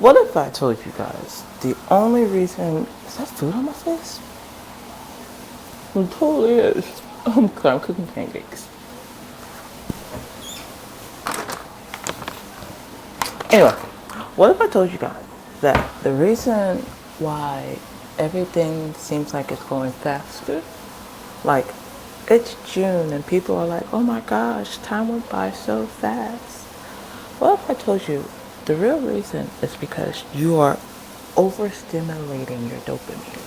What if I told you guys the only reason is that food on my face? It totally is. I'm cooking pancakes. Anyway, what if I told you guys that the reason why everything seems like it's going faster, like it's June and people are like, oh my gosh, time went by so fast. What if I told you the real reason is because you are overstimulating your dopamine?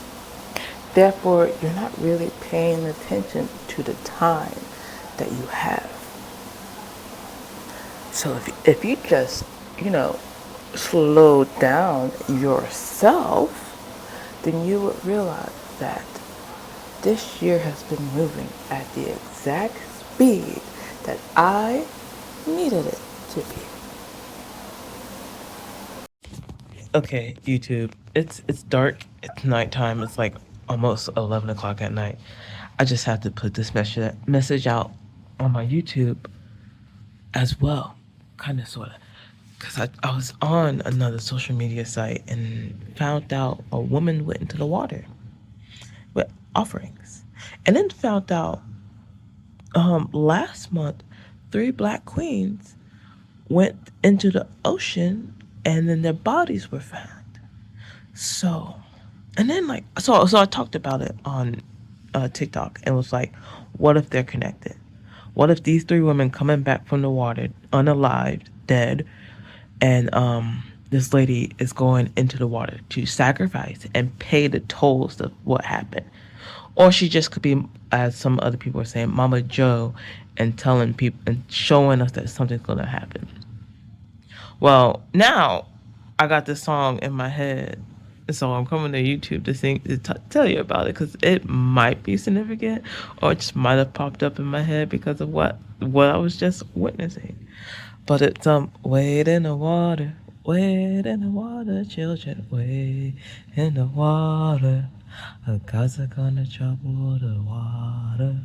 Therefore, you're not really paying attention to the time that you have. So if you just, slow down yourself, then you would realize that this year has been moving at the exact speed that I needed it to be. Okay, YouTube. It's dark. It's nighttime. It's like almost 11 o'clock at night. I just have to put this message out on my YouTube as well, kind of sort of, because I was on another social media site and found out a woman went into the water with offerings, and then found out last month 3 black queens went into the ocean and then their bodies were found. So, and then so I talked about it on TikTok and was like, what if they're connected? What if these 3 women coming back from the water, unalived, dead, and this lady is going into the water to sacrifice and pay the tolls of what happened? Or she just could be, as some other people are saying, Mama Joe, and telling people and showing us that something's gonna happen. Well, now I got this song in my head, so I'm coming to YouTube to tell you about it because it might be significant, or it just might have popped up in my head because of what I was just witnessing. But it's wade wade in the water, children, wade in the water. God's gonna trouble the water.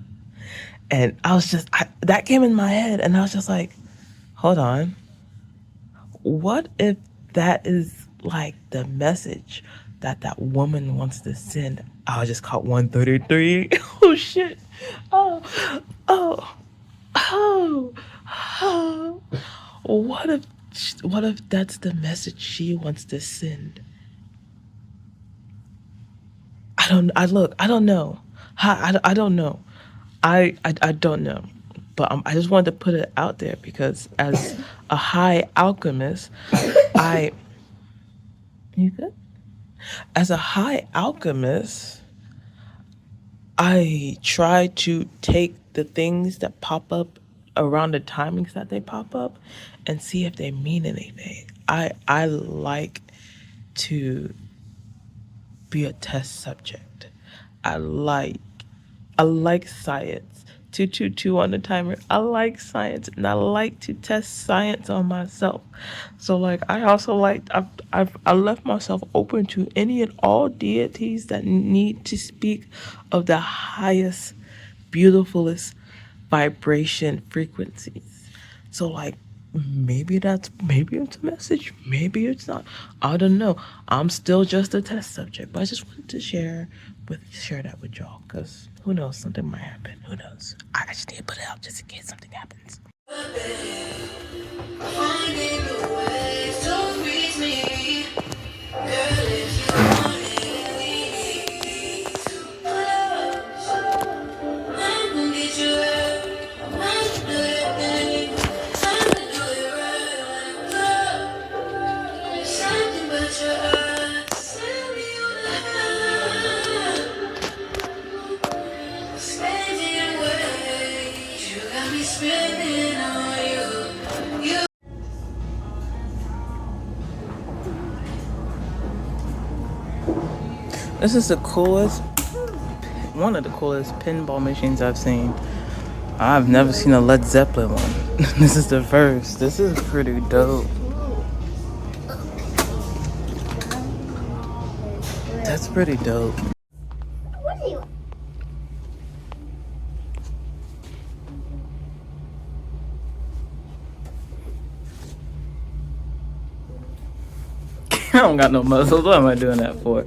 And that came in my head, and I was just like, hold on. What if that is like the message that woman wants to send? I just caught 133. Oh shit. Oh, oh, oh, oh. What if that's the message she wants to send? I don't know. I don't know. I don't know. But I just wanted to put it out there because as a high alchemist, I you good? As a high alchemist, I try to take the things that pop up around the timings that they pop up and see if they mean anything. I like to be a test subject. I like I like science. 222 on the timer. I like science and I like to test science on myself. So like I also like I left myself open to any and all deities that need to speak of the highest, beautifulest vibration frequencies. So like maybe it's a message, maybe it's not. I don't know. I'm still just a test subject, but I just wanted to share that with y'all because who knows, something might happen. Who knows? I just need to put it out just in case something happens. Finding a way to reach me, girl, if you want it, we need to pull up. I'm gonna get you out. I'm gonna do that thing. I'm gonna do it right. Girl, there's something about your eyes. Set me on high. Spending ways. You got me spending on you. You. This is one of the coolest pinball machines I've seen. I've never seen a Led Zeppelin one. This is the first. This is pretty dope. That's pretty dope. don't got no muscles. What am I doing that for?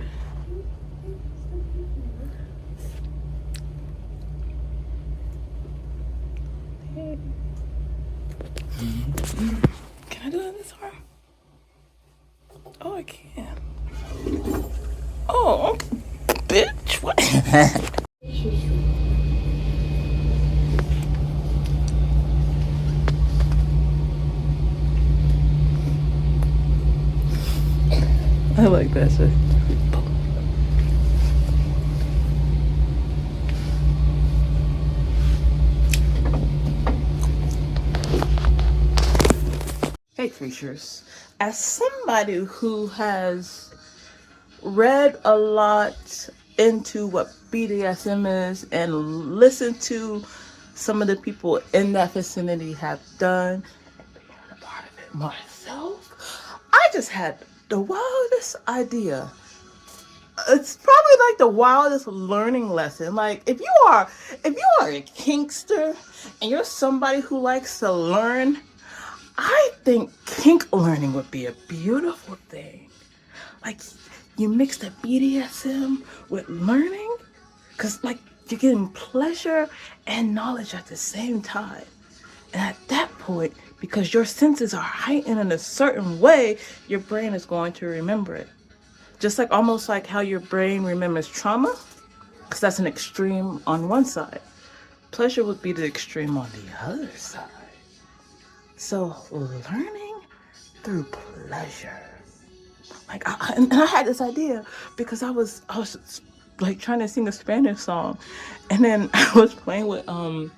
Can I do it in this arm? Oh, I can. Oh, bitch. What? I like that shit. Hey, creatures. As somebody who has read a lot into what BDSM is and listened to some of the people in that vicinity have done, and a part of it myself, I just had the wildest idea. It's probably like the wildest learning lesson. Like if you are a kinkster and you're somebody who likes to learn, I think kink learning would be a beautiful thing. Like you mix the BDSM with learning, cause like you're getting pleasure and knowledge at the same time. And at that point, because your senses are heightened in a certain way, your brain is going to remember it. Just like almost like how your brain remembers trauma, because that's an extreme on one side. Pleasure would be the extreme on the other side. So learning through pleasure. Like, and I had this idea because I was like trying to sing a Spanish song, and then I was playing with a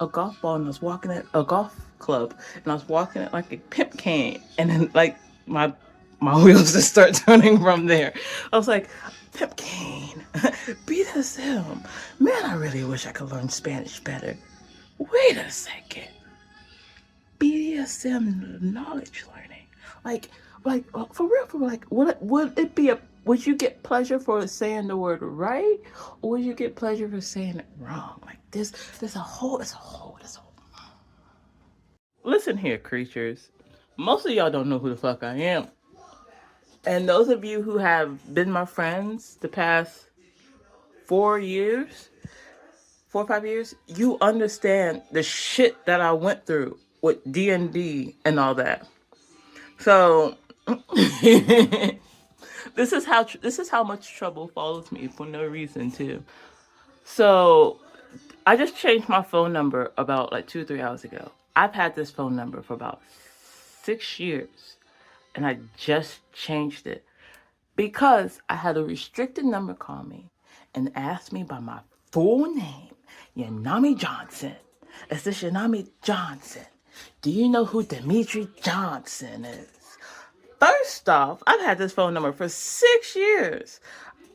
golf ball, and I was walking at a golf club, and I was walking it like a pimp cane, and then like my wheels just start turning from there. I was like, pimp cane, BDSM. Man, I really wish I could learn Spanish better. Wait a second. BDSM knowledge learning. Like for real, like, would it be would you get pleasure for saying the word right, or would you get pleasure for saying it wrong? Like there's a whole. Listen here, creatures. Most of y'all don't know who the fuck I am. And those of you who have been my friends the past 4 years, 4 or 5 years, you understand the shit that I went through with D&D and all that. So this is how much trouble follows me for no reason too. So I just changed my phone number about like 2 or 3 hours ago. I've had this phone number for about 6 years, and I just changed it because I had a restricted number call me and ask me by my full name, Yanami Johnson. Is this Yanami Johnson? Do you know who Dimitri Johnson is? First off, I've had this phone number for 6 years.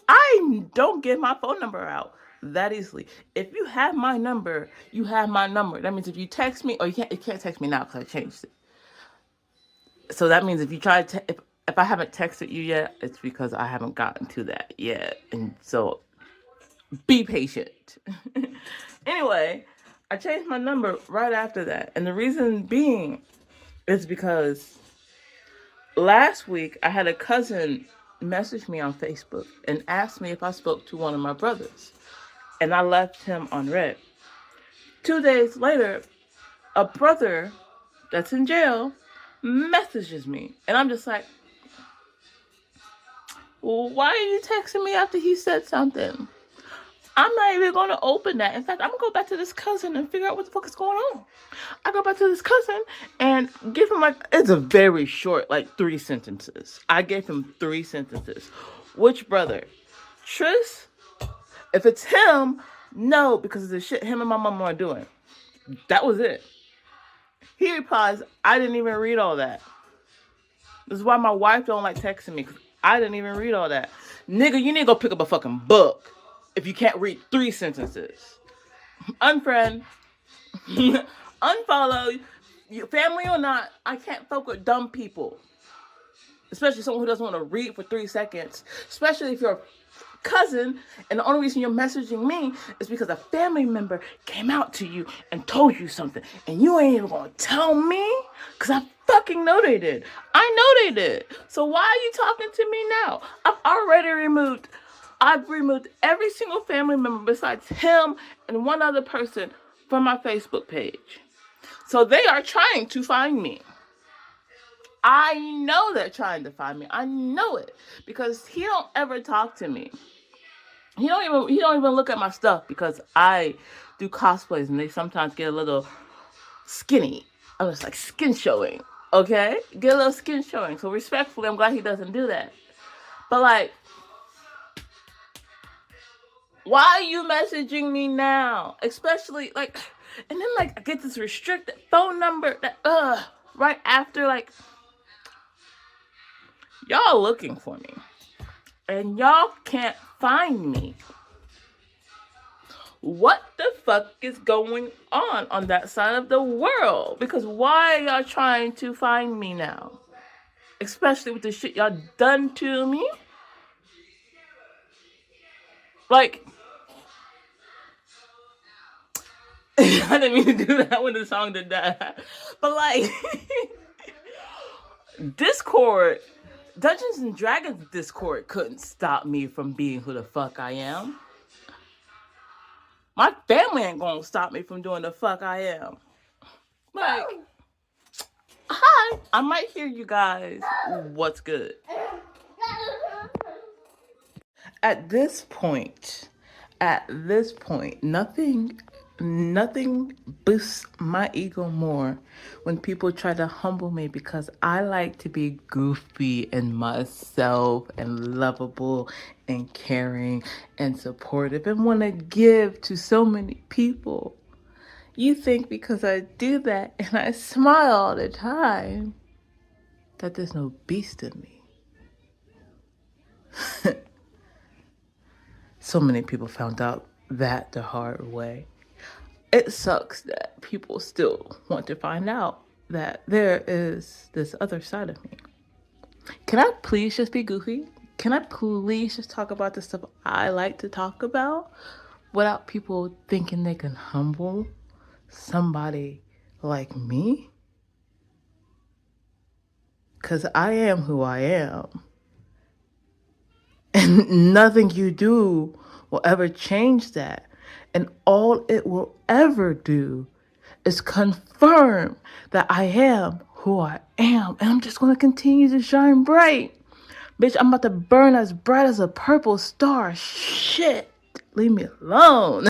I don't give my phone number out that easily. If you have my number, you have my number. That means if you text me, or you can't text me now because I changed it. So that means if you try to, if I haven't texted you yet, it's because I haven't gotten to that yet. And so be patient. Anyway, I changed my number right after that. And the reason being is because last week I had a cousin message me on Facebook and asked me if I spoke to one of my brothers. And I left him on read. 2 days later, a brother that's in jail messages me. And I'm just like, well, why are you texting me after he said something? I'm not even going to open that. In fact, I'm going to go back to this cousin and figure out what the fuck is going on. I go back to this cousin and give him it's a very short, 3 sentences. I gave him 3 sentences. Which brother? Tris? If it's him, no, because of the shit him and my mom are doing. That was it. He replies, I didn't even read all that. This is why my wife don't like texting me, because I didn't even read all that. Nigga, you need to go pick up a fucking book if you can't read 3 sentences. Unfriend. Unfollow. Family or not, I can't fuck with dumb people. Especially someone who doesn't want to read for 3 seconds. Especially if you're cousin, and the only reason you're messaging me is because a family member came out to you and told you something, and you ain't even gonna tell me? Because I fucking know they did. I know they did. So why are you talking to me now? I've removed every single family member besides him and one other person from my Facebook page. So they are trying to find me. I know they're trying to find me. I know it because he don't ever talk to me. He don't even look at my stuff because I do cosplays and they sometimes get a little skinny. I was like skin showing. Okay? Get a little skin showing. So respectfully, I'm glad he doesn't do that. But like, why are you messaging me now? Especially like, and then like I get this restricted phone number that right after, like, y'all looking for me and y'all can't find me. What the fuck is going on that side of the world? Because why are y'all trying to find me now? Especially with the shit y'all done to me. Like, I didn't mean to do that when the song did that. But like, Discord, Dungeons and Dragons Discord couldn't stop me from being who the fuck I am. My family ain't gonna stop me from doing the fuck I am. Like, hi, I might hear you guys. What's good? At this point, nothing boosts my ego more when people try to humble me because I like to be goofy and myself and lovable and caring and supportive and want to give to so many people. You think because I do that and I smile all the time that there's no beast in me. So many people found out that the hard way. It sucks that people still want to find out that there is this other side of me. Can I please just be goofy? Can I please just talk about the stuff I like to talk about without people thinking they can humble somebody like me? Because I am who I am. And nothing you do will ever change that. And all it will ever do is confirm that I am who I am. And I'm just going to continue to shine bright. Bitch, I'm about to burn as bright as a purple star. Shit. Leave me alone.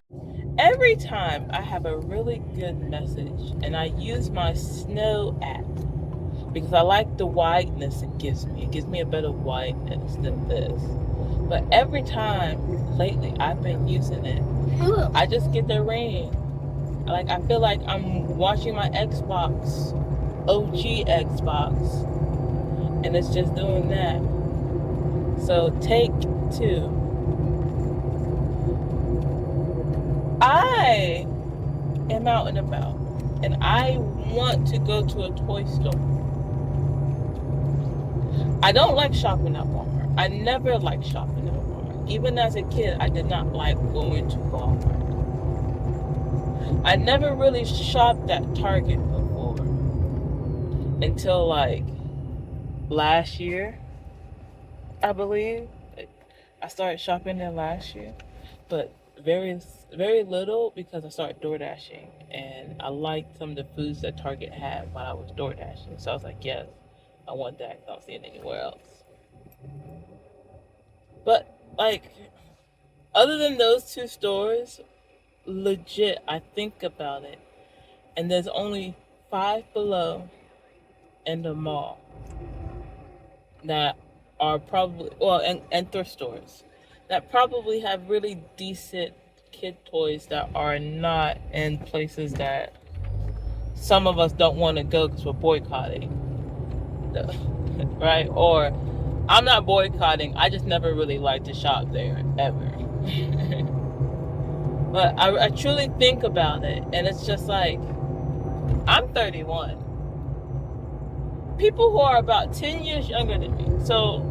Every time I have a really good message and I use my Snow app because I like the whiteness it gives me. It gives me a better whiteness than this. But every time lately I've been using it, I just get the ring. Like, I feel like I'm watching my Xbox, OG Xbox, and it's just doing that. So take 2. I am out and about, and I want to go to a toy store. I don't like shopping at Walmart. I never liked shopping at Walmart. Even as a kid, I did not like going to Walmart. I never really shopped at Target before until like last year, I believe. I started shopping there last year, but very, very little because I started door dashing and I liked some of the foods that Target had while I was door dashing. So I was like, yes, I want that. I don't see it anywhere else. But like, other than those 2 stores, legit, I think about it, and there's only Five Below and the mall that are probably, well, and thrift stores that probably have really decent kid toys that are not in places that some of us don't want to go because we're boycotting, right? Or I'm not boycotting, I just never really liked to shop there ever. But I truly think about it, and it's just like, I'm 31. People who are about 10 years younger than me, so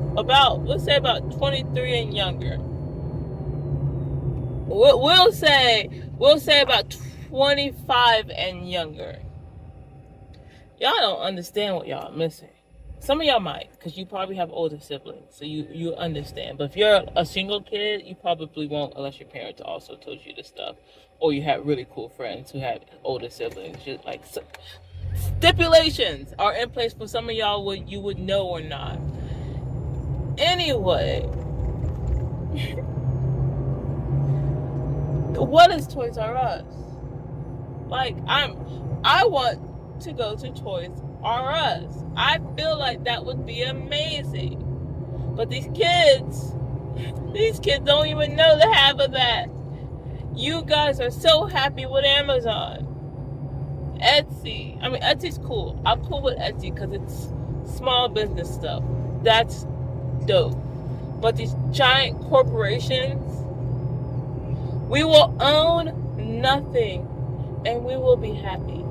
let's say about 23 and younger, we'll say about 25 and younger. Y'all don't understand what y'all are missing. Some of y'all might, because you probably have older siblings, so you understand. But if you're a single kid, you probably won't, unless your parents also told you this stuff, or you have really cool friends who have older siblings. Just like stipulations are in place for some of y'all, what you would know or not. Anyway, what is Toys R Us? Like I want to go to Toys R Us. I feel like that would be amazing. But these kids don't even know the half of that. You guys are so happy with Amazon. Etsy. I mean, Etsy's cool. I'm cool with Etsy because it's small business stuff. That's dope. But these giant corporations, we will own nothing and we will be happy.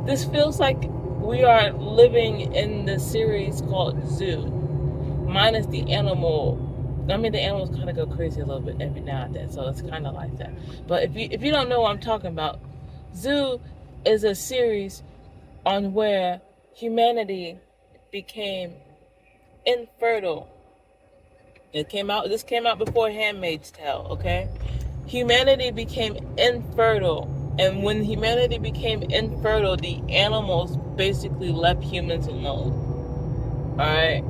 This feels like we are living in the series called Zoo, minus the animal. I mean, the animals kind of go crazy a little bit every now and then, so it's kind of like that. But if you don't know what I'm talking about, Zoo is a series on where humanity became infertile. This came out before Handmaid's Tale, okay? Humanity became infertile. And when humanity became infertile, the animals basically left humans alone. Alright?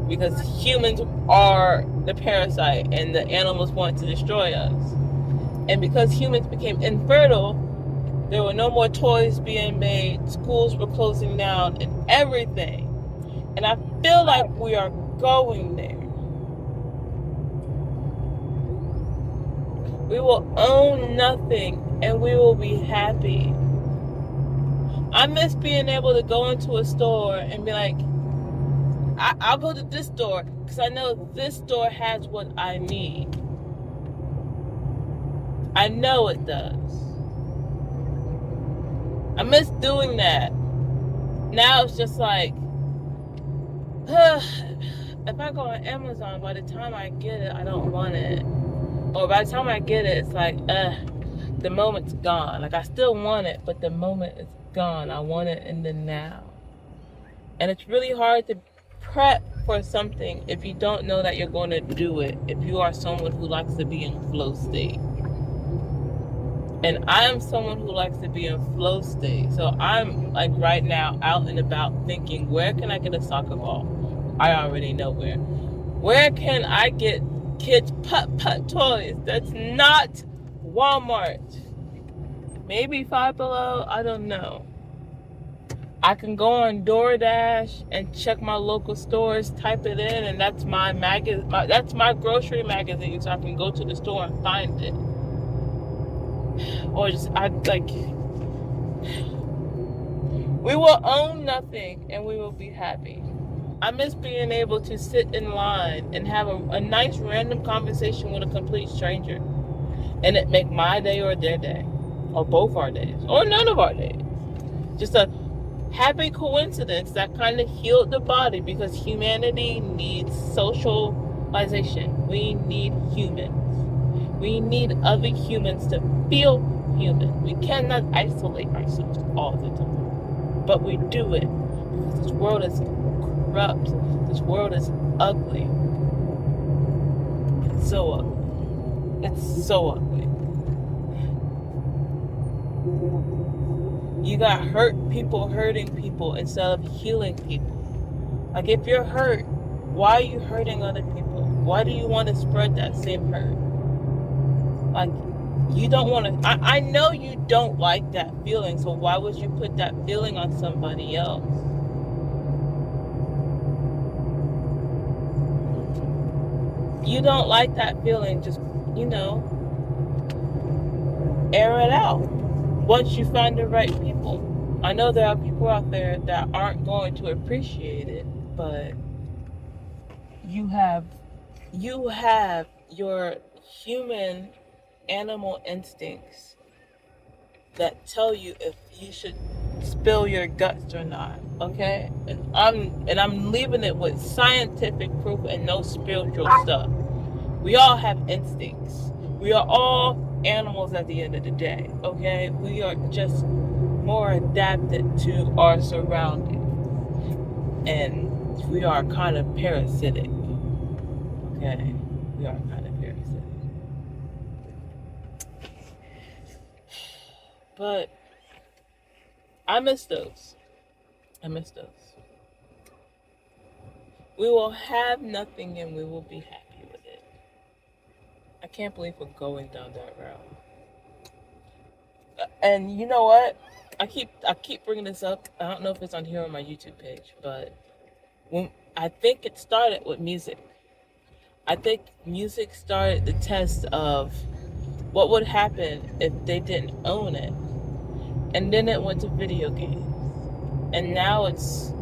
Because humans are the parasite and the animals want to destroy us. And because humans became infertile, there were no more toys being made, schools were closing down, and everything. And I feel like we are going there. We will own nothing and we will be happy. I miss being able to go into a store and be like, I'll go to this store because I know this store has what I need. I know it does. I miss doing that. Now it's just like, if I go on Amazon, by the time I get it, I don't want it. Or by the time I get it, it's like, the moment's gone. Like, I still want it, but the moment is gone. I want it in the now. And it's really hard to prep for something if you don't know that you're going to do it, if you are someone who likes to be in flow state. And I am someone who likes to be in flow state. So I'm, like, right now out and about thinking, where can I get a soccer ball? I already know where. Where can I get kids putt-putt toys that's not Walmart? Maybe Five Below, I don't know. I can go on DoorDash and check my local stores, type it in, and that's that's my grocery magazine, so I can go to the store and find it. Or we will own nothing and we will be happy. I miss being able to sit in line and have a nice random conversation with a complete stranger, and it make my day or their day, or both our days, or none of our days. Just a happy coincidence that kind of healed the body, because humanity needs socialization. We need humans. We need other humans to feel human. We cannot isolate ourselves all the time, but we do it because this world is corrupt. This world is ugly. It's so ugly. It's so ugly. You got hurt people hurting people instead of healing people. Like, if you're hurt, why are you hurting other people? Why do you want to spread that same hurt? Like, you don't want to. I know you don't like that feeling, so why would you put that feeling on somebody else? You don't like that feeling, just, air it out once you find the right people. I know there are people out there that aren't going to appreciate it, but you have your human animal instincts that tell you if you should spill your guts or not, okay? And I'm leaving it with scientific proof and no spiritual stuff. We all have instincts. We are all animals at the end of the day, okay? We are just more adapted to our surroundings. And we are kind of parasitic, okay? We are kind of parasitic. But I miss those. I miss those. We will have nothing and we will be happy with it. I can't believe we're going down that route. And you know what? I keep bringing this up. I don't know if it's on here on my YouTube page, but when I think it started with music. I think music started the test of what would happen if they didn't own it. And then it went to video games. And now it's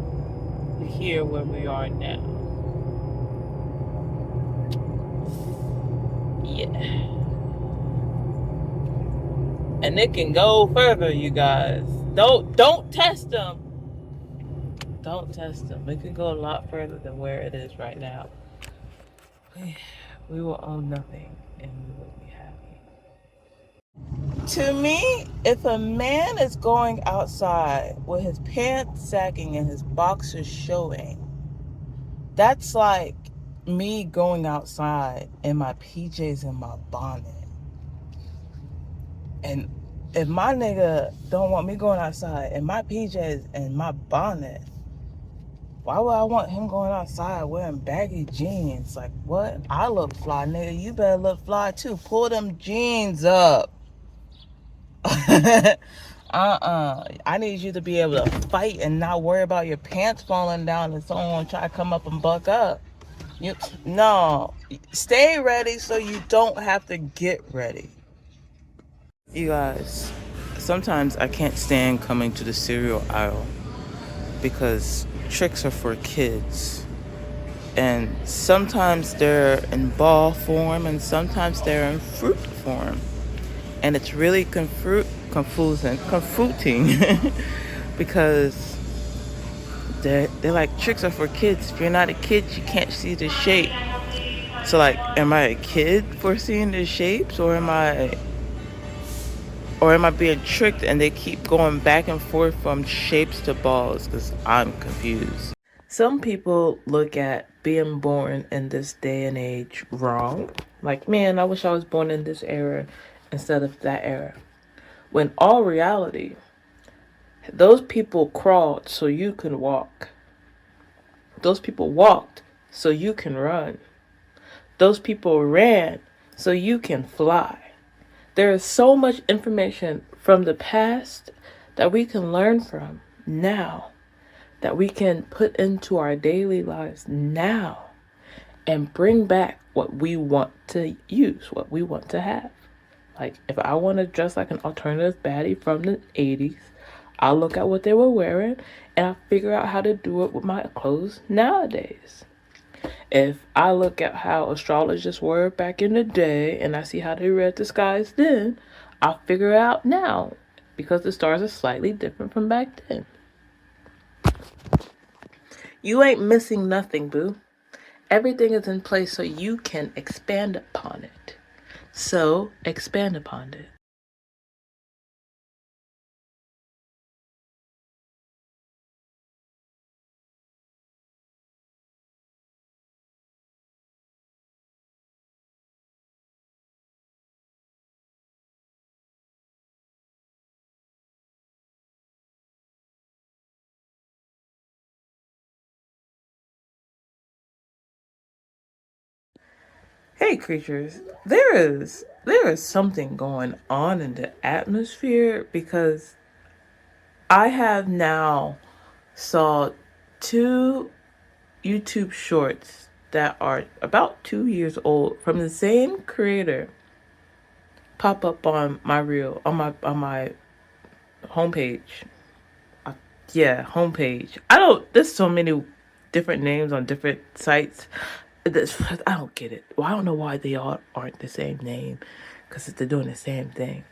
here where we are now. Yeah. And it can go further, you guys. Don't test them. Don't test them. It can go a lot further than where it is right now. We will own nothing and we will be happy. To me, if a man is going outside with his pants sagging and his boxers showing, that's like me going outside in my PJs and my bonnet. And if my nigga don't want me going outside in my PJs and my bonnet, why would I want him going outside wearing baggy jeans? Like, what? I look fly, nigga. You better look fly too. Pull them jeans up. I need you to be able to fight and not worry about your pants falling down and someone try to come up and buck up. No. Stay ready so you don't have to get ready. You guys, sometimes I can't stand coming to the cereal aisle because tricks are for kids. And sometimes they're in ball form and sometimes they're in fruit form. And it's really confusing because they're like tricks are for kids. If you're not a kid, you can't see the shape. So like, am I a kid for seeing the shapes, or am I being tricked and they keep going back and forth from shapes to balls? Because I'm confused. Some people look at being born in this day and age wrong. Like, man, I wish I was born in this era instead of that era. When all reality, those people crawled so you can walk. Those people walked so you can run. Those people ran so you can fly. There is so much information from the past that we can learn from now, that we can put into our daily lives now and bring back what we want to use, what we want to have. Like, if I want to dress like an alternative baddie from the 80s, I'll look at what they were wearing and I'll figure out how to do it with my clothes nowadays. If I look at how astrologers were back in the day and I see how they read the skies then, I'll figure it out now because the stars are slightly different from back then. You ain't missing nothing, boo. Everything is in place so you can expand upon it. So, expand upon it. Hey creatures, there is something going on in the atmosphere because I have now saw two YouTube shorts that are about 2 years old from the same creator pop up on my reel on my homepage. Yeah, homepage. I don't. There's so many different names on different sites. I don't get it. Well, I don't know why they all aren't the same name, because they're doing the same thing.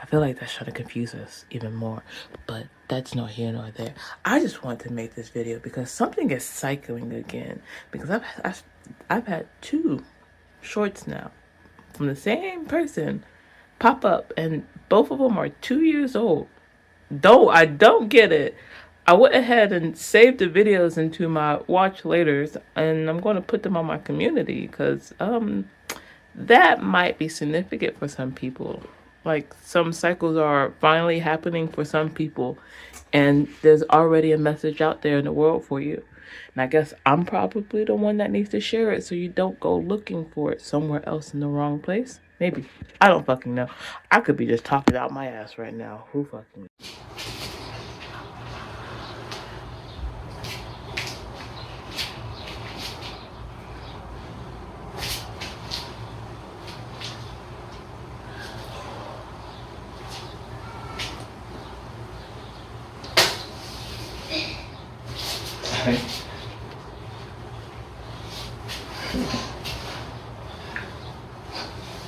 I feel like that's trying to confuse us even more, but that's not here nor there. I just want to make this video because something is cycling again. Because I've had two shorts now from the same person pop up, and both of them are 2 years old. I don't get it. I went ahead and saved the videos into my watch laters, and I'm going to put them on my community because that might be significant for some people. Like, some cycles are finally happening for some people, and there's already a message out there in the world for you. And I guess I'm probably the one that needs to share it so you don't go looking for it somewhere else in the wrong place. Maybe. I don't fucking know. I could be just talking out my ass right now. Who fucking knows?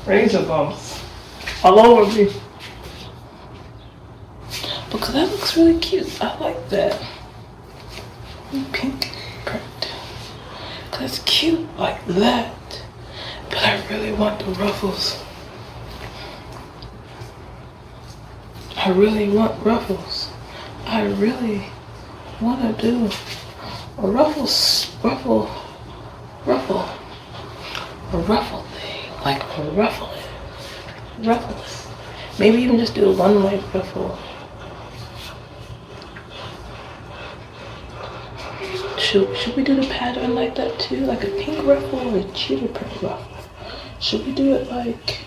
Razor bumps all over me. Because that looks really cute. I like that. Pink print. Because it's cute like that. But I really want the ruffles. I really want ruffles. I really want to do a ruffle thing. Like a ruffles. Maybe even just do a one leg ruffle. Should we do the pattern like that too? Like a pink ruffle or a cheetah print ruffle? Should we do it like...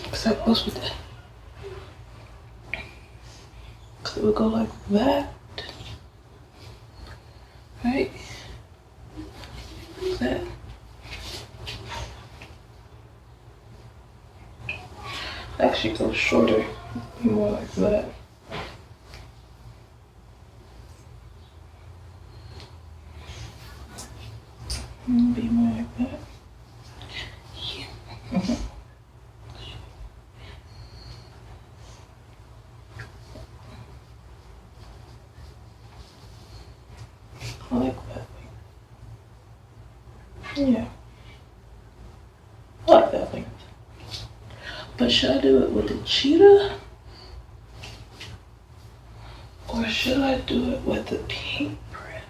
Because that goes with it. Because it would go like that. Right? Like that. Actually go shorter. More like that. Be more like that. Yeah. I like that. Yeah. I like that length. But should I do it with the cheetah? Or should I do it with the pink print?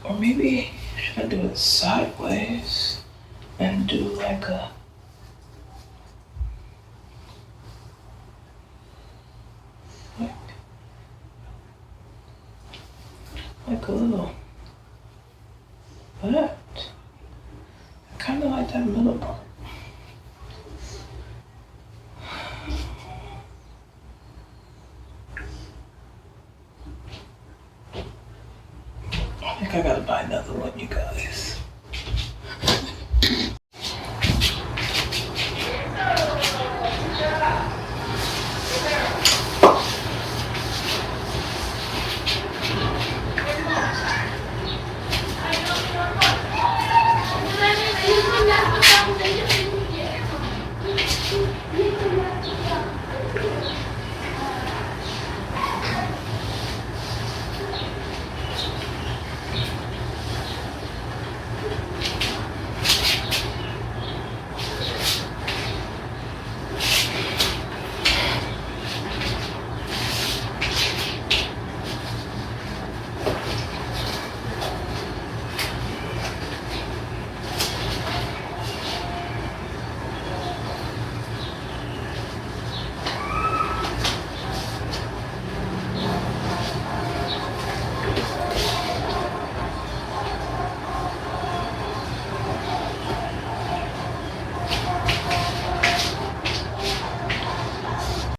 Or maybe should I do it sideways and do like a... Like a little... That. I kind of like that middle part. I think I gotta buy another one, you guys.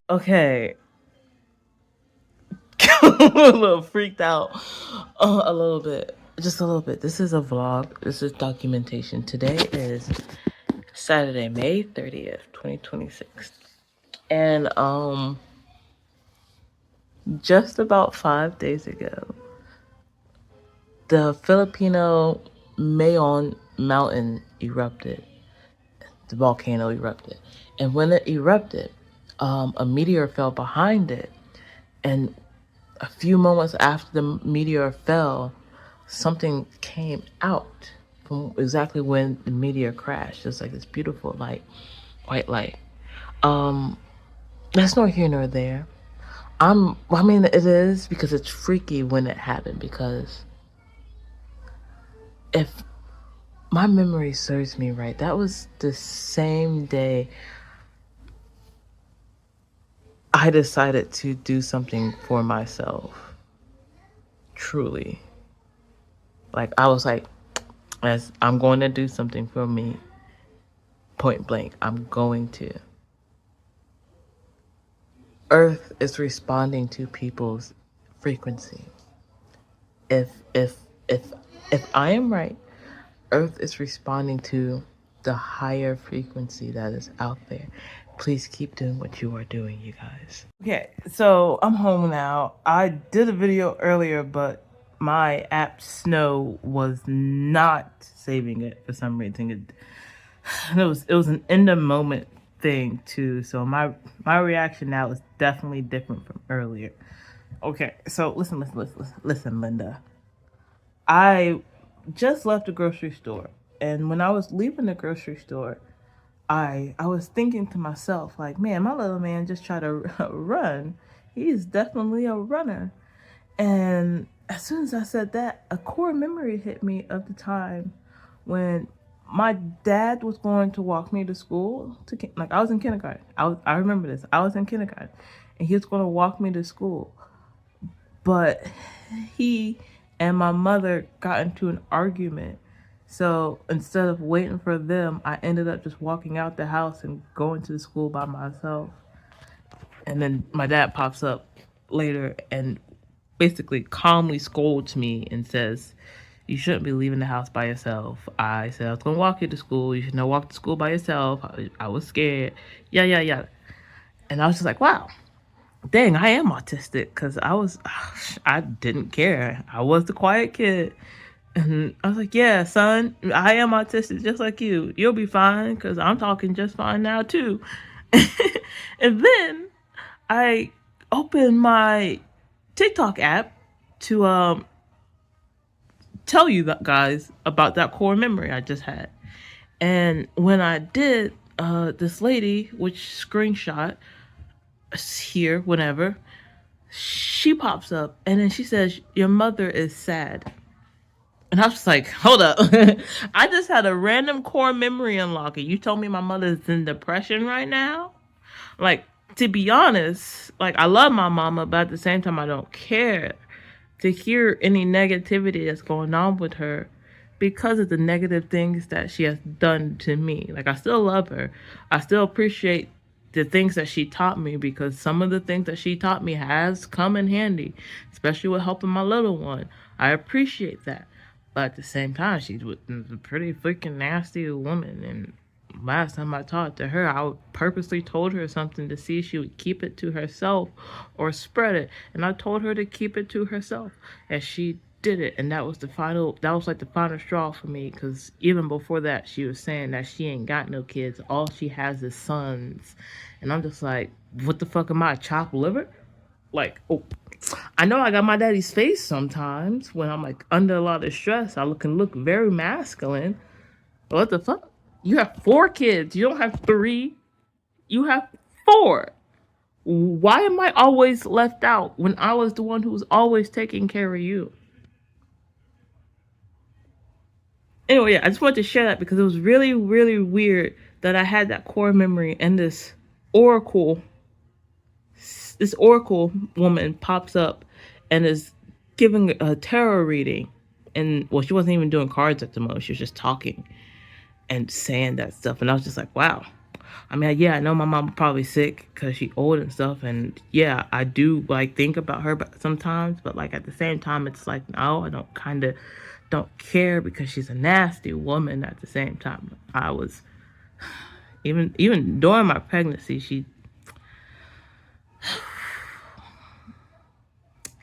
Okay. A little freaked out. A little bit. Just a little bit. This is a vlog. This is documentation. Today is Saturday, May 30th, 2026. And just about 5 days ago, the Filipino Mayon mountain erupted. The volcano erupted. And when it erupted, a meteor fell behind it. And a few moments after the meteor fell, something came out from exactly when the meteor crashed. Just like this beautiful light, white light. Um, that's nor here nor there. I mean, it is because it's freaky when it happened. Because if my memory serves me right, that was the same day I decided to do something for myself. Truly. Like, I was like, as I'm going to do something for me, point blank, I'm going to. Earth is responding to people's frequency. If if if if I am right, Earth is responding to the higher frequency that is out there. Please keep doing what you are doing, you guys. Okay, so I'm home now. I did a video earlier, but my app Snow was not saving it for some reason. It was an in the moment thing too. So my reaction now is definitely different from earlier. Okay, so listen, Linda. I just left the grocery store, and when I was leaving the grocery store, I was thinking to myself, like, man, my little man just tried to run. He's definitely a runner. And as soon as I said that, a core memory hit me of the time when my dad was going to walk me to school. Like, I was in kindergarten. I remember this. I was in kindergarten, and he was going to walk me to school. But he and my mother got into an argument. So instead of waiting for them, I ended up just walking out the house and going to the school by myself. And then my dad pops up later and basically calmly scolds me and says, "You shouldn't be leaving the house by yourself." I said I was going to walk you to school. You should not walk to school by yourself. I was scared. Yeah, yeah, yeah. And I was just like, wow, dang, I am autistic, because I didn't care. I was the quiet kid. And I was like, yeah, son, I am autistic just like you. You'll be fine, because I'm talking just fine now, too. And then I opened my TikTok app to tell you guys about that core memory I just had. And when I did, this lady, which screenshot here, whenever, she pops up and then she says, "Your mother is sad." And I was just like, hold up. I just had a random core memory unlock, and you told me my mother's in depression right now? Like, to be honest, like, I love my mama, but at the same time, I don't care to hear any negativity that's going on with her because of the negative things that she has done to me. Like, I still love her. I still appreciate the things that she taught me, because some of the things that she taught me has come in handy, especially with helping my little one. I appreciate that. But at the same time, she's a pretty freaking nasty woman. And last time I talked to her, I purposely told her something to see if she would keep it to herself or spread it. And I told her to keep it to herself. And she did it. And that was like the final straw for me. Because even before that, she was saying that she ain't got no kids. All she has is sons. And I'm just like, what the fuck am I, chopped liver? Like, oh, I know I got my daddy's face sometimes when I'm like under a lot of stress. Can look very masculine. What the fuck? You have 4 kids. You don't have 3. You have 4. Why am I always left out when I was the one who was always taking care of you? Anyway, yeah, I just wanted to share that because it was really, really weird that I had that core memory, and oracle this oracle woman pops up and is giving a tarot reading. And well, she wasn't even doing cards at the moment. She was just talking and saying that stuff. And I was just like, wow. I mean, yeah, I know my mom probably sick because she's old and stuff. And yeah, I do like think about her sometimes. But like at the same time, it's like, no, I don't care, because she's a nasty woman. At the same time, I was even during my pregnancy, she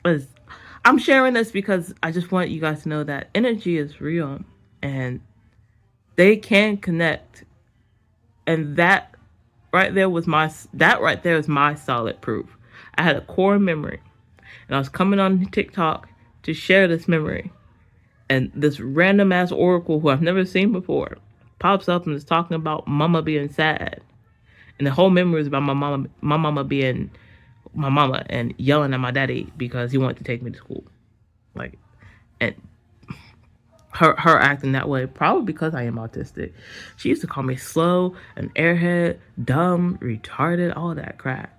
was. I'm sharing this because I just want you guys to know that energy is real, and they can connect. And that right there is my solid proof. I had a core memory, and I was coming on TikTok to share this memory, And this random ass oracle who I've never seen before pops up and is talking about mama being sad. And the whole memory is about my mama being my mama and yelling at my daddy because he wanted to take me to school. Like, and her acting that way, probably because I am autistic. She used to call me slow, an airhead, dumb, retarded, all that crap.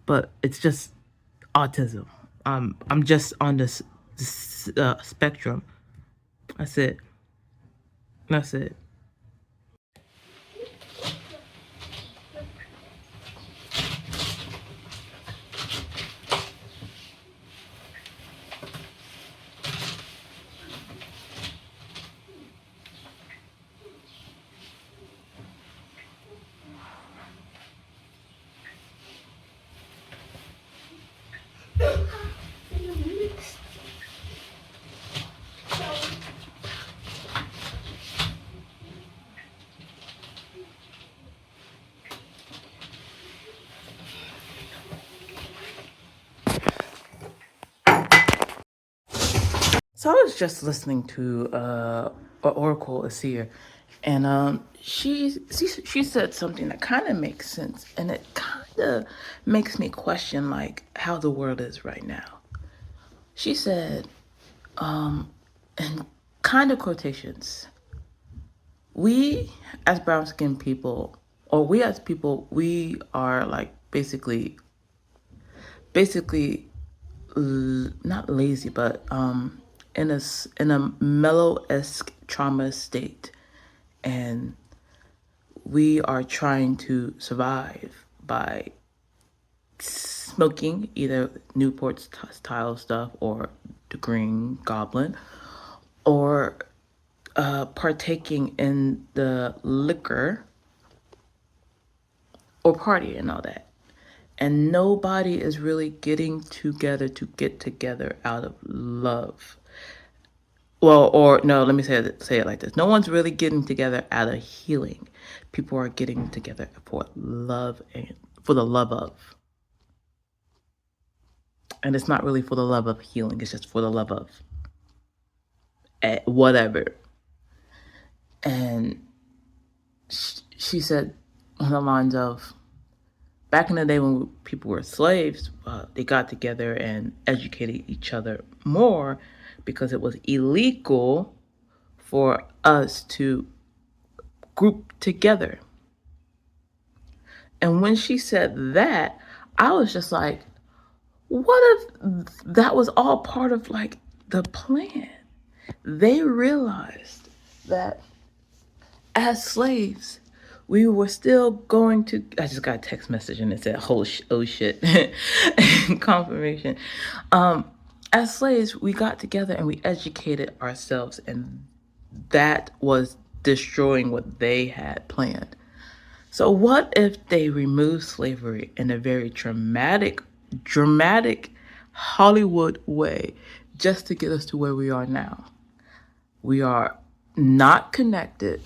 But it's just autism. I'm just on this spectrum. That's it. That's it. So I was just listening to Oracle Asir, and she said something that kind of makes sense, and it kind of makes me question like how the world is right now. She said, in kind of quotations, we as brown skinned people, or we as people, we are like basically not lazy, but in a mellow-esque trauma state, and we are trying to survive by smoking either Newport style stuff or the Green Goblin, or partaking in the liquor or party and all that. And nobody is really getting together to get together out of love. Well, or no, let me say it like this. No one's really getting together out of healing. People are getting together for love and for the love of. And it's not really for the love of healing, it's just for the love of whatever. And she said on the lines of, back in the day when people were slaves, they got together and educated each other more because it was illegal for us to group together. And when she said that, I was just like, what if that was all part of like the plan? They realized that as slaves, we were still going to. I just got a text message and it said, oh shit, confirmation. As slaves, we got together and we educated ourselves, and that was destroying what they had planned. So what if they removed slavery in a very dramatic Hollywood way just to get us to where we are now? We are not connected.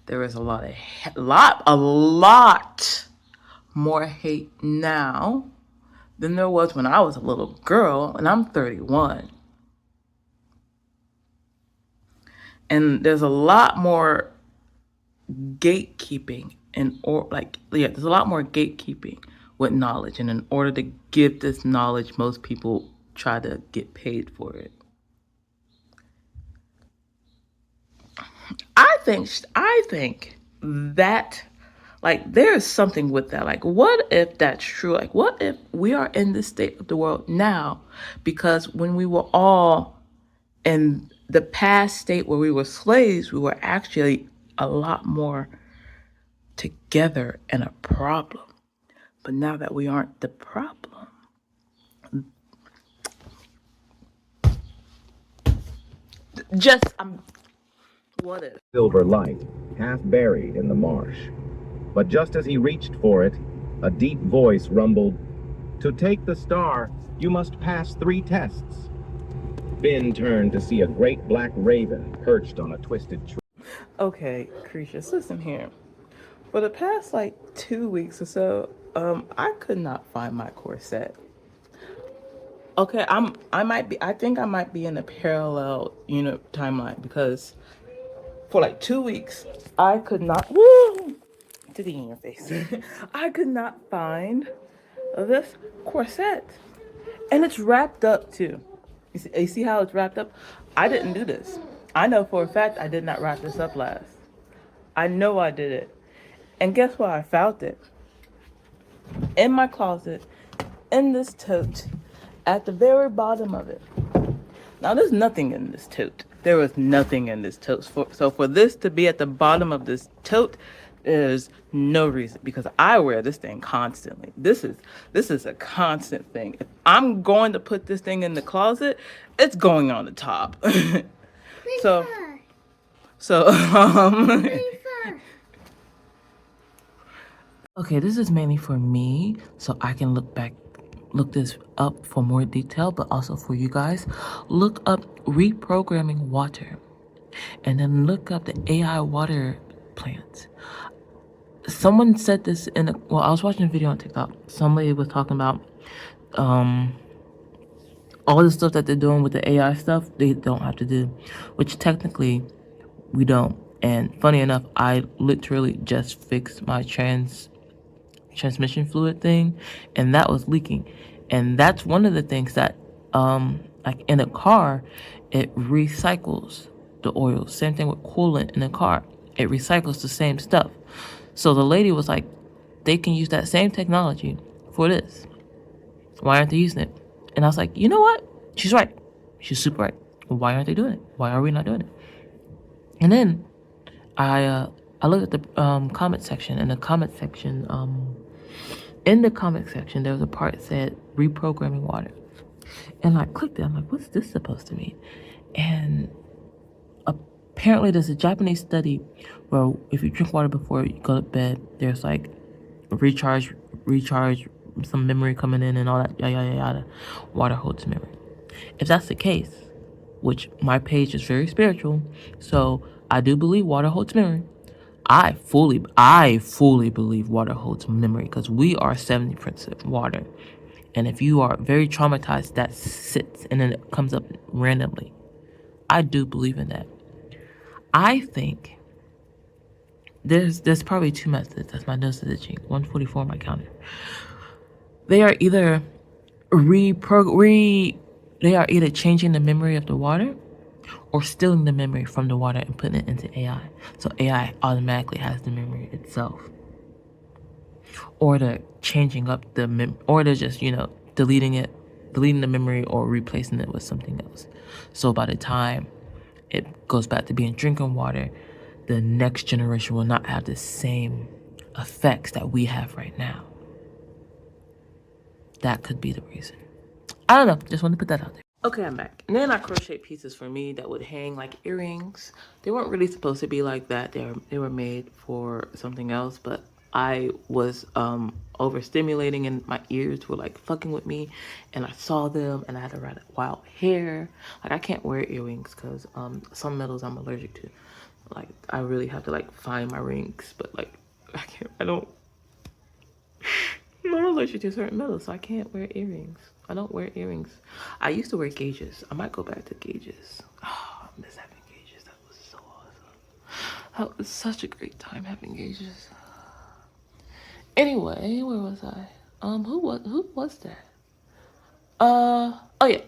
There is a lot more hate now than there was when I was a little girl, and I'm 31. And there's a lot more gatekeeping there's a lot more gatekeeping with knowledge, and in order to give this knowledge, most people try to get paid for it. I think that like there is something with that. Like, what if that's true? Like, what if we are in this state of the world now because when we were all in the past state where we were slaves, we were actually a lot more together and a problem. But now that we aren't the problem, just what if? Silver light, half buried in the marsh. But just as he reached for it, a deep voice rumbled, "To take the star, you must pass 3 tests." Finn turned to see a great black raven perched on a twisted tree. Okay, Creatious, listen here. For the past like 2 weeks or so, I could not find my corset. Okay, I think I might be in a parallel timeline because for like 2 weeks I could not woo did in your face. I could not find this corset. And it's wrapped up too. You see how it's wrapped up? I didn't do this. I know for a fact I did not wrap this up last. I know I did it. And guess where I found it? In my closet, in this tote, at the very bottom of it. Now, there's nothing in this tote. There was nothing in this tote. So for this to be at the bottom of this tote, there's no reason because I wear this thing constantly. This is a constant thing. If I'm going to put this thing in the closet, it's going on the top. so so okay, this is mainly for me so I can look this up for more detail, but also for you guys. Look up reprogramming water and then look up the AI water plants. Someone said this I was watching a video on TikTok. Somebody was talking about all the stuff that they're doing with the AI stuff, they don't have to do, which technically we don't. And funny enough, I literally just fixed my transmission fluid thing, and that was leaking. And that's one of the things that, like in a car, it recycles the oil. Same thing with coolant in a car. It recycles the same stuff. So the lady was like, they can use that same technology for this. Why aren't they using it? And I was like, you know what? She's right. She's super right. Why aren't they doing it? Why are we not doing it? And then I looked at the comment section, and the comment section, in the comment section, there was a part that said reprogramming water. And I clicked it. I'm like, what's this supposed to mean? And apparently there's a Japanese study where if you drink water before you go to bed, there's like recharge, some memory coming in and all that, yada, yada, yada. Water holds memory. If that's the case, which my page is very spiritual, so I do believe water holds memory. I fully believe water holds memory because we are 70% water. And if you are very traumatized, that sits and then it comes up randomly. I do believe in that. I think there's probably two methods. That's my nose itching. 144 on my counter. They are either they are either changing the memory of the water or stealing the memory from the water and putting it into AI. So AI automatically has the memory itself. Or they're changing up or they're just, deleting the memory or replacing it with something else. So by the time it goes back to being drinking water, the next generation will not have the same effects that we have right now. That could be the reason. I don't know. Just wanted to put that out there. Okay, I'm back. And then I crocheted pieces for me that would hang like earrings. They weren't really supposed to be like that. They were made for something else, but I was overstimulating and my ears were like fucking with me, and I saw them and I had to ride wild hair. Like I can't wear earrings because some metals I'm allergic to. Like I really have to like find my rings, but like I'm not allergic to certain metals, so I can't wear earrings. I don't wear earrings. I used to wear gauges. I might go back to gauges. Oh, I miss having gauges. That was so awesome. That was such a great time having gauges. Anyway, where was I? Who was that? Oh yeah,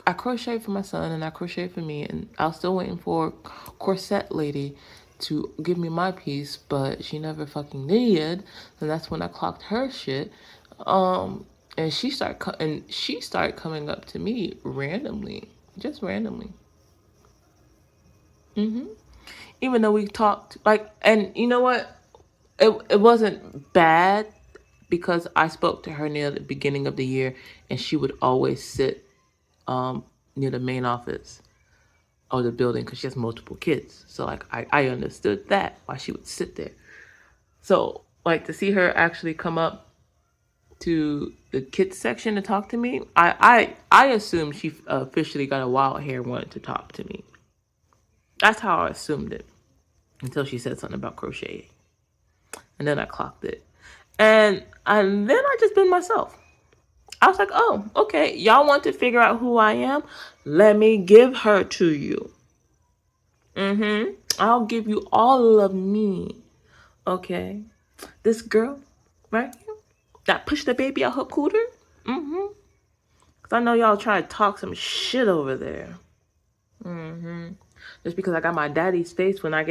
I crocheted for my son and I crocheted for me, and I was still waiting for corset lady to give me my piece, but she never fucking did. And that's when I clocked her shit. And she started coming up to me randomly, just randomly. Even though we talked and you know what? It wasn't bad because I spoke to her near the beginning of the year, and she would always sit near the main office of the building because she has multiple kids. So like I understood that why she would sit there. So like to see her actually come up to the kids section to talk to me, I assumed she officially got a wild hair and wanted to talk to me. That's how I assumed it until she said something about crocheting, and then I clocked it, and then I just been myself. I was like, oh, okay. Y'all want to figure out who I am? Let me give her to you. I'll give you all of me. Okay. This girl right here that pushed the baby out her cooter. Cause I know y'all try to talk some shit over there. Just because I got my daddy's face when I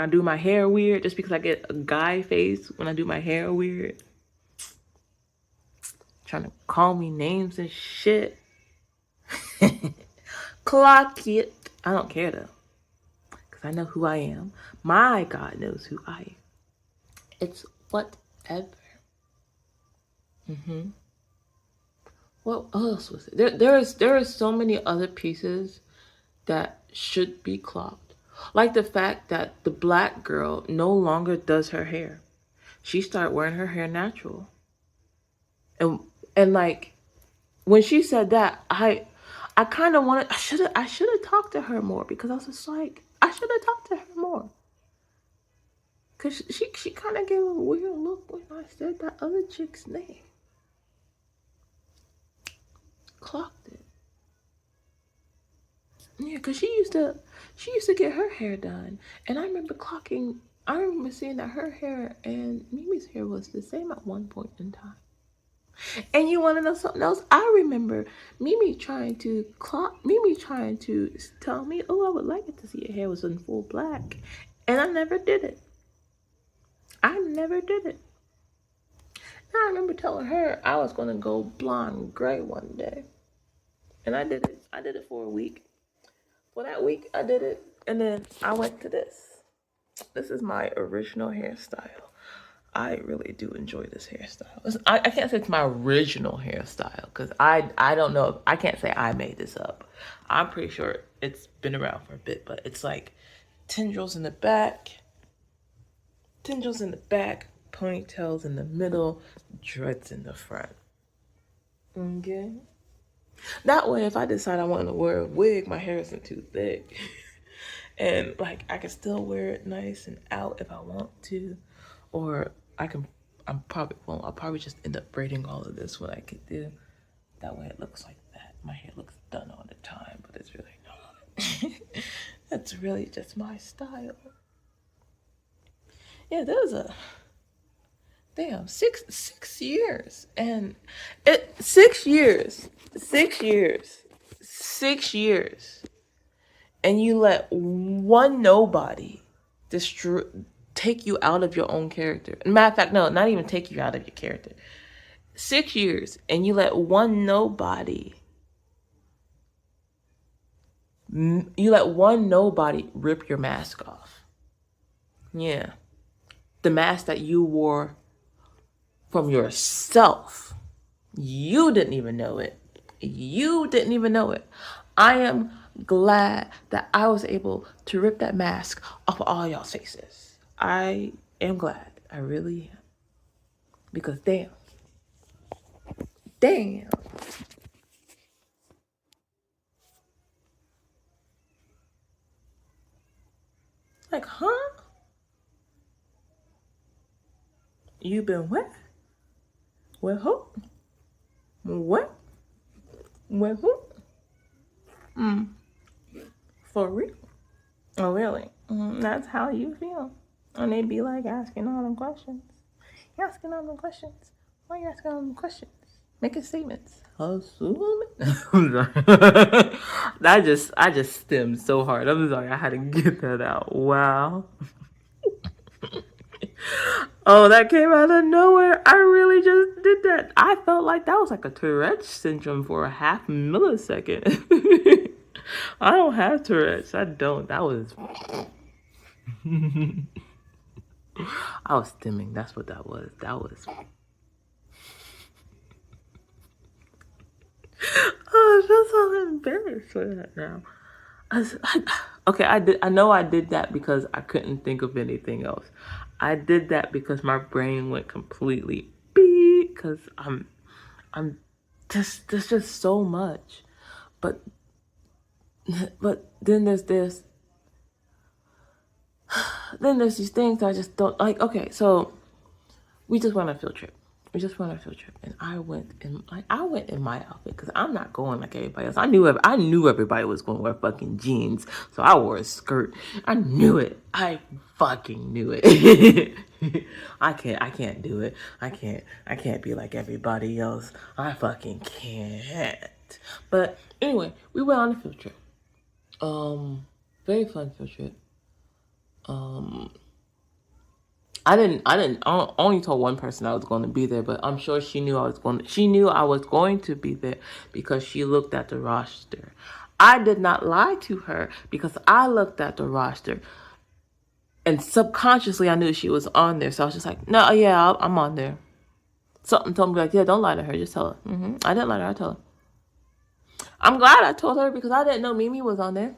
do my hair weird. Just because I get a guy face when I do my hair weird. Trying to call me names and shit. Clock it. I don't care though. Because I know who I am. My God knows who I am. It's whatever. What else was it? There are so many other pieces that should be clocked. Like the fact that the black girl no longer does her hair. She started wearing her hair natural. And like when she said that, I kind of wanted I should have talked to her more because I was just like I should have talked to her more. Cause she kind of gave a weird look when I said that other chick's name. Clocked it. Yeah, cause she used to get her hair done, and I remember clocking. I remember seeing that her hair and Mimi's hair was the same at one point in time. And you want to know something else? I remember Mimi trying to tell me, "Oh, I would like it to see your hair was in full black," and I never did it. I never did it. And I remember telling her I was gonna go blonde gray one day, and I did it. I did it for a week. For that week, I did it, and then I went to this. This is my original hairstyle. I really do enjoy this hairstyle. I can't say it's my original hairstyle because I don't know. I can't say I made this up. I'm pretty sure it's been around for a bit, but it's like tendrils in the back, ponytails in the middle, dreads in the front. Okay. That way, if I decide I want to wear a wig, my hair isn't too thick. And like I can still wear it nice and out if I want to. Or I'll probably just end up braiding all of this when I get there. That way it looks like that. My hair looks done all the time, but it's really not. That's really just my style. Yeah, there's a damn 6 years. And 6 years. 6 years. And you let one nobody take you out of your own character. Matter of fact, no, not even take you out of your character. 6 years, and you let one nobody. You let one nobody rip your mask off. Yeah, the mask that you wore from yourself. You didn't even know it. I am glad that I was able to rip that mask off of all y'all's faces. I am glad. I really am. Because damn. Like, huh? You been what? With who? What? With who? For real? Oh, really? That's how you feel. And they be like asking all them questions. You asking all them questions? Why are you asking all them questions? Making statements. Assume. I'm sorry. I just stemmed so hard. I'm sorry. I had to get that out. Wow. Oh, that came out of nowhere. I really just did that. I felt like that was like a Tourette's syndrome for a half millisecond. I don't have Tourette's. I don't. That was. I was stimming. That's what that was. That was. Oh, I feel so embarrassed for that now. Okay, I know I did that because I couldn't think of anything else. I did that because my brain went completely beep because I'm just there's just so much. But then there's this. Then there's these things I just don't like. Okay, so we just went on a field trip. We just went on a field trip, and I went in my outfit because I'm not going like everybody else. I knew everybody was going to wear fucking jeans, so I wore a skirt. I knew it. I fucking knew it. I can't do it. I can't be like everybody else. I fucking can't. But anyway, we went on a field trip. Very fun field trip. I only told one person I was going to be there, but I'm sure she knew I was going to be there because she looked at the roster. I did not lie to her because I looked at the roster and subconsciously I knew she was on there. So I was just like, no, yeah, I'm on there. Something told me like, yeah, don't lie to her. Just tell her. I didn't lie to her. I told her. I'm glad I told her because I didn't know Mimi was on there.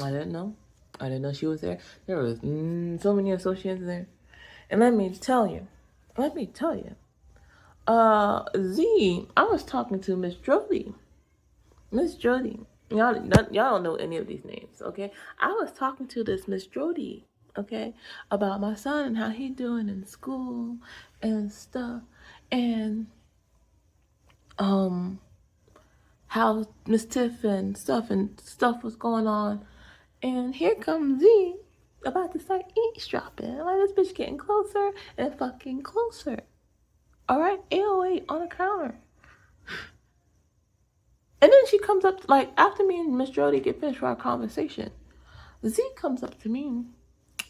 I didn't know. I didn't know she was there. There was so many associates there. And let me tell you, Z, I was talking to Miss Jody. Miss Jody. Y'all don't know any of these names, okay? I was talking to this Miss Jody, okay, about my son and how he doing in school and stuff. And how Miss Tiff and stuff was going on. And here comes Z about to start eavesdropping. Like, this bitch getting closer and fucking closer. All right, 808 on the counter. And then she comes up, like, after me and Miss Jody get finished with our conversation, Z comes up to me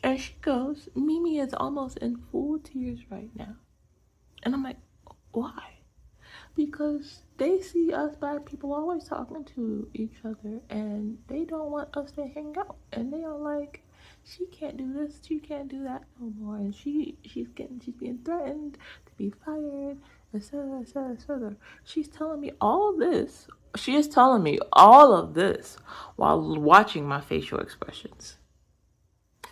and she goes, Mimi is almost in full tears right now. And I'm like, why? Because they see us black people always talking to each other and they don't want us to hang out. And they are like, she can't do this, she can't do that no more. And she's being threatened to be fired, etc., etc., etc. She's telling me all this. She is telling me all of this while watching my facial expressions.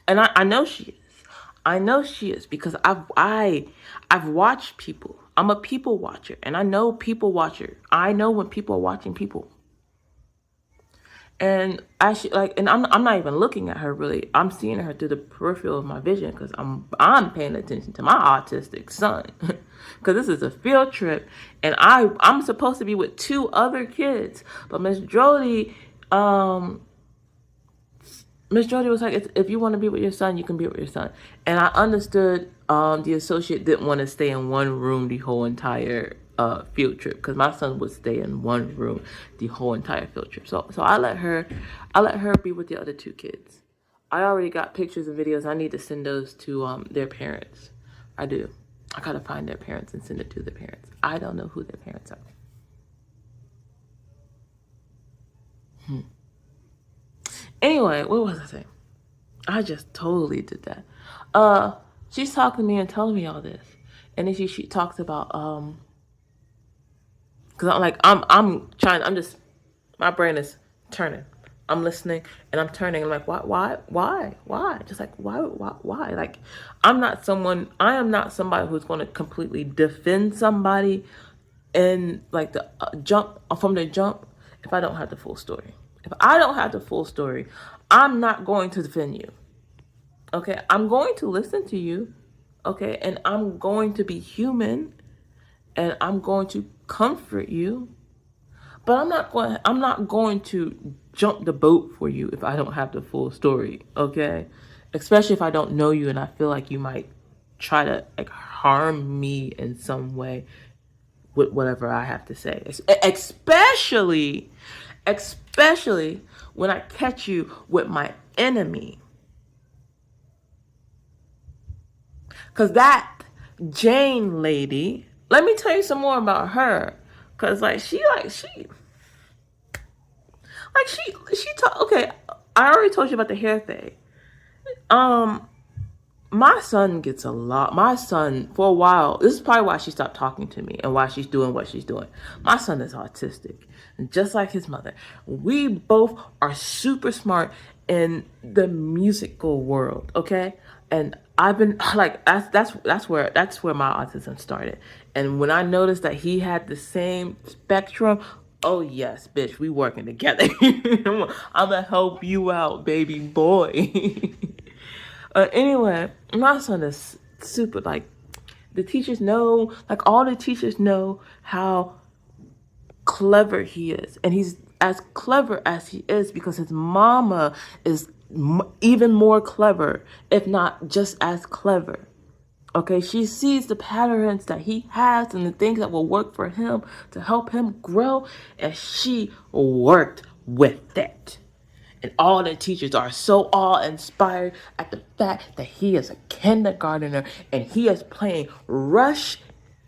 And I know she is. I know she is because I've watched people. I'm a people watcher, and I know people watcher. I know when people are watching people. And and I'm not even looking at her really. I'm seeing her through the peripheral of my vision because I'm paying attention to my autistic son. Because this is a field trip, and I'm supposed to be with 2 other kids, but Miss Jody was like, if you want to be with your son, you can be with your son. And I understood the associate didn't want to stay in one room the whole entire field trip because my son would stay in one room the whole entire field trip. So I let her be with the other 2 kids. I already got pictures and videos. I need to send those to their parents. I do. I gotta find their parents and send it to their parents. I don't know who their parents are. Anyway, what was I saying? I just totally did that. She's talking to me and telling me all this. And then she talks about because I'm just my brain is turning. I'm listening and I'm turning. I'm like, why? Just like why? Like, I am not somebody who's going to completely defend somebody and like the jump if I don't have the full story. If I don't have the full story, I'm not going to defend you. Okay, I'm going to listen to you. Okay, and I'm going to be human, and I'm going to comfort you. But I'm not going to jump the boat for you if I don't have the full story. Okay, especially if I don't know you and I feel like you might try to like harm me in some way with whatever I have to say. Especially when I catch you with my enemy. Because that Jane lady, let me tell you some more about her. Because she okay, I already told you about the hair thing. My son gets a lot. My son, for a while, this is probably why she stopped talking to me and why she's doing what she's doing. My son is autistic, just like his mother. We both are super smart in the musical world, okay? And I've been like, that's where my autism started. And when I noticed that he had the same spectrum, oh yes, bitch, we working together. I'm gonna help you out, baby boy. Anyway, my son is super like The teachers know, like all the teachers know how clever he is. And he's as clever as he is because his mama is even more clever, if not just as clever. Okay, she sees the patterns that he has and the things that will work for him to help him grow, and she worked with it. And all the teachers are so awe-inspired at the fact that he is a kindergartner and he is playing Rush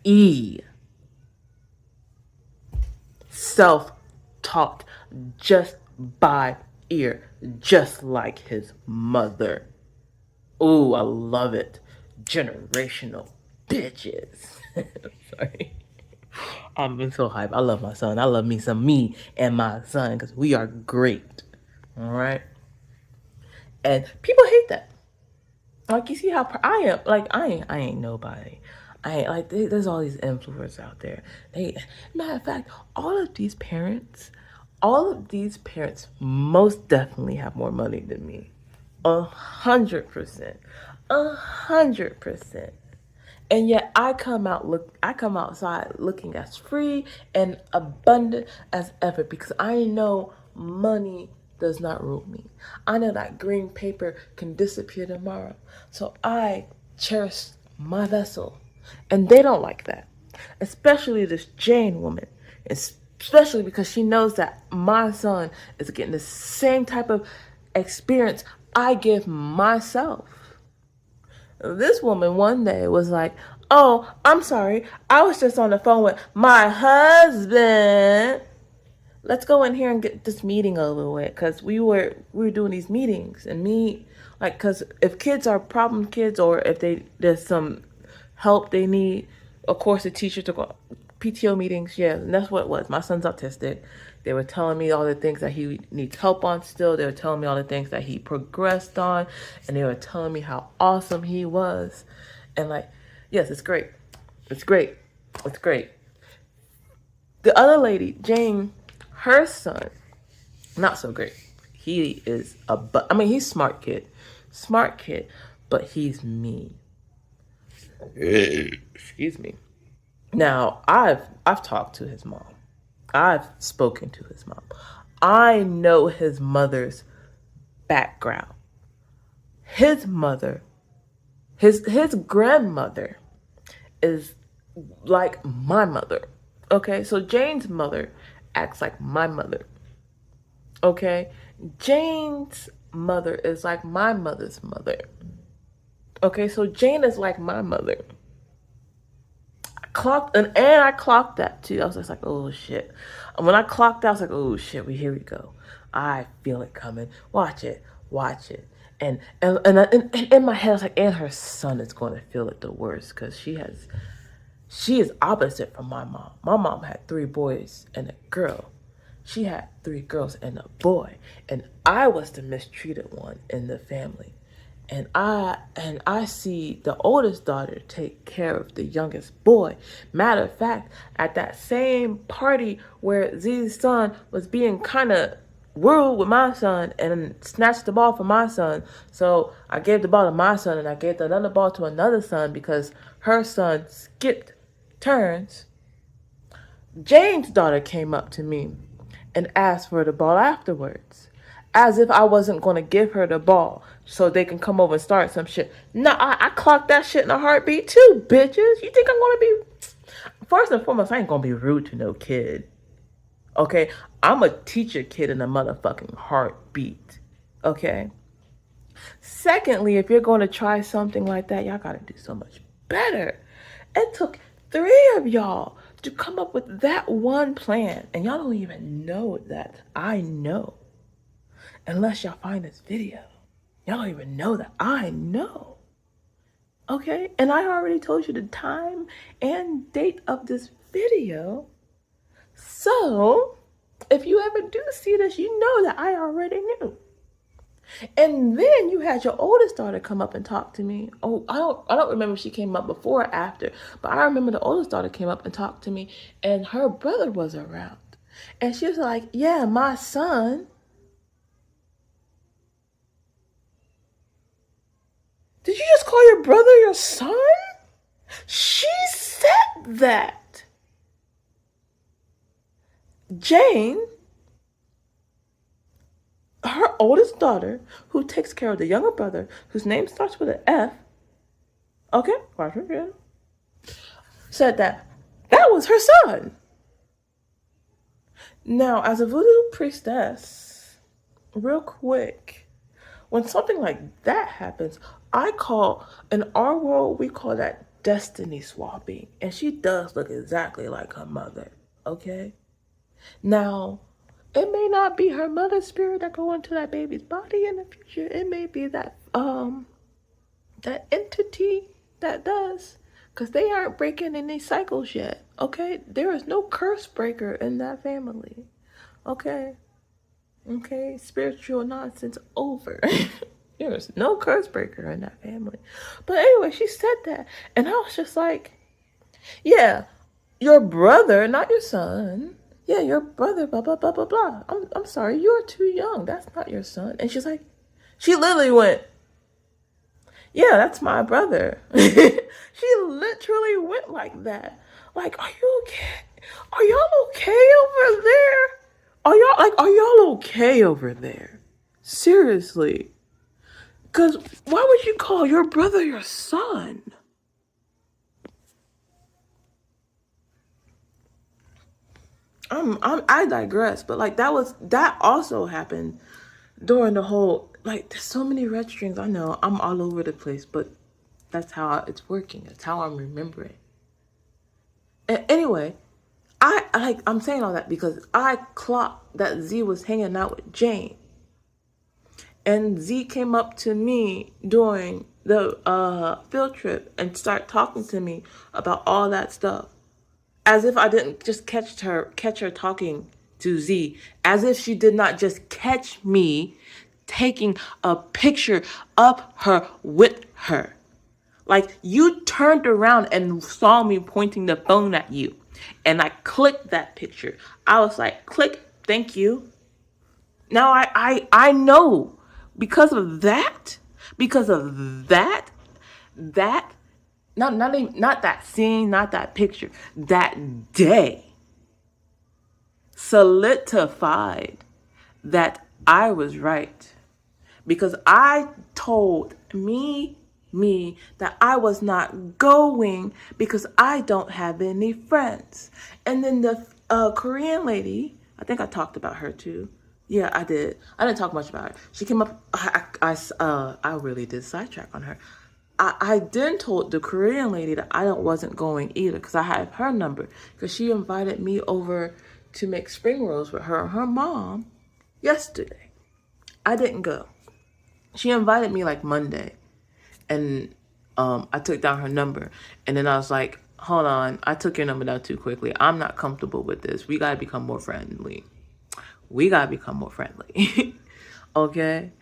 E. Self-taught, just by ear, just like his mother. Ooh, I love it. Generational bitches. Sorry. I'm so hyped. I love my son. I love me some me and my son because we are great. All right. And people hate that. Like you see how I am. Like I ain't nobody. I ain't like there's all these influencers out there. Matter of fact, all of these parents most definitely have more money than me. 100%. 100%. And yet I come outside looking as free and abundant as ever because I know money does not rule me. I know that green paper can disappear tomorrow. So I cherish my vessel. And they don't like that. Especially this Jane woman. Especially because she knows that my son is getting the same type of experience I give myself. This woman one day was like, "Oh, I'm sorry. I was just on the phone with my husband. Let's go in here and get this meeting over with." Because we were doing these meetings, and me, like, because if kids are problem kids or if there's some help they need, of course the teachers are going PTO meetings. Yeah, and that's what it was. My son's autistic. They were telling me all the things that he needs help on still. They were telling me all the things that he progressed on, and they were telling me how awesome he was. And like, yes, it's great. It's great. It's great. The other lady, Jane, her son, not so great. He is he's smart kid, but he's mean. Excuse me. Now, I've talked to his mom. I've spoken to his mom. I know his mother's background. His mother, his grandmother is like my mother. Okay? So Jane's mother acts like my mother. Okay? Jane's mother is like my mother's mother. Okay? So Jane is like my mother. I clocked that too. I was just like, oh shit. And when I clocked out, I was like, oh shit, here we go. I feel it coming. Watch it. Watch it. And in my head, I was like, and her son is going to feel it the worst because she is opposite from my mom. My mom had 3 boys and a girl. She had 3 girls and a boy. And I was the mistreated one in the family. And I see the oldest daughter take care of the youngest boy. Matter of fact, at that same party where Z's son was being kind of rude with my son and snatched the ball from my son. So I gave the ball to my son and I gave another ball to another son because her son skipped turns. Jane's daughter came up to me and asked for the ball afterwards, as if I wasn't going to give her the ball so they can come over and start some shit. No, I clocked that shit in a heartbeat too, bitches. You think I'm going to be... First and foremost, I ain't going to be rude to no kid. Okay? I'm a teacher kid in a motherfucking heartbeat. Okay? Secondly, if you're going to try something like that, y'all got to do so much better. It took 3 of y'all to come up with that one plan. And y'all don't even know that I know. Unless y'all find this video. Y'all don't even know that I know. Okay? And I already told you the time and date of this video. So, if you ever do see this, you know that I already knew. And then you had your oldest daughter come up and talk to me. Oh, I don't remember if she came up before or after, but I remember the oldest daughter came up and talked to me, and her brother was around. And she was like, yeah, my son. Did you just call your brother your son? Shut that Jane, her oldest daughter, who takes care of the younger brother, whose name starts with an F, okay, said that that was her son. Now, as a voodoo priestess, real quick, when something like that happens, I call, in our world, we call that destiny swapping. And she does look exactly like her mother, okay? Now, it may not be her mother's spirit that go into that baby's body in the future. It may be that entity that does. Because they aren't breaking any cycles yet, okay? There is no curse breaker in that family, okay? Okay, spiritual nonsense over. There is no curse breaker in that family. But anyway, she said that. And I was just like, yeah, your brother, not your son. Yeah, your brother, blah, blah, blah, blah, blah. I'm sorry, you're too young. That's not your son. And she's like, she literally went, yeah, that's my brother. She literally went like that. Like, are you okay? Are y'all okay over there? Are y'all okay over there? Seriously. Cause why would you call your brother your son? I digress, but like that also happened during the whole, like, there's so many red strings. I know I'm all over the place, but that's how it's working. That's how I'm remembering. And anyway, I'm saying all that because I clocked that Z was hanging out with Jane. And Z came up to me during the field trip and started talking to me about all that stuff. As if I didn't just catch her talking to Z. As if she did not just catch me taking a picture of her with her. Like, you turned around and saw me pointing the phone at you. And I clicked that picture. I was like, click, thank you. Now I know because of that, that not that scene, not that picture, that day solidified that I was right. Because I told me that I was not going because I don't have any friends. And then the Korean lady, I think I talked about her too. Yeah, I did. I didn't talk much about her. She came up. I really did sidetrack on her. I then told the Korean lady that I wasn't going either because I have her number because she invited me over to make spring rolls with her and her mom yesterday. I didn't go. She invited me like Monday, and I took down her number, and then I was like, hold on, I took your number down too quickly. I'm not comfortable with this. We gotta become more friendly. Okay?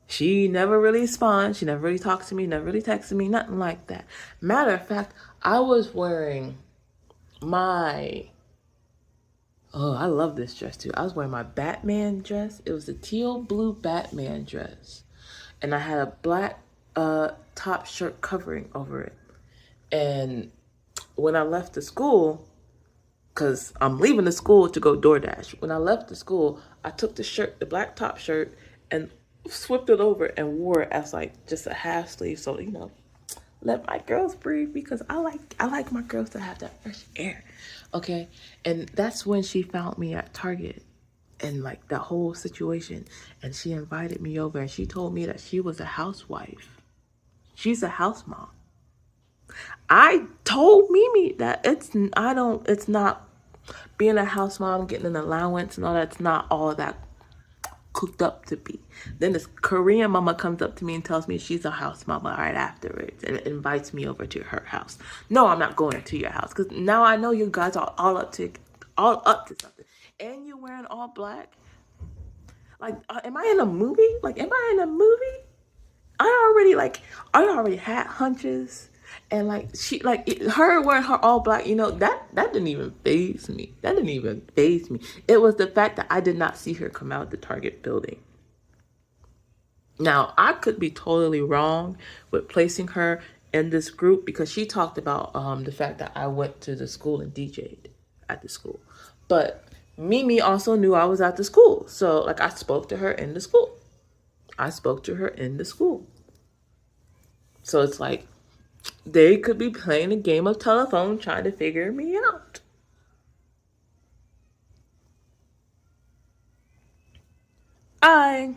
She never really responded. She never really talked to me, never really texted me, nothing like that. Matter of fact, I was wearing my, oh, I love this dress too. I was wearing my Batman dress. It was a teal blue Batman dress. And I had a black top shirt covering over it. And when I left the school, because I'm leaving the school to go DoorDash. When I left the school, I took the black top shirt, and flipped it over and wore it as like just a half sleeve. So, let my girls breathe because I like my girls to have that fresh air. Okay. And that's when she found me at Target and like that whole situation. And she invited me over and she told me that she was a housewife. She's a house mom. I told Mimi that it's not being a house mom, getting an allowance and all that's not all that cooked up to be. Then this Korean mama comes up to me and tells me she's a house mama right afterwards and invites me over to her house. No, I'm not going to your house because now I know you guys are all up to something. And you're wearing all black. Like, am I in a movie? I already had hunches. And like her wearing her all black, that didn't even faze me. It was the fact that I did not see her come out of the Target building. Now, I could be totally wrong with placing her in this group because she talked about the fact that I went to the school and DJ'd at the school. But Mimi also knew I was at the school. So like I spoke to her in the school. I spoke to her in the school. So it's like they could be playing a game of telephone trying to figure me out. I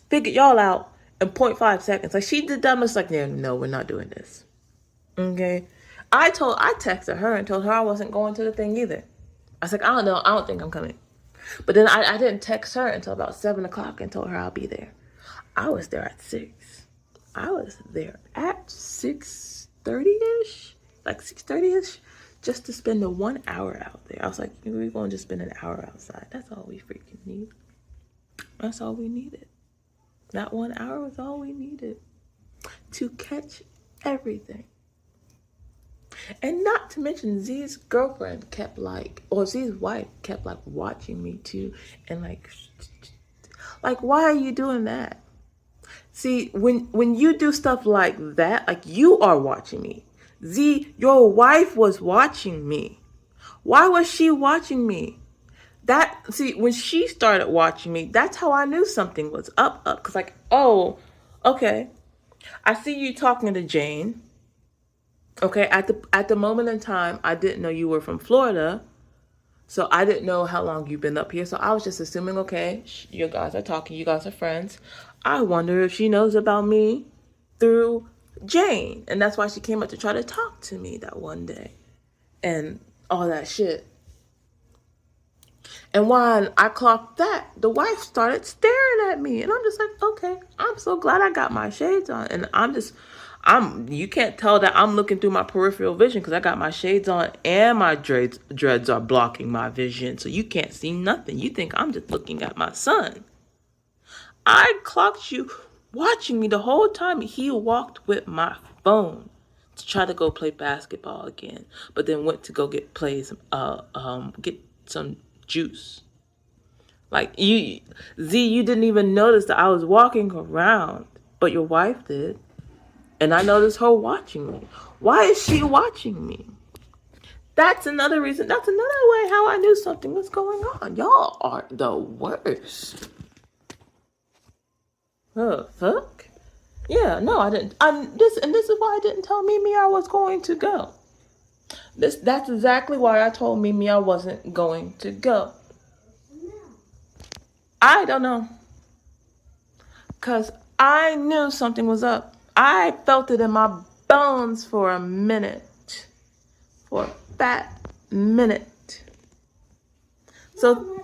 figured y'all out in 0.5 seconds. Like she did that much like, yeah, no, we're not doing this. Okay. I texted her and told her I wasn't going to the thing either. I was like, I don't know, I don't think I'm coming. But then I didn't text her until about 7 o'clock and told her I'll be there. I was there at 6. I was there at 6:30ish, like 6:30ish, just to spend the 1 hour out there. I was like, we're going to just spend an hour outside. That's all we freaking need. That's all we needed. That 1 hour was all we needed to catch everything. And not to mention Z's girlfriend kept like, or Z's wife kept like watching me too. And like, why are you doing that? See, when you do stuff like that, like you are watching me. Z, your wife was watching me. Why was she watching me? When she started watching me, that's how I knew something was up. Cause like, oh, okay. I see you talking to Jane. Okay, at the moment in time, I didn't know you were from Florida. So I didn't know how long you've been up here. So I was just assuming, okay, you guys are talking, you guys are friends. I wonder if she knows about me through Jane. And that's why she came up to try to talk to me that one day. And all that shit. And when I clocked that, the wife started staring at me. And I'm just like, okay, I'm so glad I got my shades on. And you can't tell that I'm looking through my peripheral vision because I got my shades on and my dreads are blocking my vision. So you can't see nothing. You think I'm just looking at my son. I clocked you watching me the whole time. He walked with my phone to try to go play basketball again, but then went to go get some juice. Like you didn't even notice that I was walking around, but your wife did. And I noticed her watching me. Why is she watching me? That's another reason. That's another way how I knew something was going on. Y'all are the worst. Oh, fuck. Yeah, no, I didn't. This is why I didn't tell Mimi I was going to go. That's exactly why I told Mimi I wasn't going to go. I don't know. Cause I knew something was up. I felt it in my bones for a minute. For a fat minute. So,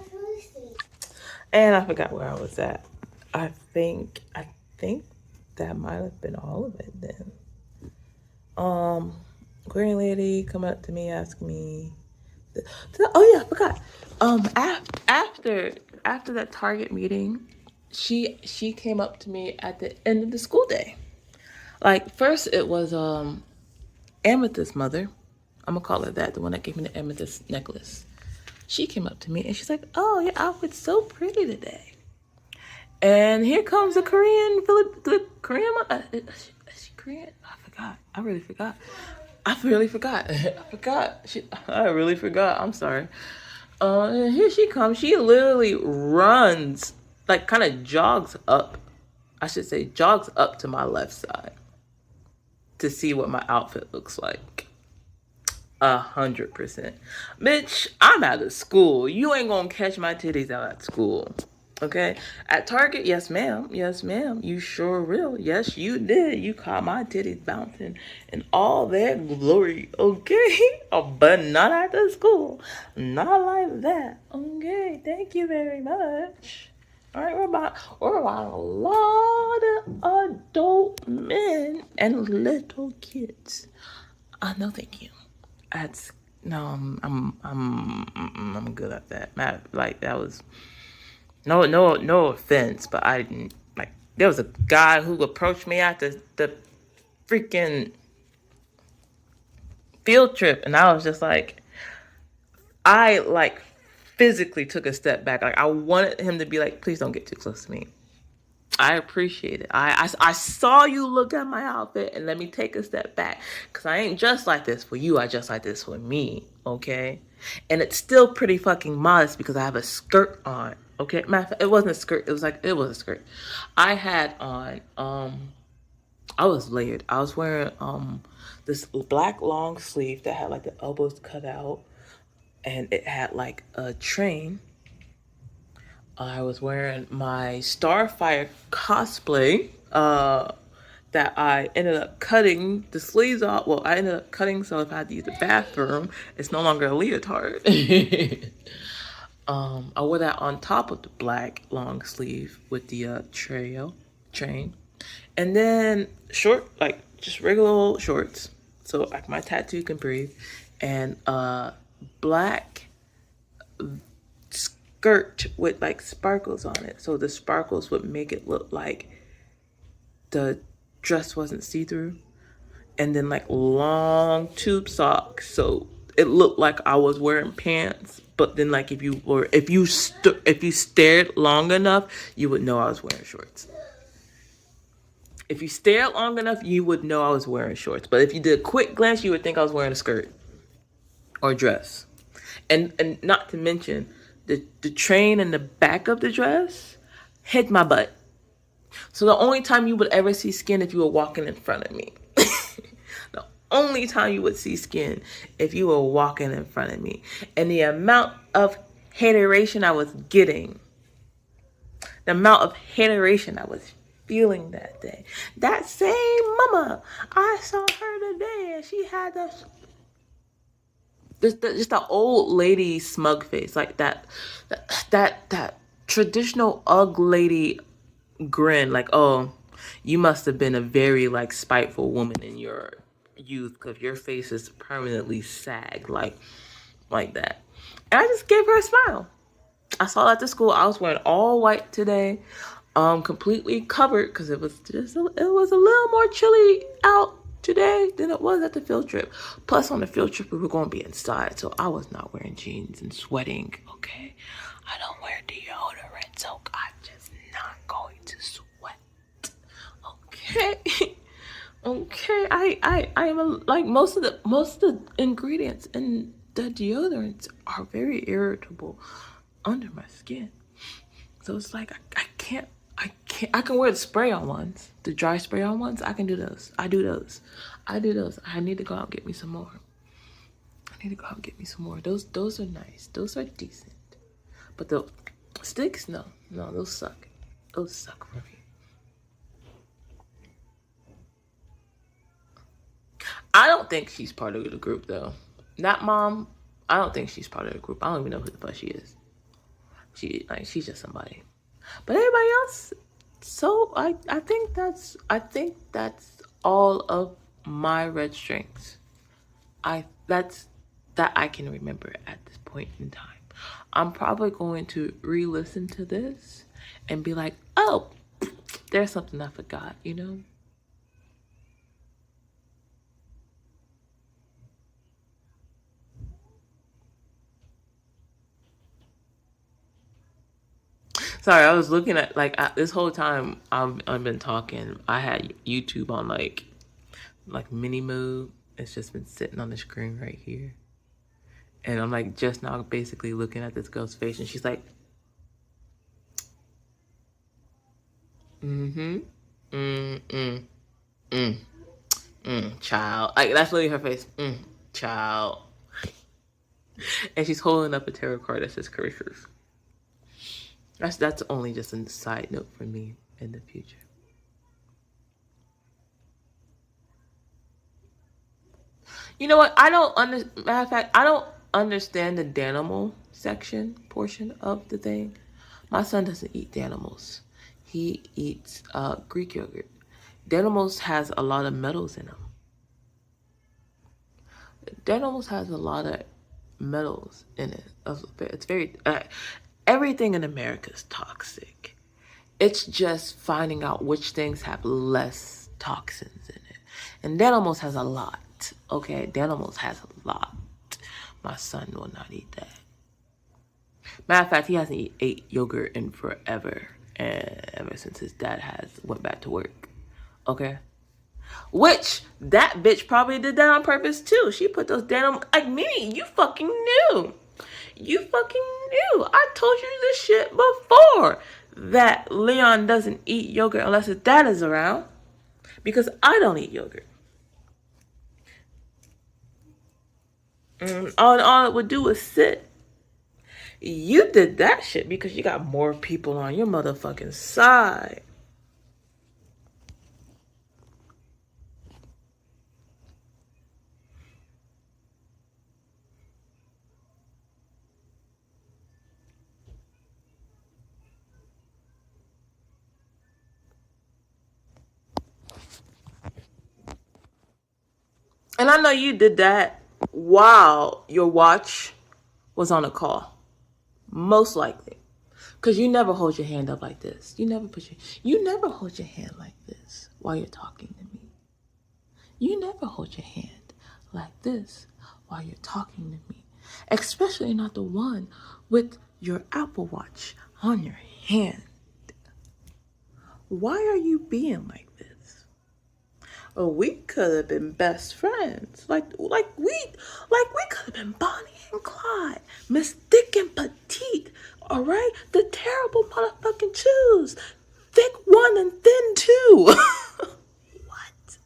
and I forgot where I was at. I think that might have been all of it then. Green lady come up to me, ask me. Oh yeah, I forgot. After that Target meeting, she came up to me at the end of the school day. Like first it was Amethyst's mother. I'm gonna call her that, the one that gave me the amethyst necklace. She came up to me and she's like, "Oh, your outfit's so pretty today." And here comes the Korean, the Korean. Is she Korean? I forgot. I really forgot. I really forgot. I'm sorry. And here she comes. She literally runs, like kind of jogs up. I should say jogs up to my left side to see what my outfit looks like. 100%. Bitch, I'm out of school. You ain't gonna catch my titties out at school. Okay? At Target, yes ma'am. Yes ma'am. You sure will. Yes, you did. You caught my titties bouncing in all their glory. Okay? But not at the school. Not like that. Okay? Thank you very much. Alright, we're about a lot of adult men and little kids. No thank you. That's no, I'm good at that. Like that was no offense, but I didn't like. There was a guy who approached me at the freaking field trip, and I was just like, I like physically took a step back. Like I wanted him to be like, please don't get too close to me. I appreciate it. I saw you look at my outfit, and let me take a step back, because I ain't just like this for you. I just like this for me, okay? And it's still pretty fucking modest because I have a skirt on, okay? Matter of fact, it wasn't a skirt. It was a skirt. I had on I was layered. I was wearing this black long sleeve that had like the elbows cut out, and it had like a train. I was wearing my Starfire cosplay that I ended up cutting the sleeves off. Well, I ended up cutting, so if I had to use the bathroom, it's no longer a leotard. I wore that on top of the black long sleeve with the train. And then short, like just regular old shorts. So like my tattoo can breathe. And black skirt with like sparkles on it. So the sparkles would make it look like the dress wasn't see-through. And then like long tube socks. So it looked like I was wearing pants. But then like if you stared long enough, you would know I was wearing shorts. If you stared long enough, you would know I was wearing shorts. But if you did a quick glance, you would think I was wearing a skirt or dress. And not to mention, the train in the back of the dress hit my butt. So the only time you would ever see skin if you were walking in front of me. The only time you would see skin if you were walking in front of me. And the amount of hateration I was getting, the amount of hateration I was feeling that day. That same mama, I saw her today, and she had just that old lady smug face, like that traditional ugly lady grin, like, oh, you must have been a very like spiteful woman in your youth because your face is permanently sagged like that. And I just gave her a smile. I saw that at the school. I was wearing all white today, completely covered because it was a little more chilly out today than it was at the field trip. Plus, on the field trip, we were going to be inside, so I was not wearing jeans and sweating. Okay, I don't wear deodorant, so I'm just not going to sweat. Okay. Okay, I am like most of the ingredients in the deodorants are very irritable under my skin. So it's like I can wear the spray on ones, the dry spray on ones. I can do those. I do those. I do those. I need to go out and get me some more. I need to go out and get me some more. Those are nice. Those are decent. But the sticks, no, those suck. Those suck for me. I don't think she's part of the group though. Not mom. I don't think she's part of the group. I don't even know who the fuck she is. She's just somebody. But everybody else, so I think that's all of my red strings. That I can remember at this point in time. I'm probably going to re-listen to this and be like, oh, there's something I forgot, you know? Sorry, I was looking at this whole time I've been talking. I had YouTube on like mini mode. It's just been sitting on the screen right here, and I'm like just now basically looking at this girl's face, and she's like, mm-hmm, mm, child. Like that's literally her face, child, and she's holding up a tarot card that says curses. That's only just a side note for me in the future. You know what? Matter of fact, I don't understand the Danimal section portion of the thing. My son doesn't eat Danimals. He eats Greek yogurt. Danimals has a lot of metals in them. Danimals has a lot of metals in it. It's very everything in America is toxic. It's just finding out which things have less toxins in it. And Danimals has a lot. Okay, Danimals has a lot. My son will not eat that. Matter of fact, he hasn't ate yogurt in forever. and ever since his dad has went back to work. Okay. Which that bitch probably did that on purpose too. She put those damn like Mimi, you fucking knew. You fucking knew. I told you this shit before. That Leon doesn't eat yogurt unless his dad is around. Because I don't eat yogurt. All it would do is sit. You did that shit because you got more people on your motherfucking side. And I know you did that while your watch was on a call. Most likely. Because you never hold your hand up like this. You never hold your hand like this while you're talking to me. You never hold your hand like this while you're talking to me. Especially not the one with your Apple Watch on your hand. Why are you being like this? Oh, we could have been best friends. We could have been Bonnie and Clyde, Miss Thick and Petite. All right, the terrible motherfucking twos, thick one and thin two. What?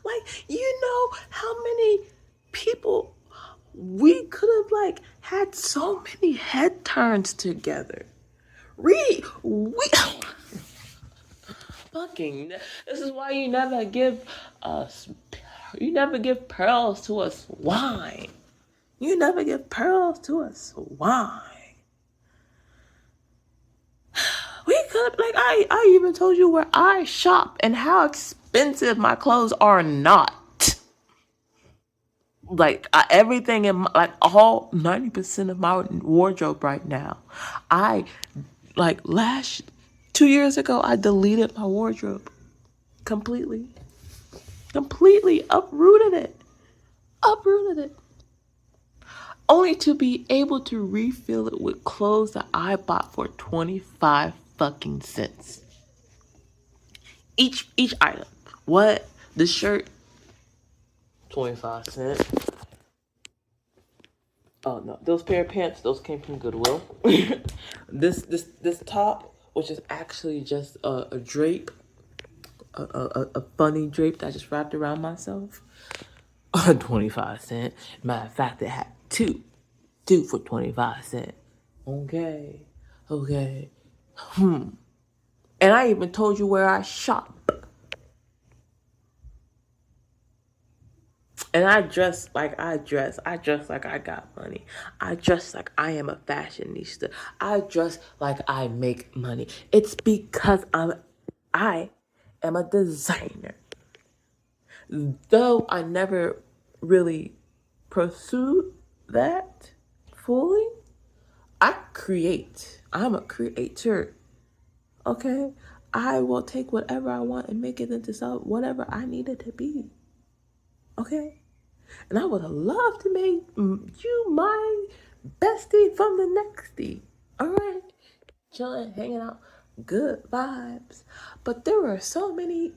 Like, you know how many people we could have had so many head turns together. We fucking. This is why you never give us. You never give pearls to a swine. You never give pearls to a swine. We could I even told you where I shop and how expensive my clothes are not. Everything in all 90% of my wardrobe right now. I last 2 years ago I deleted my wardrobe completely. Completely uprooted it. Only to be able to refill it with clothes that I bought for 25 fucking cents. Each item. What? The shirt, 25 cents. Oh no, those pair of pants, those came from Goodwill. this top, which is actually just a drape, a funny drape that I just wrapped around myself. 25 cents. Matter of fact, it had two for 25 cents. Okay. And I even told you where I shop. And I dress like I dress. I dress like I got money. I dress like I am a fashionista. I dress like I make money. It's because I am a designer. Though I never really pursued that fully, I create. I'm a creator. Okay? I will take whatever I want and make it into whatever I need it to be. Okay? And I would have loved to make you my bestie from the nextie. All right? Chilling, hanging out, good vibes. But there were so many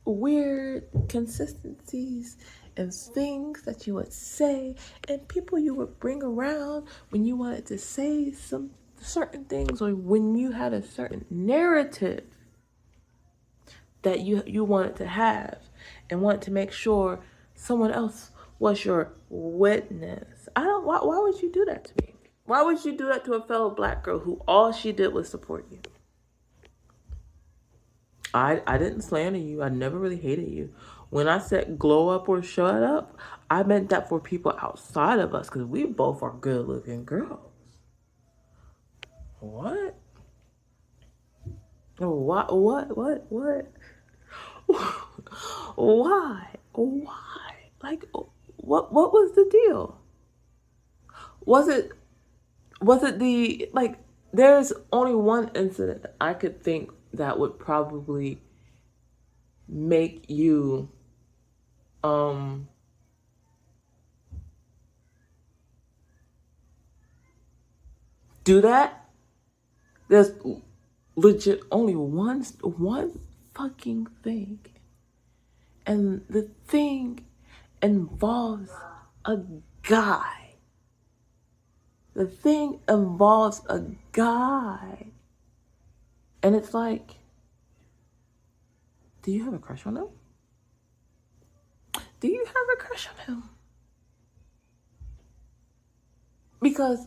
weird consistencies and things that you would say and people you would bring around when you wanted to say some certain things or when you had a certain narrative that you wanted to have and wanted to make sure someone else was your witness. Why would you do that to me? Why would you do that to a fellow black girl who all she did was support you? I didn't slander you. I never really hated you. When I said glow up or shut up, I meant that for people outside of us because we both are good looking girls. What? What? Why? Like, what was the deal? Was it there's only one incident I could think that would probably make you do that. There's legit only one fucking thing, and the thing involves a guy. The thing involves a guy, and it's like, do you have a crush on him? Do you have a crush on him? Because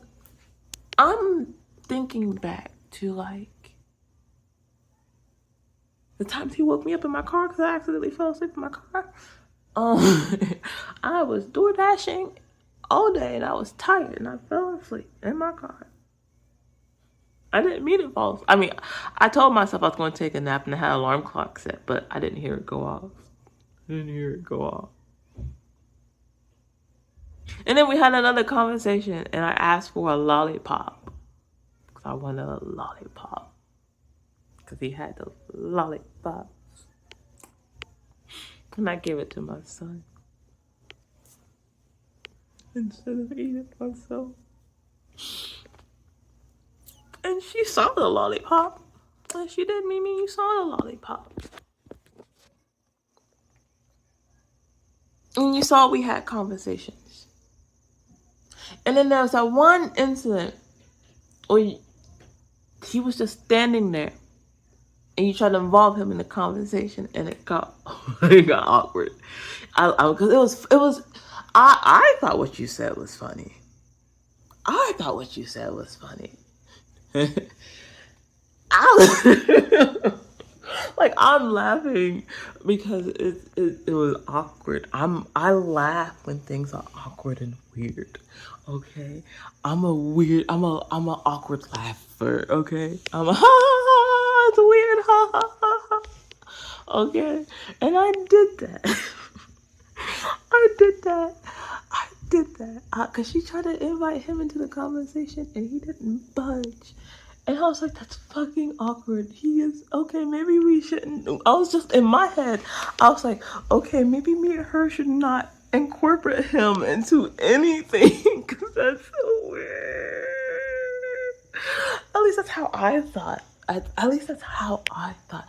I'm thinking back to like the times he woke me up in my car because I accidentally fell asleep in my car. I was door dashing all day and I was tired and I fell asleep in my car. I didn't mean to fall. I mean, I told myself I was going to take a nap and I had an alarm clock set, but I didn't hear it go off. And then we had another conversation and I asked for a lollipop because I wanted a lollipop because he had those lollipops. And I gave it to my son instead of eating it myself. And she saw the lollipop. And she did, Mimi, you saw the lollipop. And you saw we had conversations. And then there was that one incident where he was just standing there and you tried to involve him in the conversation and it got it got awkward. Because I thought what you said was funny. I thought what you said was funny. I'm laughing because it was awkward. I laugh when things are awkward and weird. Okay, I'm an awkward laugher. Okay, I'm a it's weird. Ha ha ha ha. Okay, and I did that. I did that. I did that. Because she tried to invite him into the conversation and he didn't budge. And I was like, that's fucking awkward. He is, okay, maybe we shouldn't. I was just in my head, I was like, okay, maybe me and her should not incorporate him into anything. Because that's so weird. At least that's how I thought. At least that's how I thought.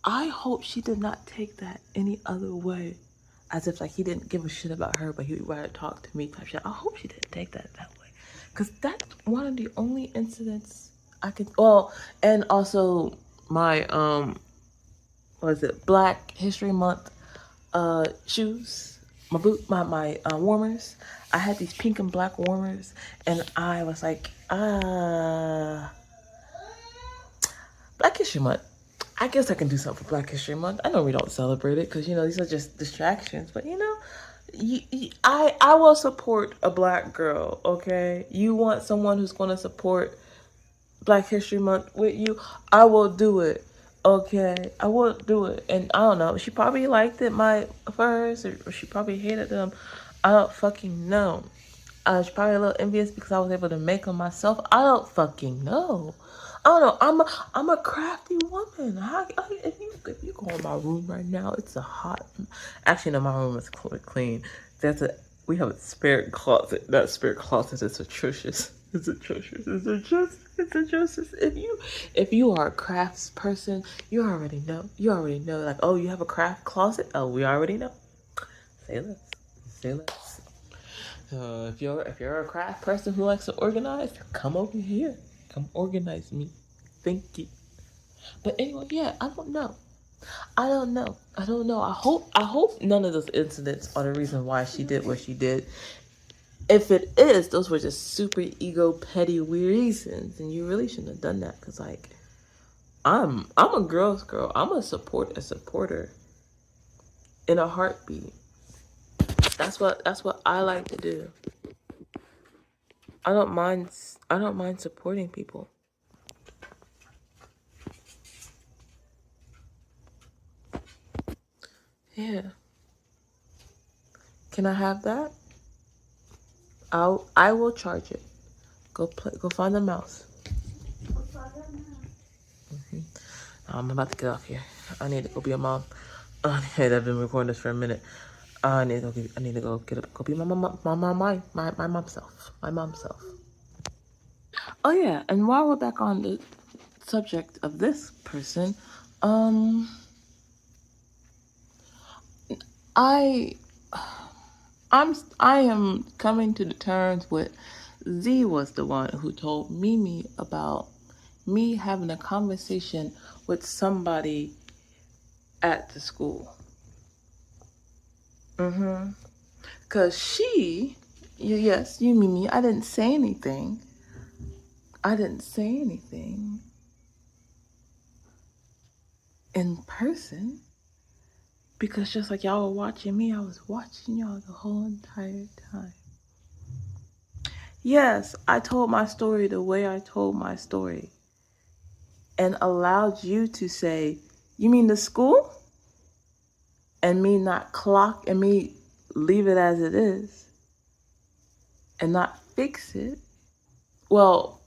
I hope she did not take that any other way. As if like he didn't give a shit about her, but he would rather talk to me type shit. I hope she didn't take that way. Because that's one of the only incidents I could... Well, and also my, Black History Month shoes. My warmers. I had these pink and black warmers. And I was like, Black History Month. I guess I can do something for Black History Month. I know we don't celebrate it because, these are just distractions. But, I will support a black girl, okay? You want someone who's going to support Black History Month with you? I will do it, okay? I will do it. And I don't know. She probably liked it first, or she probably hated them. I don't fucking know. She's probably a little envious because I was able to make them myself. I don't fucking know. I don't know. I'm a crafty woman. If you go in my room right now, it's a hot. Actually, no, my room is clean. We have a spare closet. That spare closet is atrocious. It's atrocious. It's atrocious. If you are a crafts person, you already know. Like, oh, you have a craft closet. Oh, we already know. Say less. Say less. If you're a craft person who likes to organize, come over here. Come organize me. Thank you. But anyway, yeah, I don't know. I hope none of those incidents are the reason why she did what she did. If it is, those were just super ego petty reasons, and you really shouldn't have done that. Cause like, I'm a girl's girl. I'm a supporter in a heartbeat. That's what I like to do. I don't mind supporting people. Yeah. Can I have that? I will charge it. Go find the mouse. I'm about to get off here. I need to go be a mom. Hey, I've been recording this for a minute. I need to go be my mom's self. My mom's self. Oh yeah, and while we're back on the subject of this person, um, I I am coming to the terms with Z was the one who told Mimi about me having a conversation with somebody at the school. Mm-hmm. Cause yes, you Mimi, I didn't say anything. I didn't say anything in person because just like y'all were watching me, I was watching y'all the whole entire time. Yes, I told my story the way I told my story and allowed you to say, "You mean the school?" And me not clock and me leave it as it is and not fix it. Well,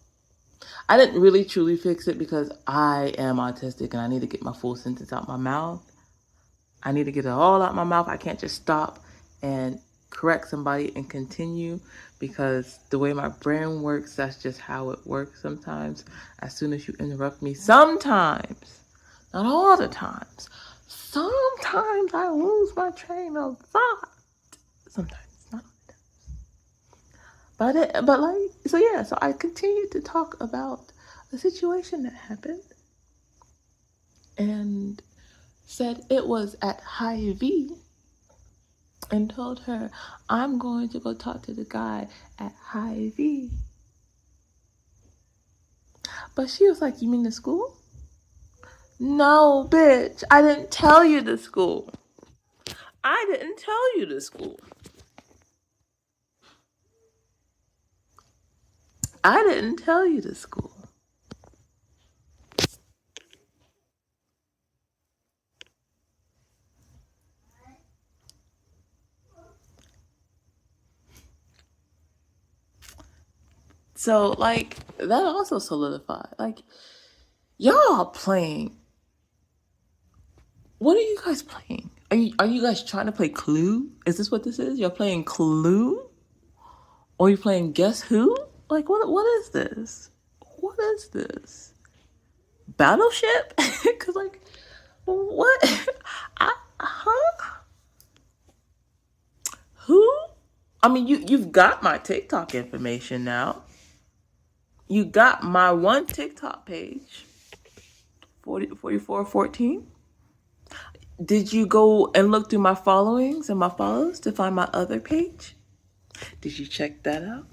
I didn't really truly fix it because I am autistic and I need to get my full sentence out my mouth. I need to get it all out my mouth. I can't just stop and correct somebody and continue because the way my brain works, that's just how it works sometimes. As soon as you interrupt me, sometimes, not all the times, sometimes I lose my train of thought. Sometimes, not all the time. But like, so yeah, so I continued to talk about a situation that happened and said it was at High V and told her, I'm going to go talk to the guy at High V. But she was like, you mean the school? No, bitch, I didn't tell you the school. I didn't tell you the school. I didn't tell you the school. So, like, that also solidified. Like, y'all playing. What are you guys playing? Are you guys trying to play Clue? Is this what this is? You're playing Clue? Or you playing Guess Who? Like, what is this? What is this? Battleship? Cause like, what? Huh? Who? I mean, you've got my TikTok information now. You got my one TikTok page, 4414. Did you go and look through my followings and my follows to find my other page? Did you check that out?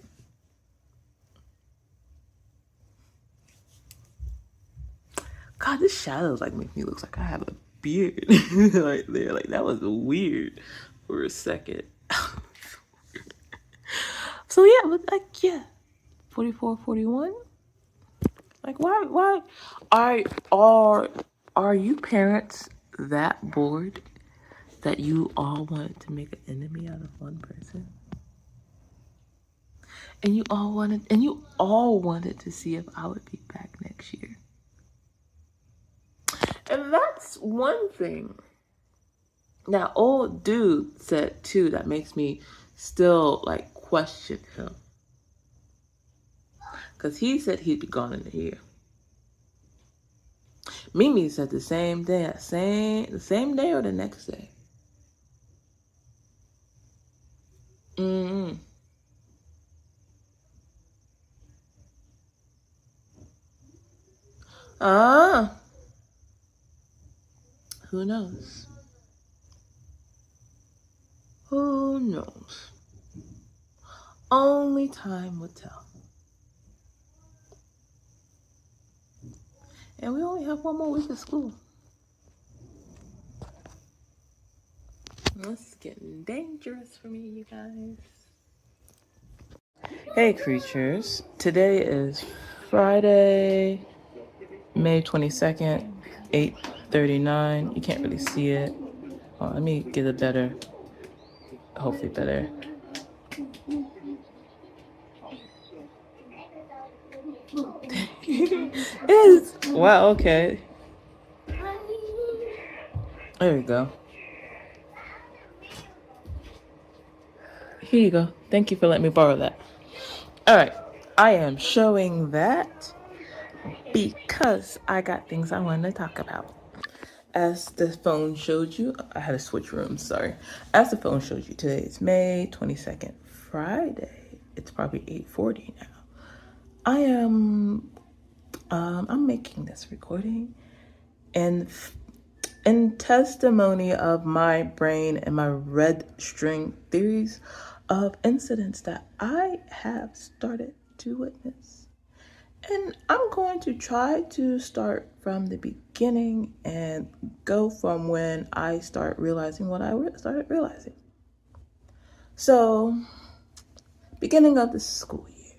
God, this shadows like make me look like I have a beard right there. Like that was weird for a second. So yeah, but like yeah, 44, 41. Like why are you parents that bored that you all wanted to make an enemy out of one person? And you all wanted to see if I would be back next year. And that's one thing that old dude said too that makes me still like question him. Cause he said he'd be gone in a year. Mimi said the same day, the same day or the next day. Mm-hmm. Ah, who knows? Who knows? Only time will tell. And we only have one more week of school. This is getting dangerous for me, you guys. Hey, creatures. Today is Friday, May 22nd, 8:39. You can't really see it. Oh, let me get a better, hopefully better. It's, wow, okay. There we go. Here you go. Thank you for letting me borrow that. All right. I am showing that because I got things I wanted to talk about. As the phone showed you, I had to switch rooms, sorry. As the phone showed you, today is May 22nd, Friday. It's probably 8:40 now. I am I'm making this recording and in testimony of my brain and my red string theories of incidents that I have started to witness. And I'm going to try to start from the beginning and go from when I start realizing what I started realizing. So, beginning of the school year,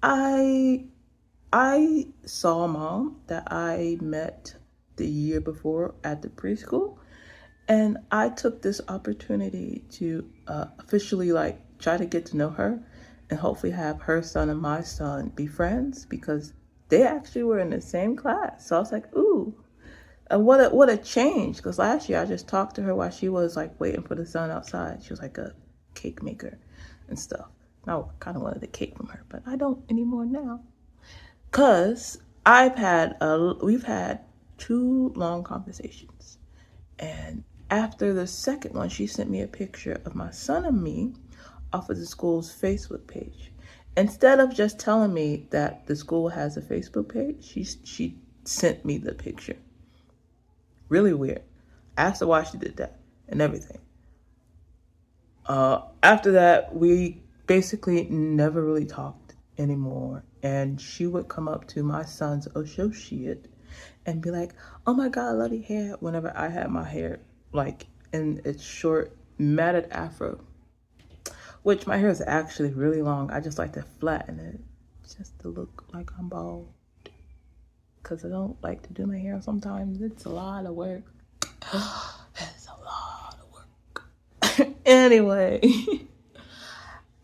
I I saw a mom that I met the year before at the preschool, and I took this opportunity to officially like try to get to know her and hopefully have her son and my son be friends because they actually were in the same class. So I was like, ooh, what a change. Because last year I just talked to her while she was like waiting for the sun outside. She was like a cake maker and stuff. And I kind of wanted the cake from her, but I don't anymore now. Cause we've had two long conversations, and after the second one, she sent me a picture of my son and me off of the school's Facebook page. Instead of just telling me that the school has a Facebook page, she sent me the picture. Really weird. Asked her why she did that and everything. After that, we basically never really talked anymore. And she would come up to my son's associate and be like, "Oh my God, I love your hair." Whenever I had my hair like in its short, matted afro, which my hair is actually really long. I just like to flatten it just to look like I'm bald. Because I don't like to do my hair sometimes. It's a lot of work. It's a lot of work. Anyway,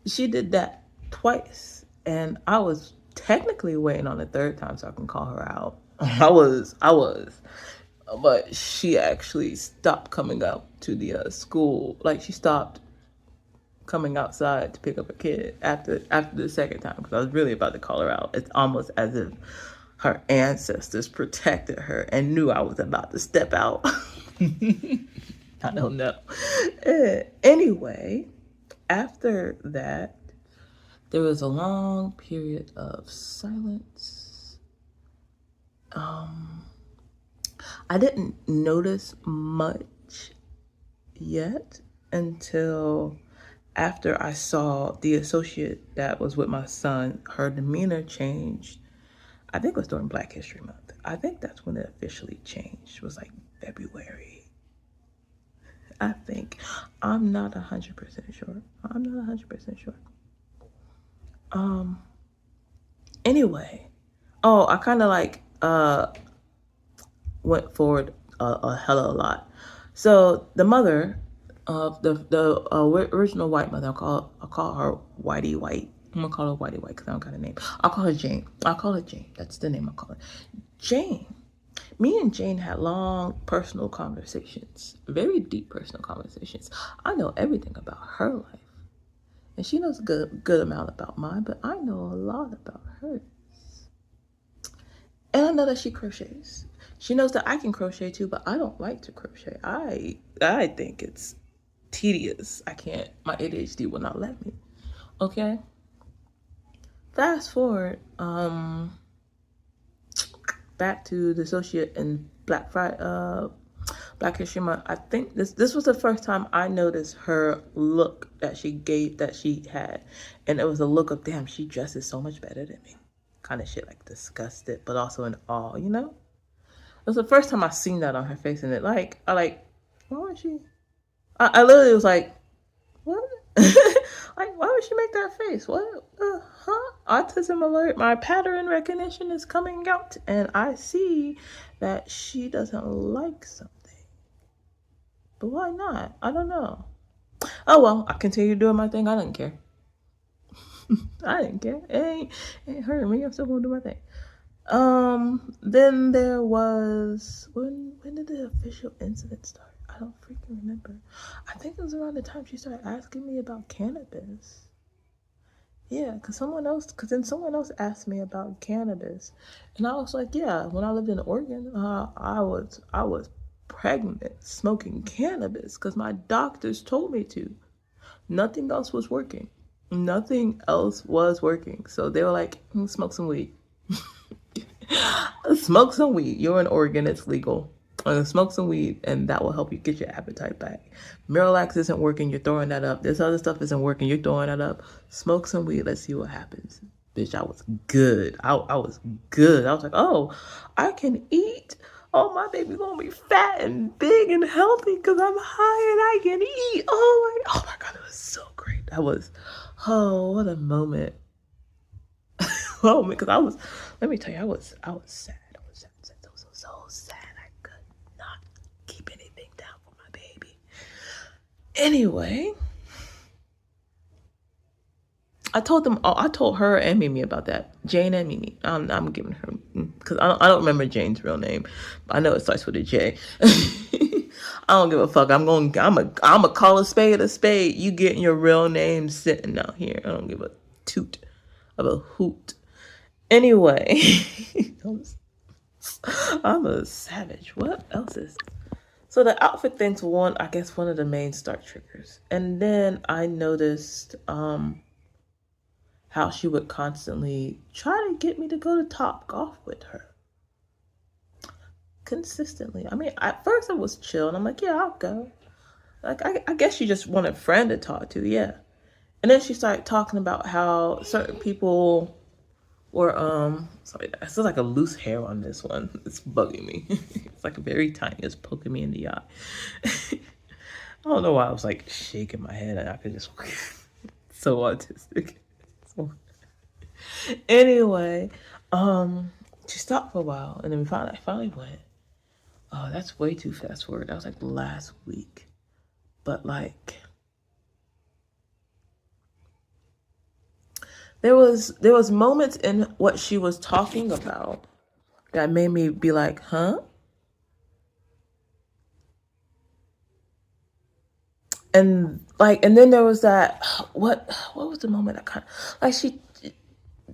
she did that twice, and I was technically waiting on the third time so I can call her out. I was, but she actually stopped coming out to the school. Like she stopped coming outside to pick up a kid after the second time because I was really about to call her out. It's almost as if her ancestors protected her and knew I was about to step out. I don't know. Anyway, after that, there was a long period of silence. I didn't notice much yet until after I saw the associate that was with my son. Her demeanor changed. I think it was during Black History Month. I think that's when it officially changed. It was like February. I think. I'm not 100% sure. I'm not 100% sure. Um, anyway. Oh, I kind of like went forward a hell of a lot. So the mother of the original white mother, I'll call her Whitey White. I'm gonna call her Whitey White because I don't got a name. I'll call her Jane. I'll call her Jane. That's the name I'll call her. Jane. Me and Jane had long personal conversations, very deep personal conversations. I know everything about her life, and she knows a good amount about mine, but I know a lot about hers. And I know that she crochets. She knows that I can crochet too, but I don't like to crochet. I think it's tedious. I can't. My ADHD will not let me. Okay. Fast forward, back to the associate in Black History Month. I think this was the first time I noticed her look that she had, and it was a look of damn. She dresses so much better than me, kind of shit, like disgusted, but also in awe. It was the first time I seen that on her face, and why was she? I literally was like, what? Like, why would she make that face? What? Autism alert. My pattern recognition is coming out, and I see that she doesn't like something. But why not? I don't know. Oh well, I continued doing my thing. I didn't care. I didn't care. It ain't hurting me. I'm still gonna do my thing. Then there was when did the official incident start? I don't freaking remember. I think it was around the time she started asking me about cannabis. Yeah, because then someone else asked me about cannabis, and I was like, yeah, when I lived in Oregon, I was pregnant smoking cannabis because my doctors told me to. Nothing else was working. Nothing else was working. So they were like, smoke some weed. Smoke some weed. You're in Oregon, it's legal. Smoke some weed, and that will help you get your appetite back. Miralax isn't working, you're throwing that up. This other stuff isn't working, you're throwing that up. Smoke some weed, let's see what happens. Bitch, I was good. I was good. I was like, oh, I can eat. Oh, my baby gonna be fat and big and healthy because I'm high and I can eat. Oh my God, it was so great. That was, oh, what a moment. Oh, because let me tell you, I was sad. I was sad, so sad. I could not keep anything down for my baby. Anyway, I told them. Oh, I told her and Mimi about that. Jane and Mimi. I'm giving her because I don't remember Jane's real name. But I know it starts with a J. I don't give a fuck. I'm a call a spade a spade. You getting your real name sitting out here. I don't give a toot of a hoot. Anyway, I'm a savage. What else is? So the outfit thing's I guess one of the main start triggers. And then I noticed how she would constantly try to get me to go to Top Golf with her. Consistently. I mean, at first I was chill and I'm like, yeah, I'll go. Like, I guess she just wanted a friend to talk to, yeah. And then she started talking about how certain people were, sorry, that's like a loose hair on this one. It's bugging me. It's like very tiny. It's poking me in the eye. I don't know why I was like shaking my head and I could just, so autistic. So, anyway, she stopped for a while and then I finally went. Oh, that's way too fast forward. That was like last week. But like, there was moments in what she was talking about that made me be like, huh? And then there was that, what was the moment I kind of, like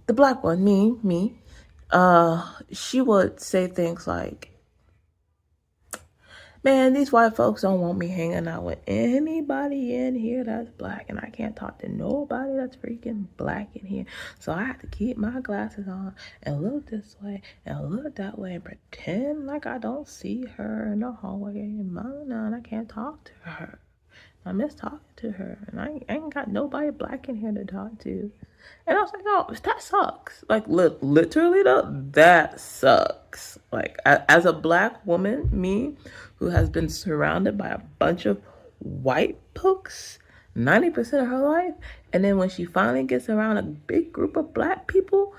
the black one, me, she would say things like, man, these white folks don't want me hanging out with anybody in here that's black, and I can't talk to nobody that's freaking black in here. So I have to keep my glasses on and look this way and look that way and pretend like I don't see her in the hallway. And I can't talk to her. I miss talking to her, and I ain't got nobody black in here to talk to. And I was like, oh, that sucks. Like, literally, though, that sucks. Like, as a black woman, me, who has been surrounded by a bunch of white folks 90% of her life, and then when she finally gets around a big group of black people,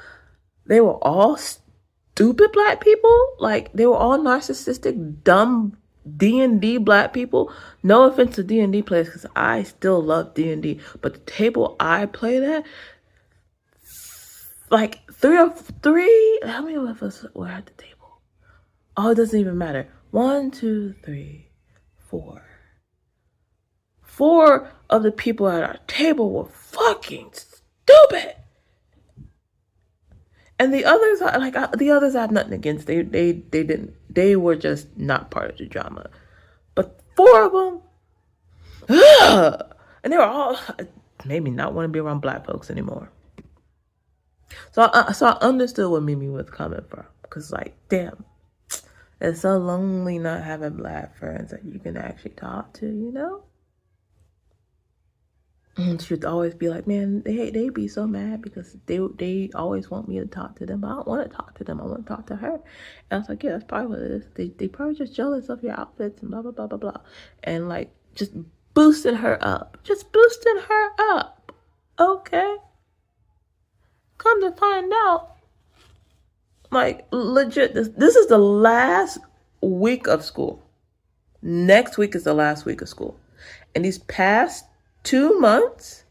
they were all stupid black people. Like, they were all narcissistic, dumb D&D black people. No offense to D&D players, because I still love D&D, but the table I played at, like three, how many of us were at the table? Oh, it doesn't even matter. 1, 2, 3, 4. 4 of the people at our table were fucking stupid. And the others, I have nothing against. They didn't. They were just not part of the drama. But 4 of them, and they were all made me not want to be around black folks anymore. So I understood where Mimi was coming from, because like, damn, it's so lonely not having black friends that you can actually talk to, you know. And she'd always be like, man, they be so mad because they always want me to talk to them, but I don't want to talk to them. I want to talk to her. And I was like, yeah, that's probably what it is. They probably just jealous of your outfits and blah blah blah blah blah, and like just boosting her up, Okay. Come to find out, like legit, this is the last week of school. Next week is the last week of school. And these past 2 months,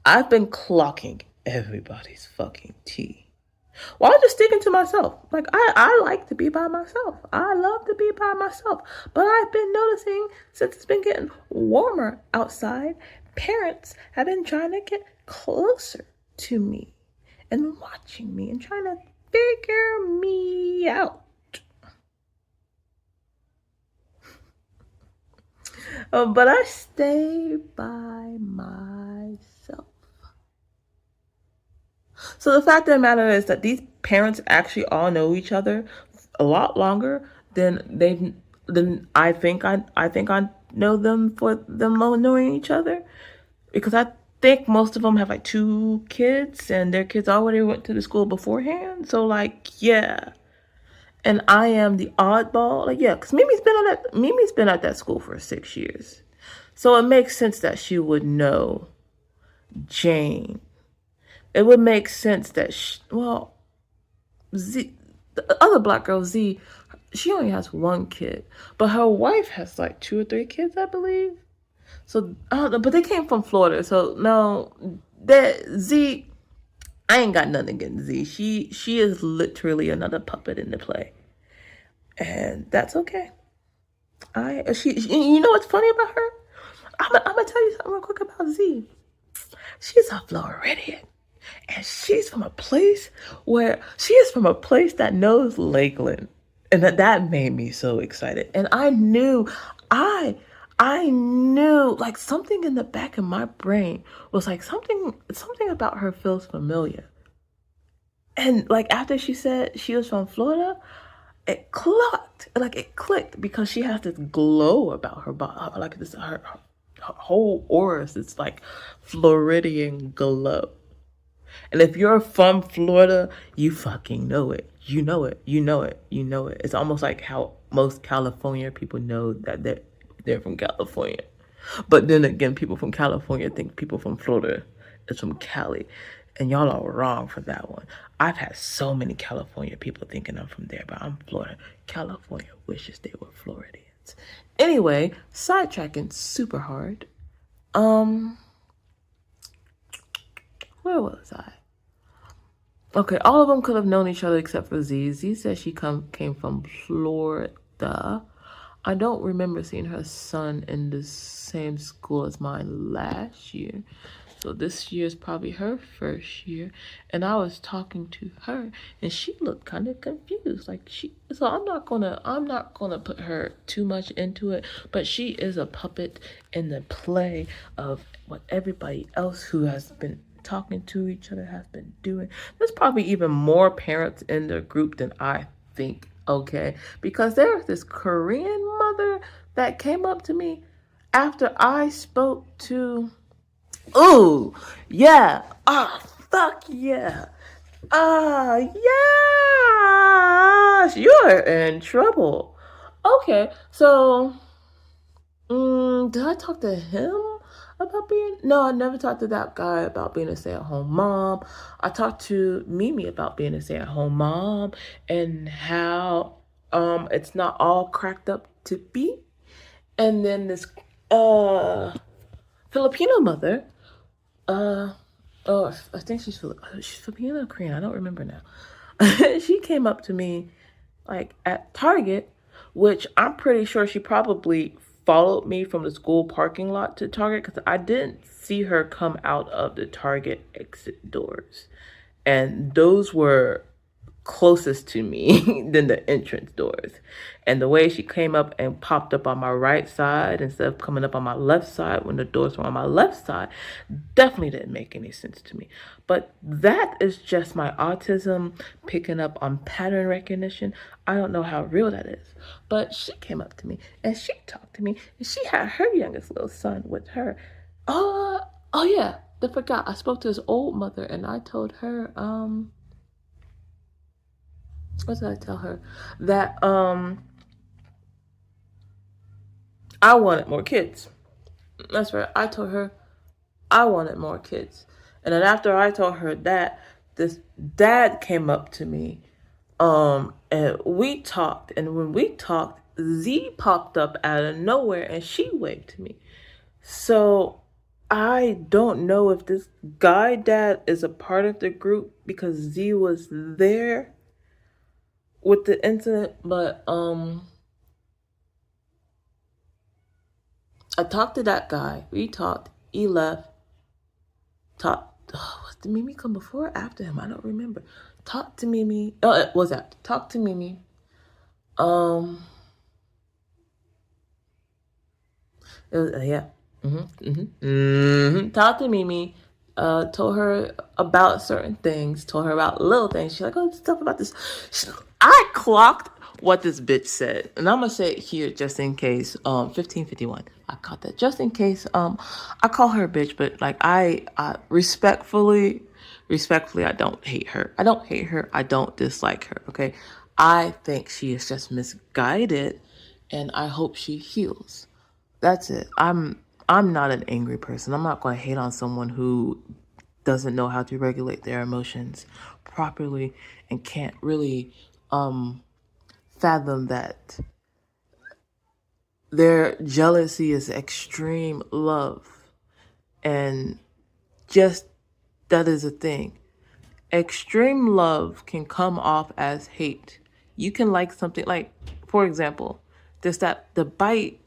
I've been clocking everybody's fucking tea while just sticking to myself. Like, I like to be by myself. I love to be by myself. But I've been noticing, since it's been getting warmer outside, parents have been trying to get closer to me and watching me and trying to figure me out. But I stay by myself. So the fact of the matter is that these parents actually all know each other a lot longer than I think I know them for them knowing each other, because I think most of them have like 2 kids and their kids already went to the school beforehand. So like, yeah. And I am the oddball. Like, yeah, because Mimi's been at that school for 6 years. So it makes sense that she would know Jane. It would make sense that Z, the other black girl Z, she only has 1 kid, but her wife has like 2 or 3 kids, I believe. So I don't know, but they came from Florida. So no, that Z, I ain't got nothing against Z. She is literally another puppet in the play, and that's okay. You know what's funny about her? I'm gonna tell you something real quick about Z. She's a Floridian. And she is from a place that knows Lakeland. And that made me so excited. And I knew like something in the back of my brain was like something about her feels familiar. And like after she said she was from Florida, it clicked because she has this glow about her body, like this her whole aura is this like Floridian glow. And if you're from Florida, you fucking know it. You know it. You know it. You know it. It's almost like how most California people know that they're from California. But then again, people from California think people from Florida is from Cali. And y'all are wrong for that one. I've had so many California people thinking I'm from there, but I'm Florida. California wishes they were Floridians. Anyway, sidetracking super hard. Where was I? Okay, all of them could have known each other except for Z. Z said she came from Florida. I don't remember seeing her son in the same school as mine last year. So this year is probably her first year. And I was talking to her and she looked kind of confused. So I'm not gonna put her too much into it, but she is a puppet in the play of what everybody else who has been talking to each other has been doing. There's probably even more parents in the group than I think, okay? Because there was this Korean mother that came up to me after I spoke to, oh, yeah, fuck yeah. Yes, you're in trouble. Okay, so did I talk to him about being? No, I never talked to that guy about being a stay-at-home mom. I talked to Mimi about being a stay-at-home mom and how it's not all cracked up to be. And then this Filipino mother, oh, I think she's Filipino or Korean. I don't remember now. She came up to me like at Target, which I'm pretty sure she probably followed me from the school parking lot to Target because I didn't see her come out of the Target exit doors. And those were closest to me than the entrance doors. And the way she came up and popped up on my right side instead of coming up on my left side when the doors were on my left side definitely didn't make any sense to me. But that is just my autism picking up on pattern recognition. I don't know how real that is. But she came up to me and she talked to me and she had her youngest little son with her. Oh yeah, I forgot. I spoke to his old mother and I told her, what did I tell her? That I wanted more kids. That's right. I told her I wanted more kids. And then after I told her that, this dad came up to me, and we talked. And when we talked, Z popped up out of nowhere and she waved to me. So I don't know if this guy dad is a part of the group because Z was there with the incident, but I talked to that guy. We talked. He left. did Mimi come before or after him? I don't remember. Talk to Mimi. It was that. Talk to Mimi. Um, it was, yeah. Talked to Mimi. Told her about certain things. Told her about little things. She's like, oh, stuff about this. I clocked what this bitch said, and I'm gonna say it here just in case. 1551. I caught that just in case. I call her a bitch, but like I respectfully, I don't hate her. I don't hate her. I don't dislike her. Okay, I think she is just misguided, and I hope she heals. That's it. I'm not an angry person. I'm not going to hate on someone who doesn't know how to regulate their emotions properly and can't really fathom that their jealousy is extreme love. And just that is a thing. Extreme love can come off as hate. You can like something like, for example, there's that the bite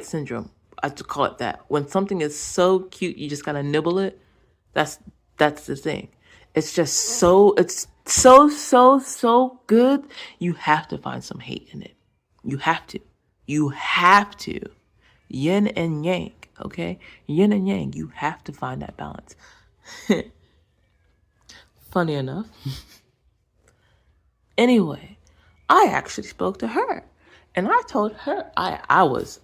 syndrome. I have to call it that. When something is so cute, you just gotta nibble it. That's that's the thing. It's so good. You have to find some hate in it. You have to. You have to. Yin and yang. Okay, yin and yang. You have to find that balance. Funny enough. Anyway, I actually spoke to her, and I told her I was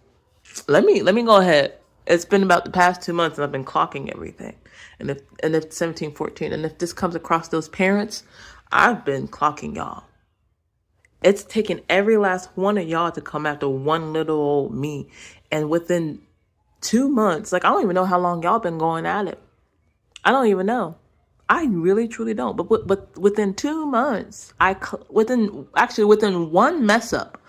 let me go ahead. It's been about the past 2 months and I've been clocking everything. And if 1714, and if this comes across those parents, I've been clocking y'all. It's taken every last one of y'all to come after one little old me. And within 2 months, like I don't even know how long y'all been going at it. I don't even know. I really truly don't. But within 2 months, within one mess up,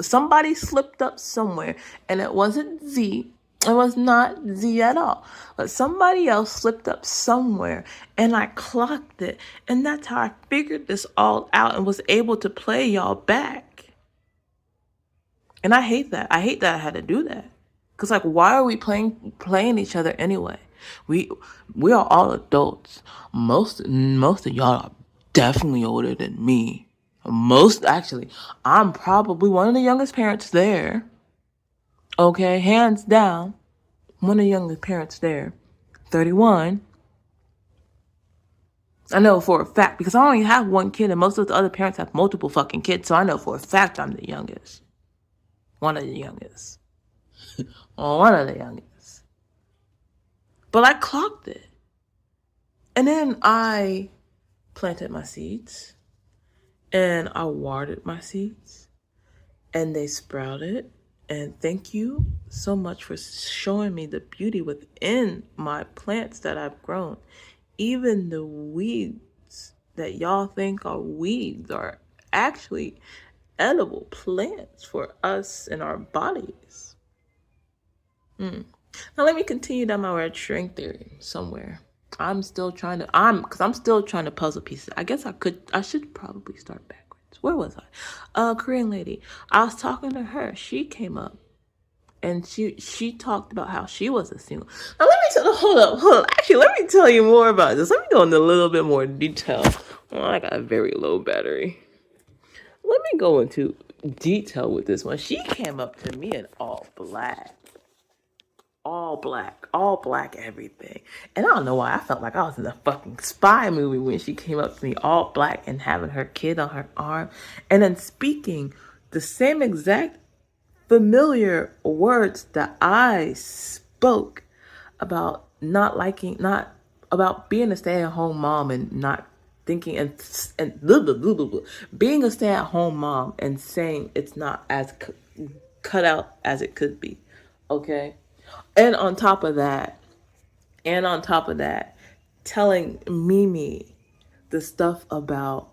somebody slipped up somewhere, and it wasn't Z. It was not Z at all. But somebody else slipped up somewhere, and I clocked it, and that's how I figured this all out and was able to play y'all back. And I hate that. I hate that I had to do that. Cause like, why are we playing each other anyway? We we are all adults. Most of y'all are definitely older than me. Most actually, I'm probably one of the youngest parents there. Okay, hands down, one of the youngest parents there. 31. I know for a fact because I only have one kid, and most of the other parents have multiple fucking kids. So I know for a fact I'm the youngest. One of the youngest. One of the youngest. But I clocked it. And then I planted my seeds. And I watered my seeds. And they sprouted. And thank you so much for showing me the beauty within my plants that I've grown. Even the weeds that y'all think are weeds are actually edible plants for us and our bodies. Now let me continue down my red string theory somewhere. I'm still trying to puzzle pieces. I guess I should probably start backwards. Where was I? Korean lady. I was talking to her. She came up and she talked about how she was a single. Now hold up. Actually, let me tell you more about this. Let me go into a little bit more detail. Well, I got a very low battery. Let me go into detail with this one. She came up to me in all black. All black everything. And I don't know why I felt like I was in a fucking spy movie when she came up to me all black and having her kid on her arm and then speaking the same exact familiar words that I spoke about not about being a stay-at-home mom and not thinking and blah, blah, blah, blah, blah. Being a stay-at-home mom and saying it's not as cut out as it could be. Okay? And on top of that, telling Mimi the stuff about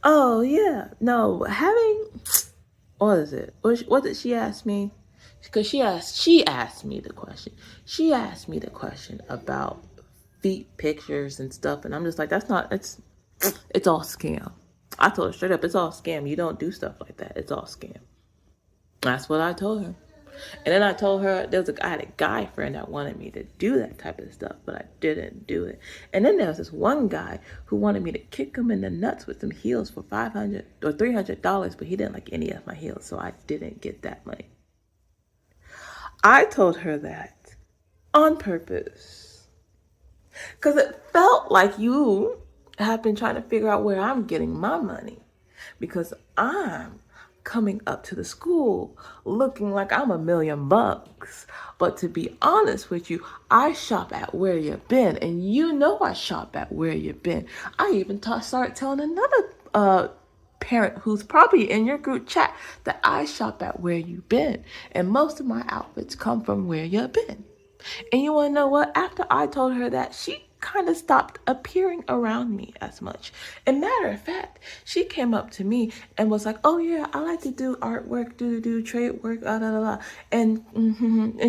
oh yeah, no, having what is it? What did she ask me? Because she asked me the question. She asked me the question about feet pictures and stuff, and I'm just like, it's all scam. I told her straight up, it's all scam. You don't do stuff like that. It's all scam. That's what I told her. And then I told her I had a guy friend that wanted me to do that type of stuff, but I didn't do it. And then there was this one guy who wanted me to kick him in the nuts with some heels for $500 or $300, but he didn't like any of my heels, so I didn't get that money. I told her that on purpose because it felt like you have been trying to figure out where I'm getting my money, because I'm coming up to the school looking like I'm $1,000,000. But to be honest with you, I shop at Where You Been, and you know I shop at Where You Been. I even started telling another parent who's probably in your group chat that I shop at Where You Been, and most of my outfits come from Where You Been. And you want to know what? After I told her that, she kind of stopped appearing around me as much. And matter of fact, she came up to me and was like, "Oh yeah, I like to do artwork, do trade work, and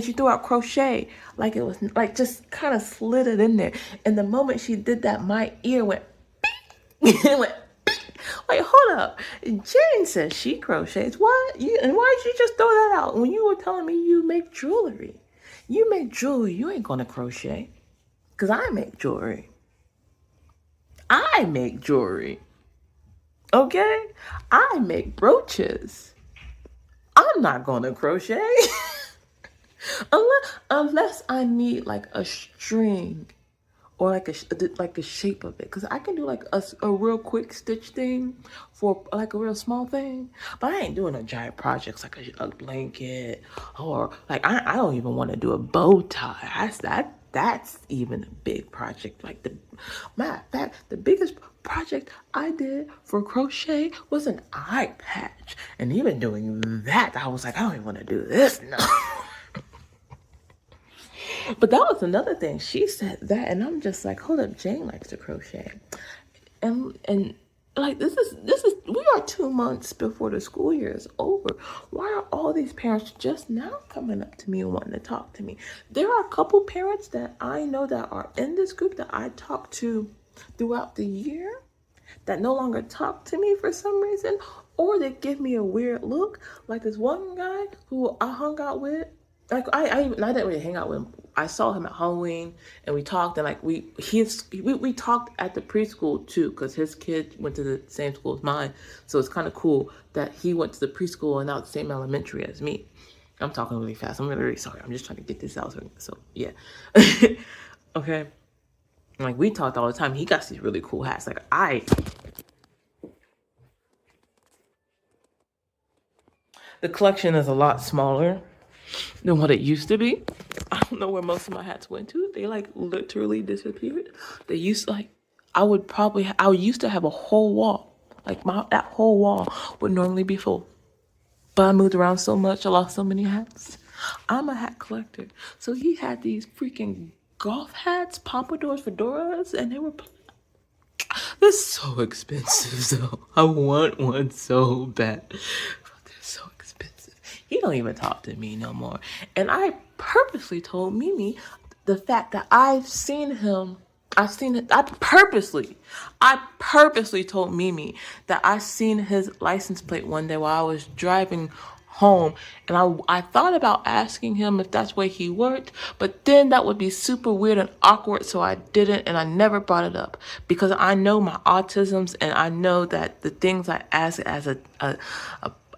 she threw out crochet, like it was like just kind of slid it in there. And the moment she did that, my ear went, it went. Wait, hold up. Jane says she crochets. What? And why did you just throw that out when you were telling me you make jewelry? You make jewelry. You ain't gonna crochet. Because I make jewelry. I make jewelry. Okay? I make brooches. I'm not gonna crochet. unless I need like a string or like a shape of it, because I can do like a real quick stitch thing for like a real small thing, but I ain't doing a giant projects like a blanket, or like I don't even want to do a bow tie. That's even a big project. Like matter of fact, the biggest project I did for crochet was an eye patch, and even doing that, I was like, I don't even want to do this now. But that was another thing. She said that, and I'm just like, hold up, Jane likes to crochet, and like this is we are 2 months before the school year is over. Why are all these parents just now coming up to me and wanting to talk to me? There are a couple parents that I know that are in this group that I talk to throughout the year that no longer talk to me for some reason, or they give me a weird look. Like this one guy who I hung out with. Like I didn't really hang out with him. I saw him at Halloween and we talked, and like we talked at the preschool too, because his kid went to the same school as mine. So it's kind of cool that he went to the preschool and now the same elementary as me. I'm talking really fast. I'm really sorry. I'm just trying to get this out. So yeah. Okay. Like we talked all the time. He got these really cool hats. The collection is a lot smaller than what it used to be. I don't know where most of my hats went to. They like literally disappeared. They used I used to have a whole wall. Like that whole wall would normally be full. But I moved around so much, I lost so many hats. I'm a hat collector. So he had these freaking golf hats, pompadours, fedoras, and they're so expensive though. I want one so bad. They're so expensive. He don't even talk to me no more. And I purposely told Mimi the fact that I purposely told Mimi that I seen his license plate one day while I was driving home, and I thought about asking him if that's where he worked, but then that would be super weird and awkward, so I didn't, and I never brought it up because I know my autisms, and I know that the things I ask as a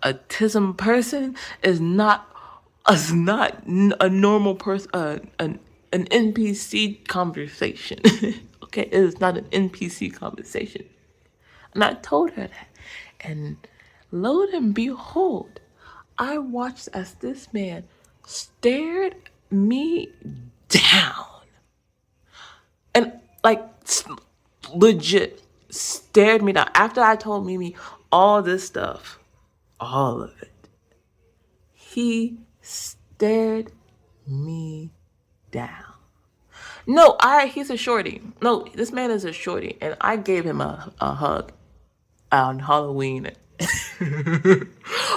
autism person is not a normal person, an NPC conversation. Okay, it is not an NPC conversation. And I told her that. And lo and behold, I watched as this man stared me down. And like legit stared me down. After I told Mimi all this stuff, all of it, he stared me down. No, he's a shorty. No, this man is a shorty. And I gave him a hug on Halloween.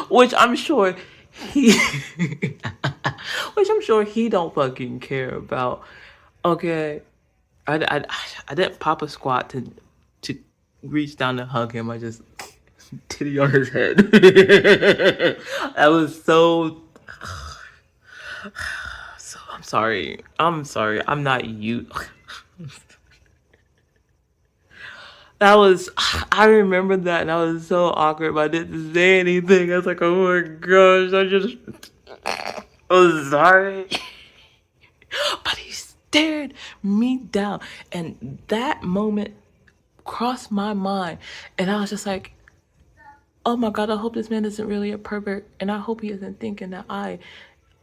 which I'm sure he which I'm sure he don't fucking care about. Okay. I didn't pop a squat to reach down to hug him. I just titty on his head. That was so So I'm sorry. I'm not you. That was, I remember that, and I was so awkward, but I didn't say anything. I was like, oh my gosh, I'm sorry. But he stared me down, and that moment crossed my mind, and I was just like, oh my God, I hope this man isn't really a pervert, and I hope he isn't thinking that I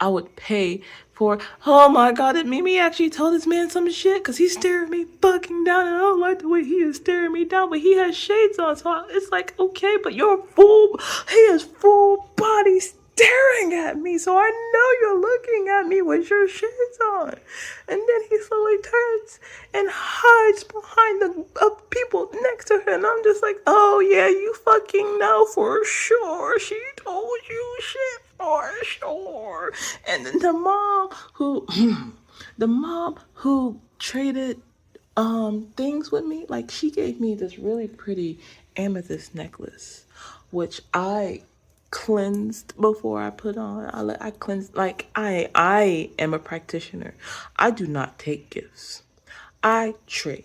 would pay for. Oh my God, did Mimi actually tell this man some shit? Cause he's staring me fucking down, and I don't like the way he is staring me down. But he has shades on, so it's like, okay, but you're full. He is full body staring at me, so I know you're looking at me with your shades on. And then he slowly turns and hides behind the people next to her, and I'm just like, oh yeah, you fucking know for sure. She told you shit for sure. And then the mom who traded things with me, like she gave me this really pretty amethyst necklace, which I cleansed before I put on. I cleansed, like I am a practitioner. I do not take gifts. I trade.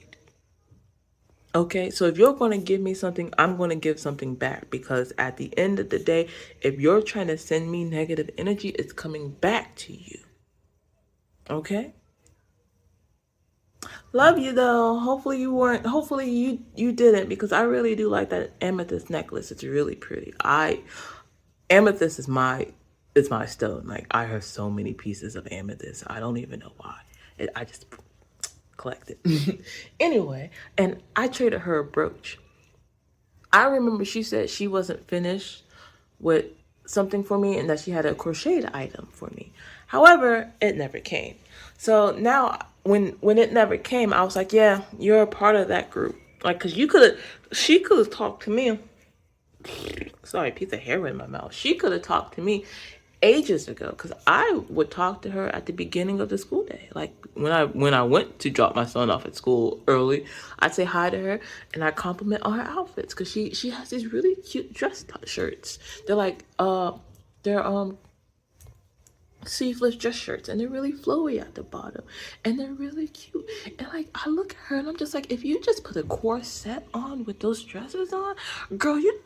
Okay, so if you're going to give me something, I'm going to give something back, because at the end of the day, if you're trying to send me negative energy, it's coming back to you. Okay? Love you though. Hopefully you weren't, hopefully you didn't, because I really do like that amethyst necklace. It's really pretty. Amethyst is my stone. Like I have so many pieces of amethyst. I don't even know why. I just collect it. Anyway, and I traded her a brooch. I remember she said she wasn't finished with something for me and that she had a crocheted item for me. However, it never came. So now when it never came, I was like, yeah, you're a part of that group. Like, cause she could have talked to me. Sorry, piece of hair in my mouth. She could have talked to me ages ago, because I would talk to her at the beginning of the school day. Like when I went to drop my son off at school early, I'd say hi to her and I compliment on her outfits, because she has these really cute dress shirts. They're like they're sleeveless dress shirts, and they're really flowy at the bottom, and they're really cute. And like I look at her and I'm just like, if you just put a corset on with those dresses on, girl, you.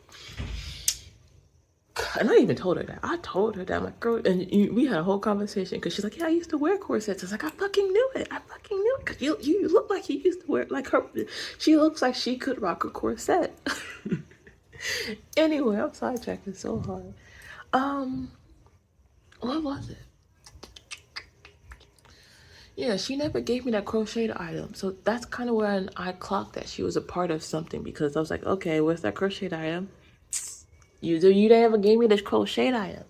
And I even told her that. I told her that. I'm like, girl, and we had a whole conversation, because she's like, yeah, I used to wear corsets. I was like, I fucking knew it. I fucking knew it. Because you look like you used to wear, like her. She looks like she could rock a corset. Anyway, I'm sidetracking so hard. What was it? Yeah, she never gave me that crocheted item. So that's kind of where I clocked that she was a part of something, because I was like, okay, where's that crocheted item? You never gave me this crocheted item.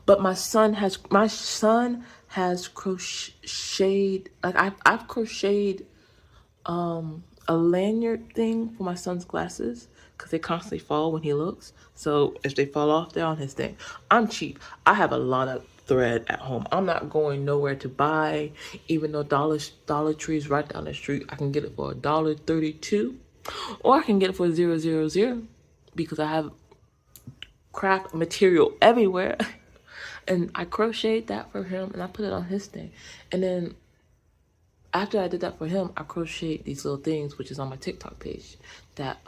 But my son has crocheted, like I've crocheted a lanyard thing for my son's glasses, because they constantly fall when he looks. So if they fall off, they're on his thing. I'm cheap. I have a lot of thread at home. I'm not going nowhere to buy, even though Dollar Tree is right down the street. I can get it for $1.32, or I can get it for 0.00, because I have craft material everywhere. And I crocheted that for him, and I put it on his thing. And then after I did that for him, I crocheted these little things, which is on my TikTok page, that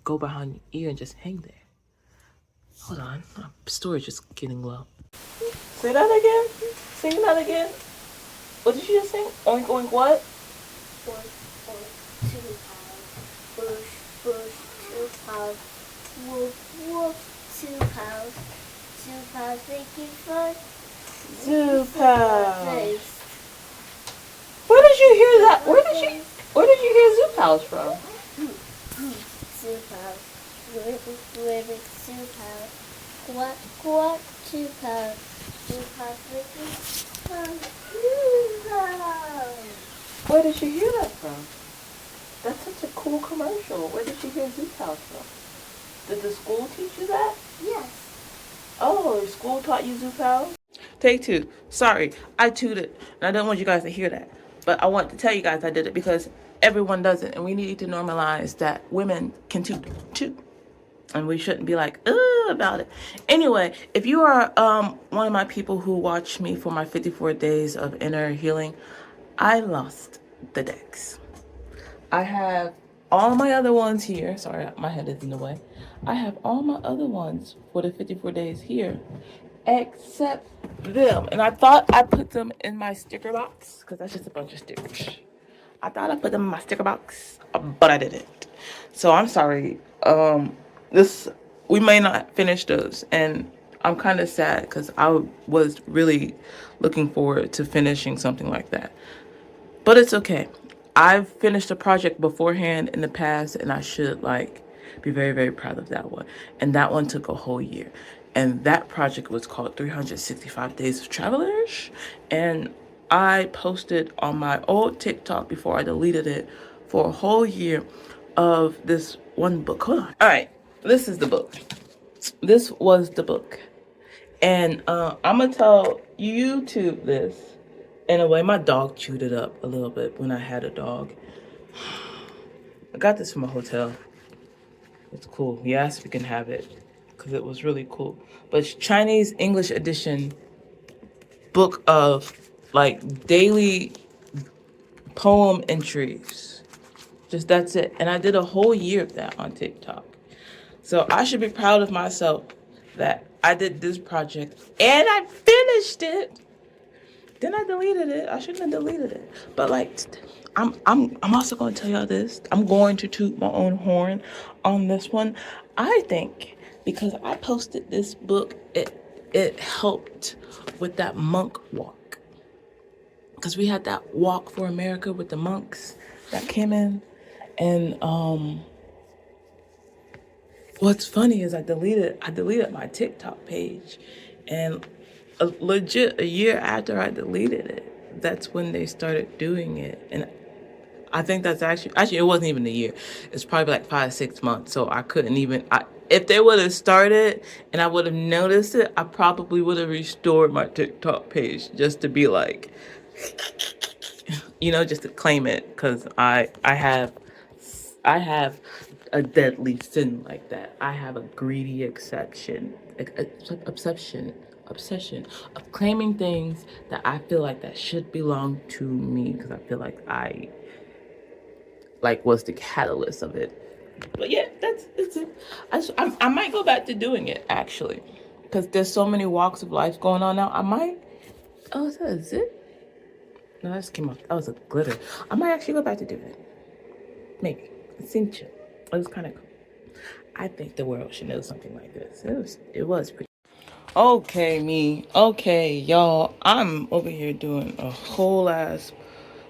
go behind your ear and just hang there. Hold on, my storage is getting low. Say that again. Sing that again. What did you just sing? Oink oink what? Oink oink 2 pounds. Bush bush 2 pounds. Woof woof 2 pounds. 2 pounds making fun. Zoo Pals. Where did you hear that? Where did you hear Zoo Pals from? 2 pounds. Ribbit 2 pounds. Quack quack 2 pounds. 2 pounds making fun. 2 pounds. Where did you hear that from? That's such a cool commercial. Where did you hear Zoo Pals from? Did the school teach you that? Yes. Oh, school taught you Zoo Pals? Take 2. Sorry, I tooted, and I don't want you guys to hear that. But I want to tell you guys I did it, because everyone does it, and we need to normalize that women can toot too. And we shouldn't be like, ugh, good about it. Anyway, if you are one of my people who watch me for my 54 days of inner healing, I lost the decks. I have all my other ones here. Sorry, my head is in the way. I have all my other ones for the 54 days here, except them. And I thought I put them in my sticker box because that's just a bunch of stickers. I thought I put them in my sticker box, but I didn't. So I'm sorry. This we may not finish those, and I'm kind of sad because I was really looking forward to finishing something like that. But it's okay. I've finished a project beforehand in the past, and I should be very, very proud of that one. And that one took a whole year. And that project was called 365 Days of Travelers. And I posted on my old TikTok before I deleted it for a whole year of this one book. Hold on. All right. This is the book. This was the book. And I'm going to tell YouTube this. In a way, my dog chewed it up a little bit when I had a dog. I got this from a hotel. It's cool. He asked if we can have it because it was really cool. But it's Chinese English edition book of daily poem entries. Just that's it. And I did a whole year of that on TikTok. So I should be proud of myself that I did this project and I finished it. Then I deleted it. I shouldn't have deleted it. But I'm also going to tell y'all this. I'm going to toot my own horn on this one. I think because I posted this book, it helped with that monk walk. Because we had that walk for America with the monks that came in, and what's funny is I deleted my TikTok page, and legit a year after I deleted it, that's when they started doing it. And I think that's actually it wasn't even a year. It's probably like 5 6 months. So I couldn't even if they would have started and I would have noticed it, I probably would have restored my TikTok page just to be like, just to claim it, because I have a deadly sin like that. I have a greedy obsession of claiming things that I feel like that should belong to me, because I feel like I was the catalyst of it. But yeah, that's it. I might go back to doing it actually, because there's so many walks of life going on now. I might. Oh, is that a zip? No, that just came off. That was a glitter. I might actually go back to doing it. Maybe. It seemed chill. It was kind of cool. I think the world should know something like this. It was pretty. Okay, me. Okay, y'all. I'm over here doing a whole ass,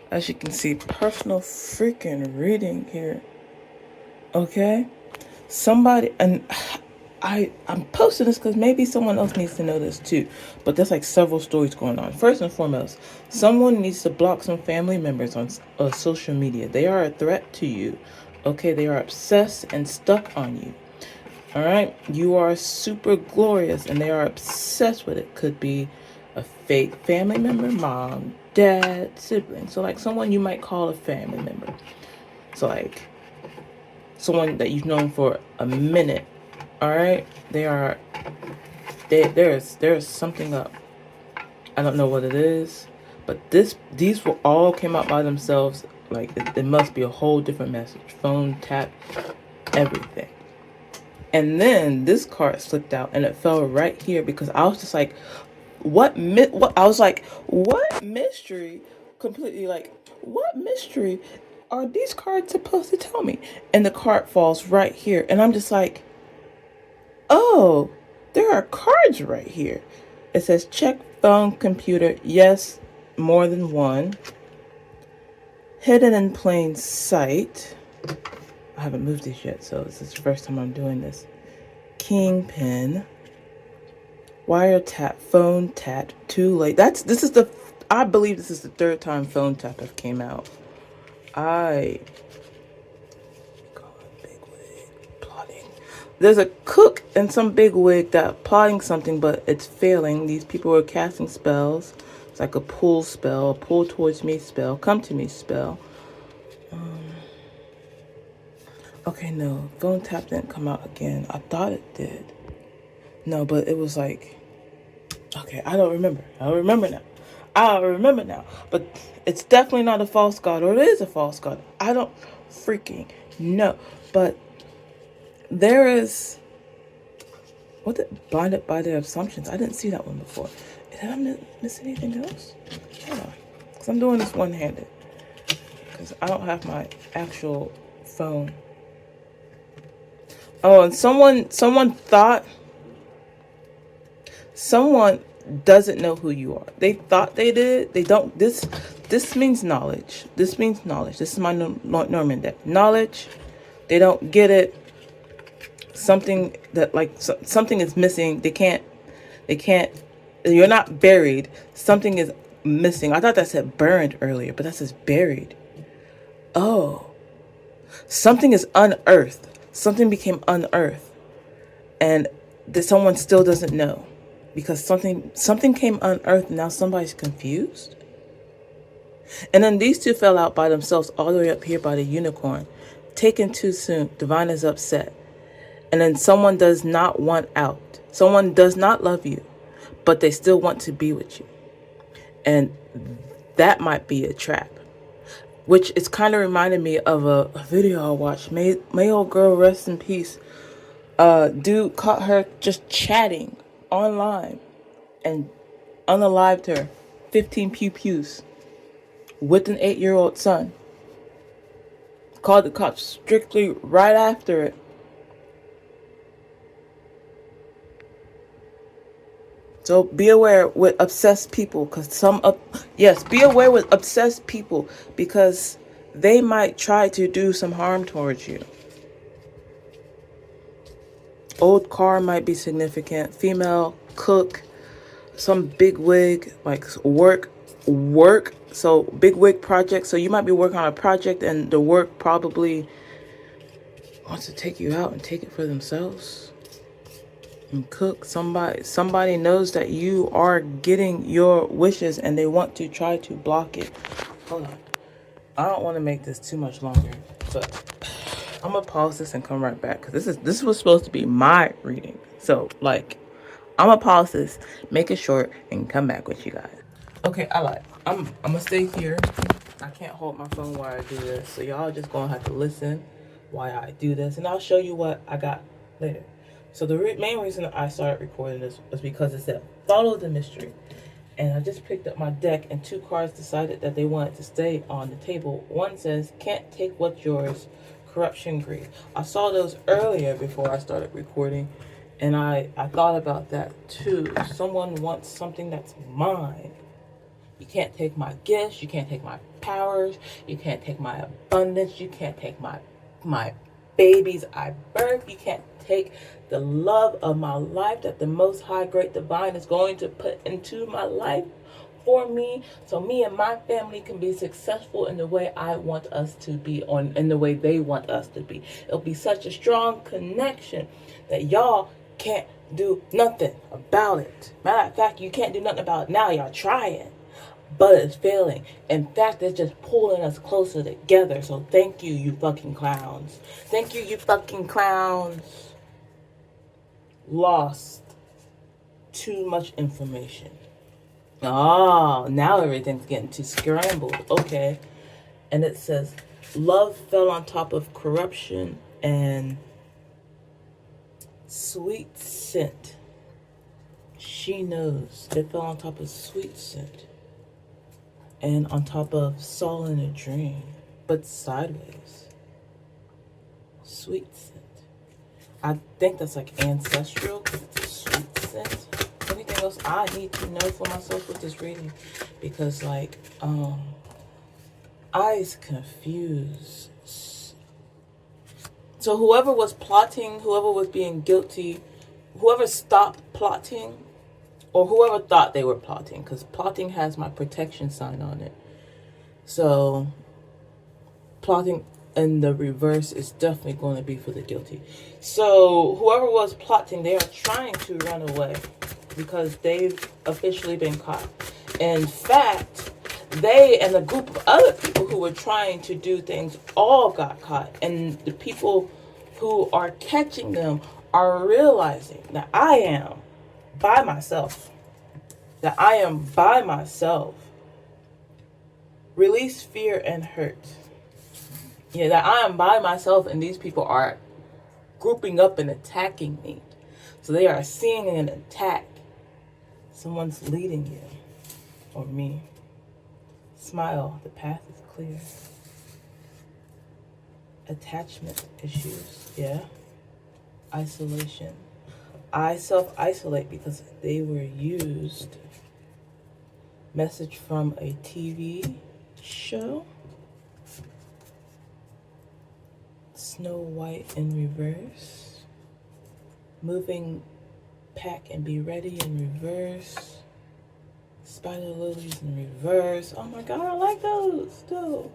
as you can see, personal freaking reading here. Okay? Somebody, and I'm posting this because maybe someone else needs to know this too. But there's several stories going on. First and foremost, someone needs to block some family members on social media. They are a threat to you. Okay, they are obsessed and stuck on you. All right, you are super glorious, and they are obsessed with it. Could be a fake family member, mom, dad, sibling. So someone you might call a family member. So someone that you've known for a minute. All right, there's something up. I don't know what it is, but these will all came out by themselves. It must be a whole different message. Phone tap, everything. And then this card slipped out, and it fell right here because I was just like, what I was like, what mystery? Completely what mystery are these cards supposed to tell me? And the card falls right here, and I'm just like, oh, there are cards right here. It says check phone, computer, yes, more than one. Hidden in plain sight. I haven't moved these yet, so this is the first time I'm doing this. Kingpin. Wiretap, phone tap, too late. I believe this is the third time phone tap have came out. God, big wig, plotting. There's a cook and some big wig that plotting something, but it's failing. These people are casting spells. It's like a pull spell, pull towards me spell, come to me spell. Okay, no, phone tap didn't come out again. I thought it did. No, but it was like, okay, I don't remember. I don't remember now. I remember now. But it's definitely not a false god, or it is a false god. I don't freaking know. But there is, what the, blinded by their assumptions. I didn't see that one before. Did I miss anything else? Hold on. Because I'm doing this one-handed. Because I don't have my actual phone. Oh, and someone thought, someone doesn't know who you are. They thought they did. They don't. This means knowledge. This means knowledge. This is my Norman deck. Knowledge. They don't get it. Something that, like, something is missing. They can't. You're not buried. Something is missing. I thought that said burned earlier, but that says buried. Oh. Something is unearthed. Something became unearthed. And that someone still doesn't know. Because something came unearthed and now somebody's confused. And then these two fell out by themselves all the way up here by the unicorn. Taken too soon. Divine is upset. And then someone does not want out. Someone does not love you, but they still want to be with you. And that might be a trap. Which is kind of reminded me of a video I watched. May old girl rest in peace. Dude caught her just chatting online and unalived her. 15 pew-pews with an 8-year-old son. Called the cops strictly right after it. So be aware with obsessed people, because be aware with obsessed people, because they might try to do some harm towards you. Old car might be significant. Female cook, some big wig, like work. So big wig project. So you might be working on a project, and the work probably wants to take you out and take it for themselves. And cook. Somebody knows that you are getting your wishes and they want to try to block it. Hold on. I don't want to make this too much longer, but I'm gonna pause this and come right back, because this was supposed to be my reading. So, like, I'm gonna pause this, make it short, and come back with you guys. Okay, I lied. I'm gonna stay here. I can't hold my phone while I do this, so y'all just gonna have to listen while I do this, and I'll show you what I got later. So the main reason I started recording this was because it said follow the mystery. And I just picked up my deck, and 2 cards decided that they wanted to stay on the table. One says, can't take what's yours, corruption, greed. I saw those earlier before I started recording, and I thought about that too. Someone wants something that's mine. You can't take my gifts, you can't take my powers, you can't take my abundance, you can't take my babies I birth, you can't take the love of my life that the Most High Great Divine is going to put into my life for me, so me and my family can be successful in the way I want us to be, in the way they want us to be. It'll be such a strong connection that y'all can't do nothing about it. Matter of fact, you can't do nothing about it now. Y'all trying, but it's failing. In fact, it's just pulling us closer together. So thank you, you fucking clowns. Thank you, you fucking clowns. Lost too much information. Oh, now everything's getting too scrambled. Okay. And it says, love fell on top of corruption and sweet scent. She knows. It fell on top of sweet scent. And on top of Saul in a dream, but sideways. Sweet scent. I think that's like ancestral, sweet scent. Anything else I need to know for myself with this reading? Because, like, I's confused. So whoever was plotting, whoever was being guilty, whoever stopped plotting, or whoever thought they were plotting, because plotting has my protection sign on it. So plotting in the reverse is definitely going to be for the guilty. So whoever was plotting, they are trying to run away because they've officially been caught. In fact, they and a group of other people who were trying to do things all got caught. And the people who are catching them are realizing that I am by myself, that I am by myself, release fear and hurt. Yeah, that I am by myself and these people are grouping up and attacking me. So they are seeing an attack. Someone's leading you, or me. Smile, the path is clear. Attachment issues, yeah. Isolation. I self-isolate because they were used. Message from a TV show. Snow White in reverse. Moving pack and be ready in reverse. Spider lilies in reverse. Oh my god, I like those too.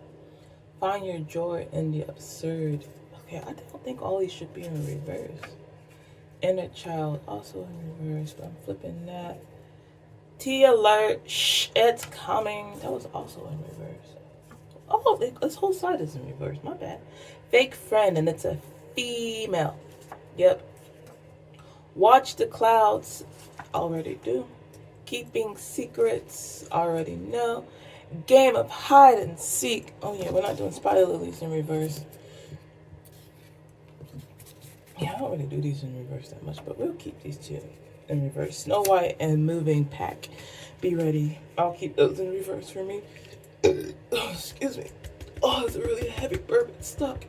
Find your joy in the absurd. Okay, I don't think all these should be in reverse. Inner child also in reverse, but I'm flipping that. T alert, shh, it's coming. That was also in reverse. Oh, this whole side is in reverse. My bad. Fake friend, and it's a female. Yep. Watch the clouds. Already do. Keeping secrets. Already know. Game of hide and seek. Oh yeah, we're not doing spider lilies in reverse. Yeah, I don't really do these in reverse that much, but we'll keep these two in reverse. Snow White and moving pack. Be ready. I'll keep those in reverse for me. Oh, excuse me. Oh, it's a really heavy bourbon stuck.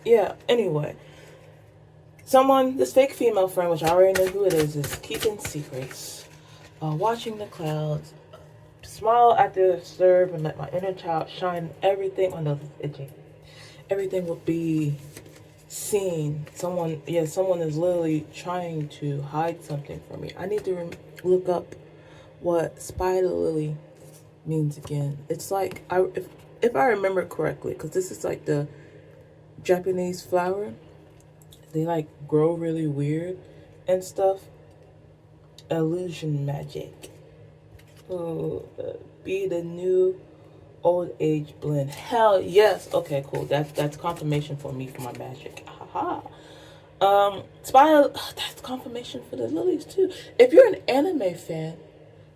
Yeah, anyway. This fake female friend, which I already know who it is keeping secrets. Watching the clouds. Smile at the observe and let my inner child shine. Everything. Oh no, it's itching. Everything will be seen. Someone is literally trying to hide something from me. I need to look up what spider lily means again. It's like, if I remember correctly, because this is like the Japanese flower. They like grow really weird and stuff. Illusion magic. Be the new old age blend. Hell yes. Okay, cool. That's confirmation for me for my magic. Haha. Spider. That's confirmation for the lilies too. If you're an anime fan,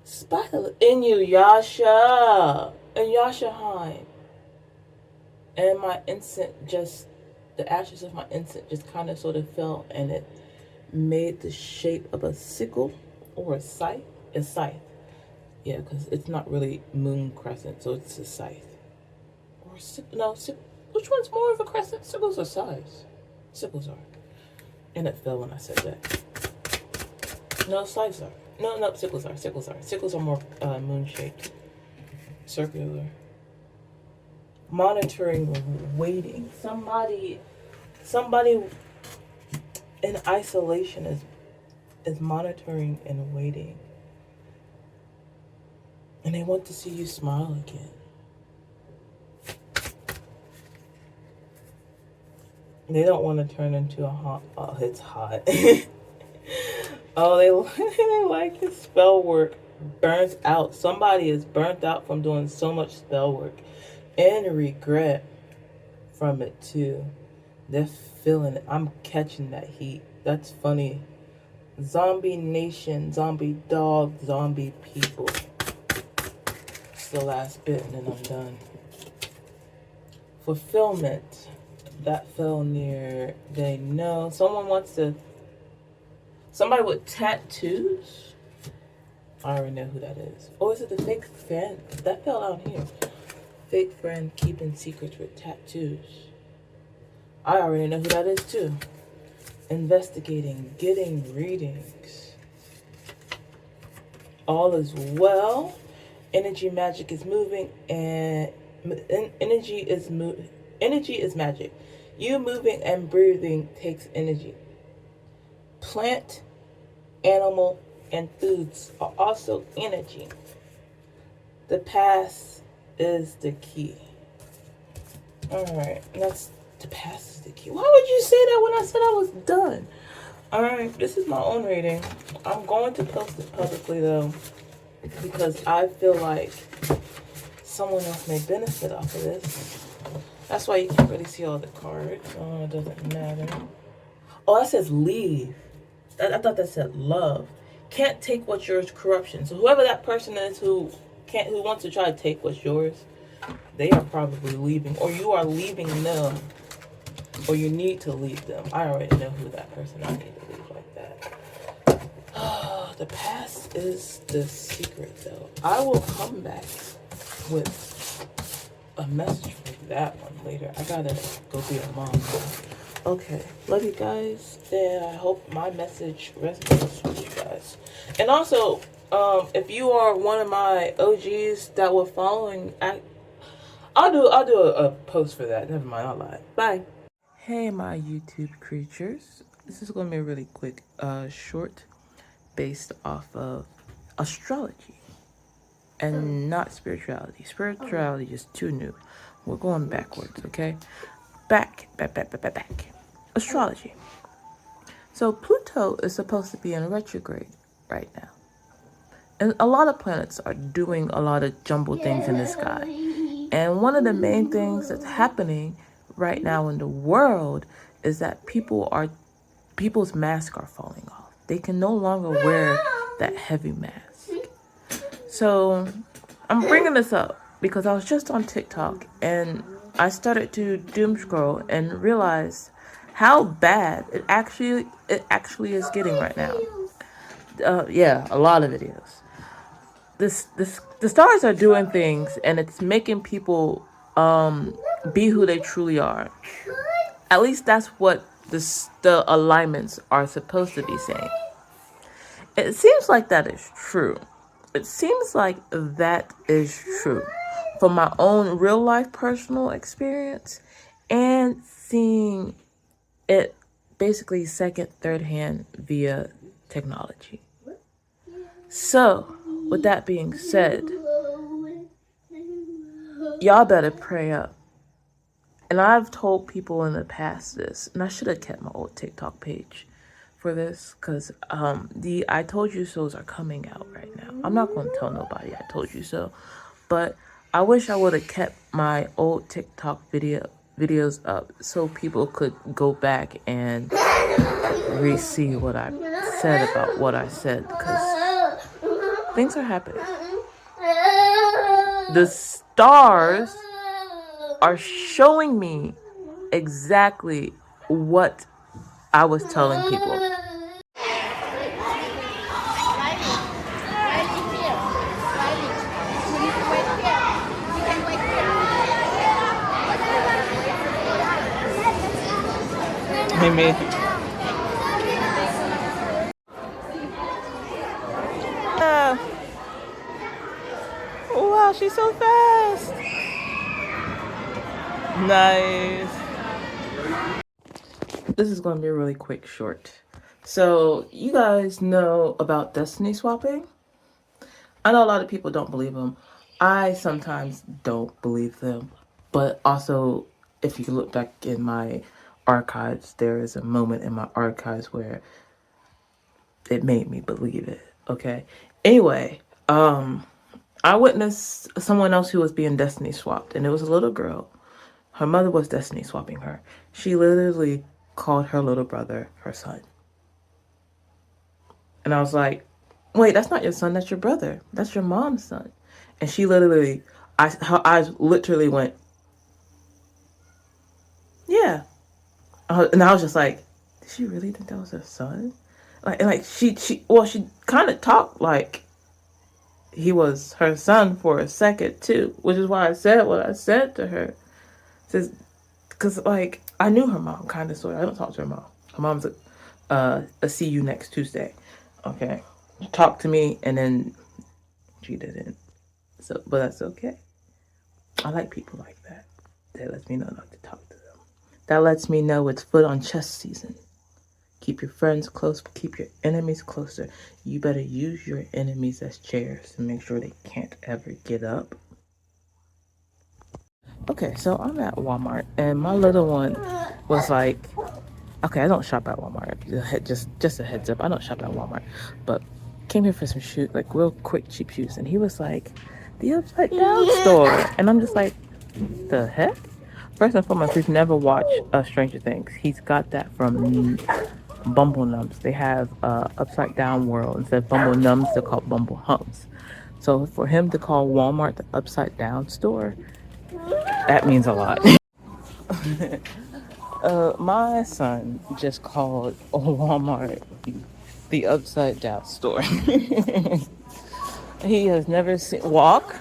Spider Inuyasha and Yasha Hine, and my incense the ashes of my incense just kind of sort of fell and it made the shape of a sickle or a scythe. A scythe. Yeah, because it's not really moon crescent, so it's a scythe. Or which one's more of a crescent? Sickles or scythes? Sickles are. And it fell when I said that. No, scythes are. No, sickles are. Sickles are more moon-shaped. Circular. Monitoring, waiting. Somebody in isolation is monitoring and waiting. And they want to see you smile again. They don't want to turn into a hot. Oh, it's hot. Oh, they like his spell work. Burns out. Somebody is burnt out from doing so much spell work. And regret from it too. They're feeling it. I'm catching that heat. That's funny. Zombie nation, zombie dog, zombie people. The last bit and then I'm done. Fulfillment. That fell near they know. Somebody with tattoos? I already know who that is. Or is it the fake friend? That fell out here. Fake friend keeping secrets with tattoos. I already know who that is too. Investigating, getting readings. All is well. Energy magic is moving and energy is magic. You moving and breathing takes energy. Plant, animal, and foods are also energy. The past is the key. Alright, the past is the key. Why would you say that when I said I was done? Alright, this is my own reading. I'm going to post it publicly though, because I feel like someone else may benefit off of this. That's why you can't really see all the cards. Oh, it doesn't matter. Oh, that says leave. I thought that said love. Can't take what's yours, corruption. So whoever that person is who wants to try to take what's yours, they are probably leaving, or you are leaving them, or you need to leave them. I already know who that person I need to leave like that. Oh, the past is the secret, though. I will come back with a message for that one later. I gotta go be a mom now. Okay, love you guys, and I hope my message resonates with you guys. And also, if you are one of my OGs that were following, I'll do a post for that. Never mind, I'll lie. Bye. Hey, my YouTube creatures. This is gonna be a really quick, short, based off of astrology and not spirituality. Spirituality is too new. We're going backwards, okay? Back. Astrology. So Pluto is supposed to be in retrograde right now. And a lot of planets are doing a lot of jumbled things in the sky. And one of the main things that's happening right now in the world is that people's masks are falling off. They can no longer wear that heavy mask. So I'm bringing this up because I was just on TikTok and I started to doom scroll and realize how bad it actually is getting right now. Yeah, a lot of videos. The stars are doing things and it's making people be who they truly are. At least that's what the alignments are supposed to be saying. It seems like that is true. It seems like that is true from my own real life personal experience and seeing it basically second, third hand via technology. So, with that being said, y'all better pray up. And I've told people in the past this, and I should have kept my old TikTok page for this, because the I told you so's are coming out right now. I'm not going to tell nobody I told you so, but I wish I would have kept my old TikTok videos up so people could go back and re-see what I said about what I said, because things are happening. The stars are showing me exactly what I was telling people. Hey, me. Oh, wow, she's so fast. Nice. This is going to be a really quick short. So, you guys know about destiny swapping? I know a lot of people don't believe them. I sometimes don't believe them. But also, if you look back in my archives, there is a moment in my archives where it made me believe it. Okay. Anyway, I witnessed someone else who was being destiny swapped, and it was a little girl. Her mother was destiny swapping her. She literally called her little brother her son. And I was like, wait, that's not your son, that's your brother. That's your mom's son. And she literally, her eyes literally went, yeah. And I was just like, did she really think that was her son? Like she kind of talked like he was her son for a second too, which is why I said what I said to her. Says, because like I knew her mom kind of sort of. I don't talk to her mom. Her mom's a see you next Tuesday. Okay, talk to me, and then she didn't. So, but that's okay. I like people like that. That lets me know not to talk to them. That lets me know it's foot on chest season. Keep your friends close, keep your enemies closer. You better use your enemies as chairs to make sure they can't ever get up. Okay, so I'm at Walmart, and my little one was like, okay, I don't shop at Walmart. Just a heads up, I don't shop at Walmart. But came here for some shoes, like real quick, cheap shoes. And he was like, the upside down store. And I'm just like, the heck? First and foremost, he's never watched Stranger Things. He's got that from Bumble Nums. They have upside down world. Instead of Bumble Nums, they're called Bumble Humps. So for him to call Walmart the upside down store, that means a lot. My son just called Walmart the upside down store. He has never seen walk,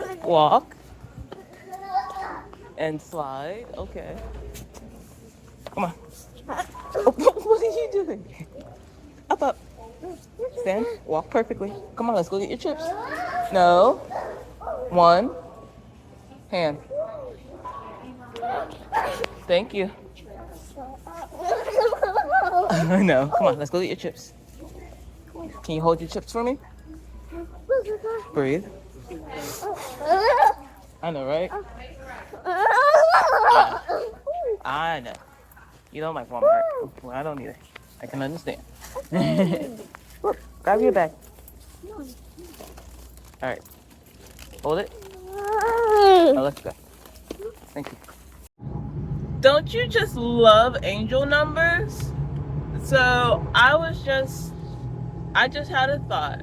and slide. Okay, come on. Oh, what are you doing? Up. Stand. Walk perfectly. Come on, let's go get your chips. No. One. Hand. Thank you. No. Come on, let's go get your chips. Can you hold your chips for me? Breathe. I know, right? I know. You don't like Walmart. Well, I don't either. I can understand. Grab your bag. All right. Hold it. Now let's go. Thank you. Don't you just love angel numbers? So I just had a thought.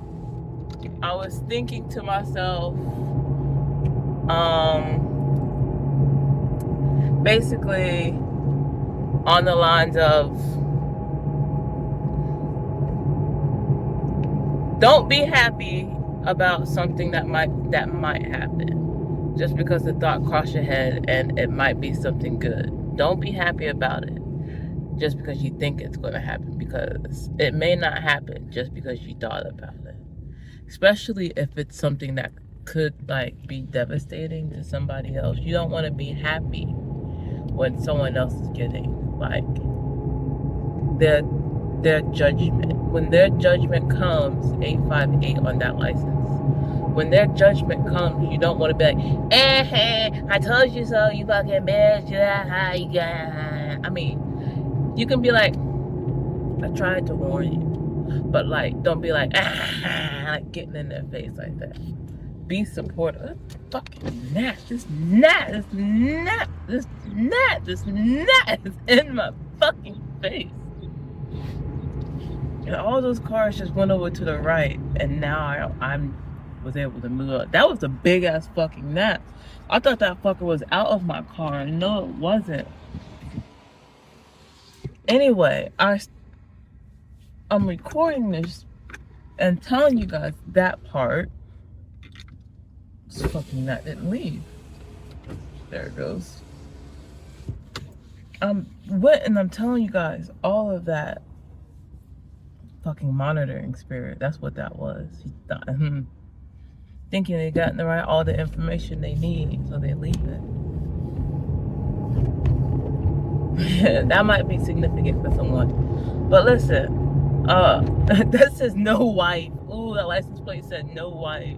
I was thinking to myself, basically on the lines of, don't be happy about something that might happen just because the thought crossed your head and it might be something good. Don't be happy about it just because you think it's going to happen, because it may not happen just because you thought about it. Especially if it's something that could like be devastating to somebody else. You don't want to be happy when someone else is getting like their judgment. When their judgment comes, 858 on that license. When their judgment comes, you don't want to be like, I told you so, you fucking bitch. I mean, you can be like, I tried to warn you, but like, don't be like, like getting in their face like that. Be supportive. Fucking gnat. This gnat is in my fucking face. And all those cars just went over to the right, and now I was able to move up. That was a big ass fucking gnat. I thought that fucker was out of my car. No, it wasn't. Anyway, I'm recording this and telling you guys that part. This fucking gnat didn't leave. There it goes. Went and I'm telling you guys all of that fucking monitoring spirit. That's what that was. He thought, thinking they got all the information they need, so they leave it. That might be significant for someone. But listen, that says no wife. Ooh, that license plate said no wife.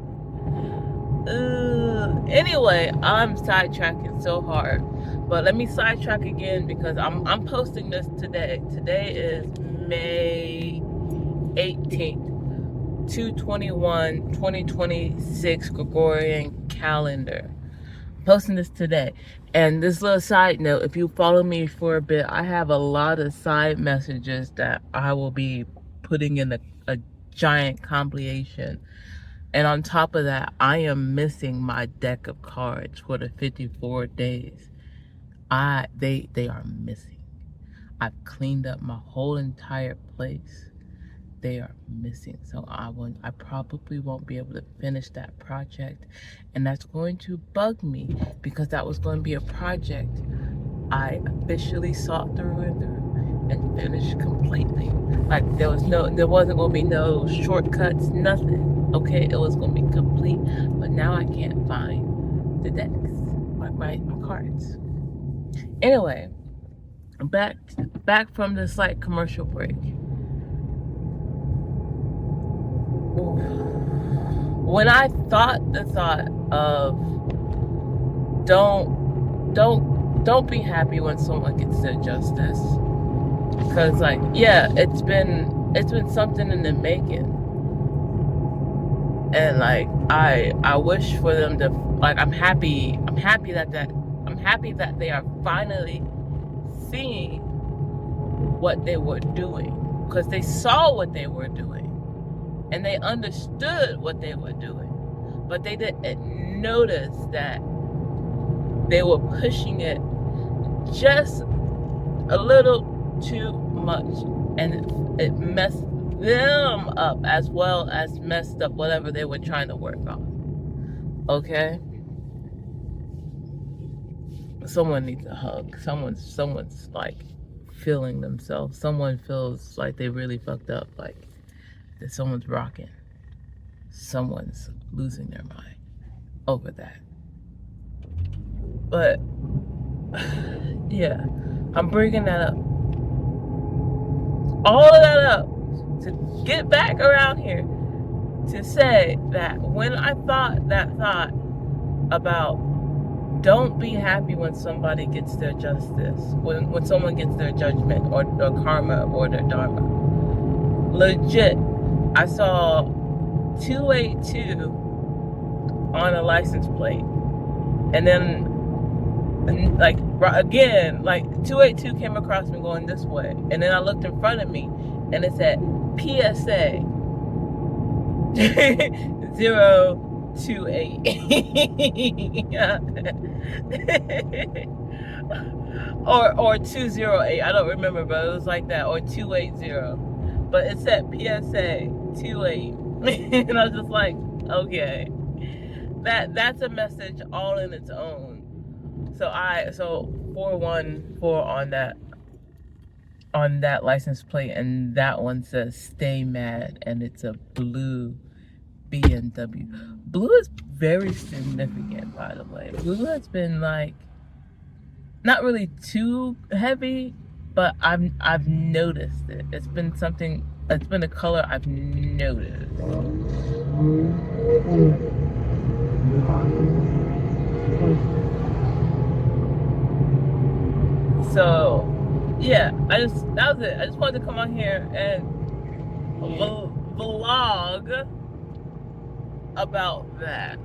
Anyway, I'm sidetracking so hard. But let me sidetrack again because I'm posting this today. Today is May 18th, 2/21/2026 Gregorian calendar. I'm posting this today. And this little side note, if you follow me for a bit, I have a lot of side messages that I will be putting in a giant compilation. And on top of that, I am missing my deck of cards for the 54 days. They are missing. I've cleaned up my whole entire place. They are missing. So I probably won't be able to finish that project. And that's going to bug me because that was going to be a project I officially saw through and through and finished completely. Like there wasn't going to be no shortcuts, nothing. Okay, it was going to be complete. But now I can't find the decks, my cards. Anyway, back from this like commercial break. When I thought the thought of don't be happy when someone gets their justice, because like yeah, it's been something in the making, and like I wish for them to like I'm happy I'm happy that they are finally seeing what they were doing, because they saw what they were doing and they understood what they were doing, but they didn't notice that they were pushing it just a little too much, and it messed them up as well as messed up whatever they were trying to work on. Okay? Someone needs a hug. Someone's like feeling themselves. Someone feels like they really fucked up, like that someone's rocking. Someone's losing their mind over that. But yeah, I'm bringing that up. All of that up to get back around here to say that when I thought that thought about don't be happy when somebody gets their justice, when someone gets their judgment or karma or their dharma. Legit, I saw 282 on a license plate, and then like again, like 282 came across me going this way, and then I looked in front of me and it said PSA 028 or 208, I don't remember, but it was like that, or 280, but it said PSA 28 and I was just like, okay, that's a message all in its own. So 414 on that license plate, and that one says stay mad, and it's a blue BMW. Blue is very significant, by the way. Blue has been like not really too heavy, but I've noticed it. It's been a color I've noticed. So yeah, that was it. I just wanted to come on here and vlog about that.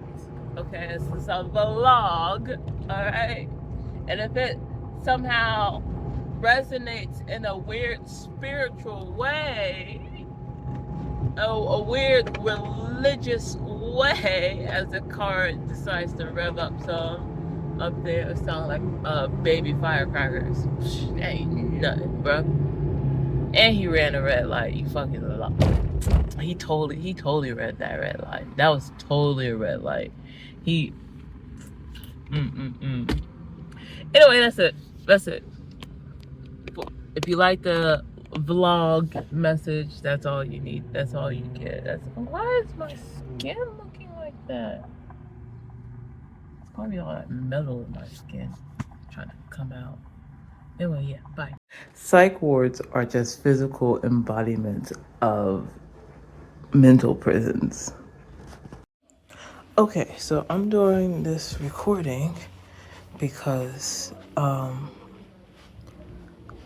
Okay, this is a vlog, alright? And if it somehow resonates in a weird spiritual way, a weird religious way, as the car decides to rev up some up there, it sounds like baby firecrackers. Ain't nothing, bro. And he ran a red light. You fucking love. He totally read that red light. That was totally a red light. He. Anyway, that's it. That's it. If you like the vlog message, that's all you need. That's all you get. Why is my skin looking like that? It's probably all that metal in my skin trying to come out. Anyway, yeah, bye. Psych wards are just physical embodiments of mental prisons. Okay, so I'm doing this recording because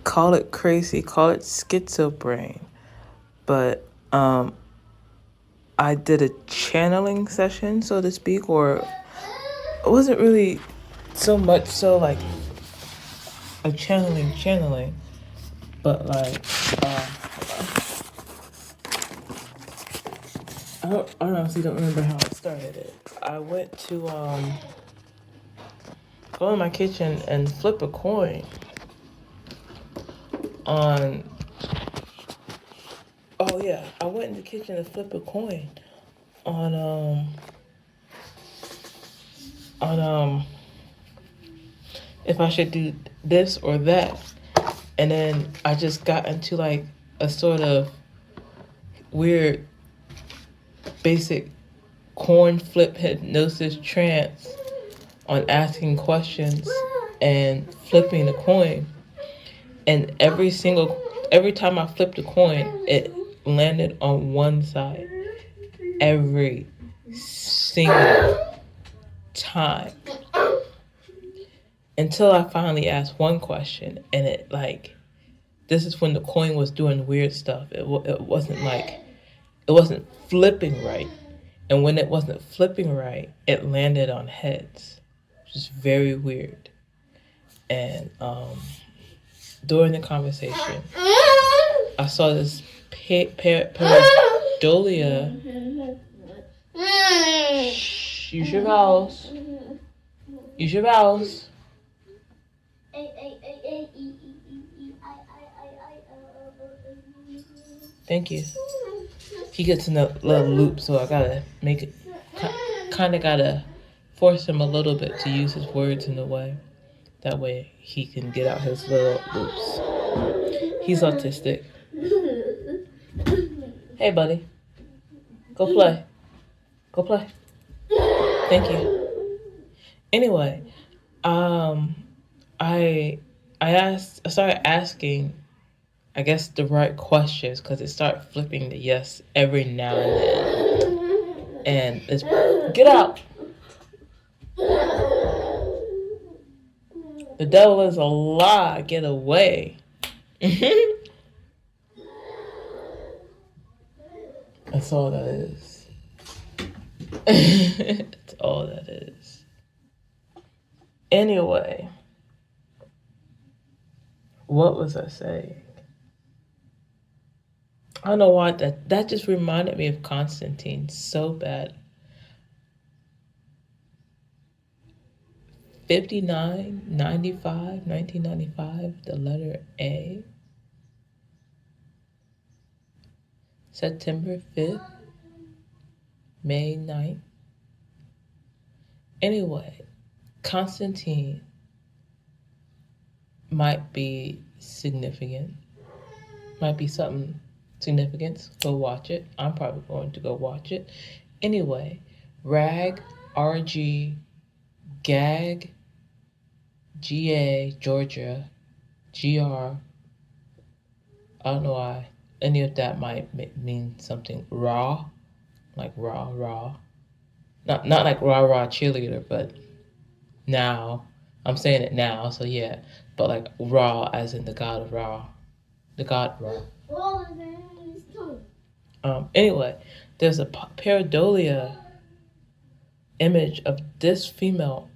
call it crazy, call it schizobrain, but I did a channeling session, so to speak, or it wasn't really so much so like a channeling, but like I honestly don't remember how I started it. I went to go in my kitchen and flip a coin on. Oh yeah, I went in the kitchen to flip a coin on if I should do this or that, and then I just got into like a sort of weird basic coin flip hypnosis trance on asking questions and flipping the coin, and every time I flipped a coin, it landed on one side every single time, until I finally asked one question, and it like, this is when the coin was doing weird stuff. It wasn't flipping right, and when it wasn't flipping right, it landed on heads, which is very weird. And during the conversation, I saw this pareidolia. Shh, use your vowels. Use your vowels. Thank you. He gets in a little loop, so I gotta make it. Kind of gotta force him a little bit to use his words in a way. That way he can get out his little loops. He's autistic. Hey, buddy. Go play. Go play. Thank you. Anyway, um, I started asking, I guess, the right questions because it started flipping the yes every now and then. And it's get out. The devil is a lie. Get away. That's all that is. That's all that is. Anyway, what was I saying? I don't know why that just reminded me of Constantine so bad. 59, 95, 1995, the letter A. September 5th, May 9th. Anyway, Constantine might be significant. Might be something significant. Go watch it. I'm probably going to go watch it. Anyway, RAG, RG, GAG, GA, Georgia, GR. I don't know why any of that might mean something raw, like raw. Not like rah cheerleader, but now. I'm saying it now, so yeah. But like Ra as in the god of Ra. The god Ra. Anyway, there's a pareidolia image of this female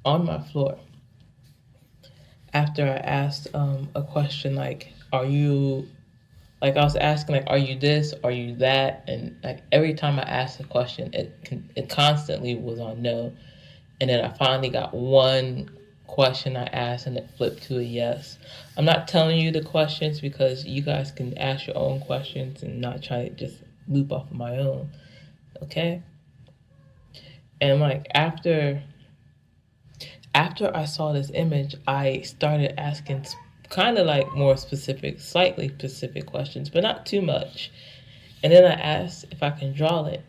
on my floor. After I asked a question like, are you, like I was asking like, are you this, are you that? And like every time I asked a question, it constantly was on no. And then I finally got one question I asked and it flipped to a yes. I'm not telling you the questions because you guys can ask your own questions and not try to just loop off of my own. Okay? And like after I saw this image, I started asking kind of like more specific, slightly specific questions, but not too much. And then I asked if I can draw it.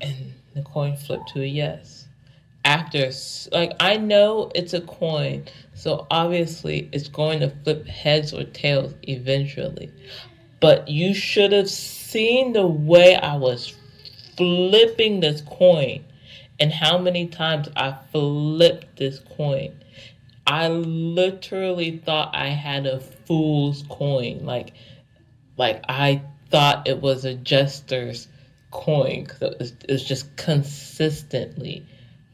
And the coin flipped to a yes. After, like, I know it's a coin, so obviously it's going to flip heads or tails eventually. But you should have seen the way I was flipping this coin and how many times I flipped this coin. I literally thought I had a fool's coin. Like I thought it was a jester's coin because it was just consistently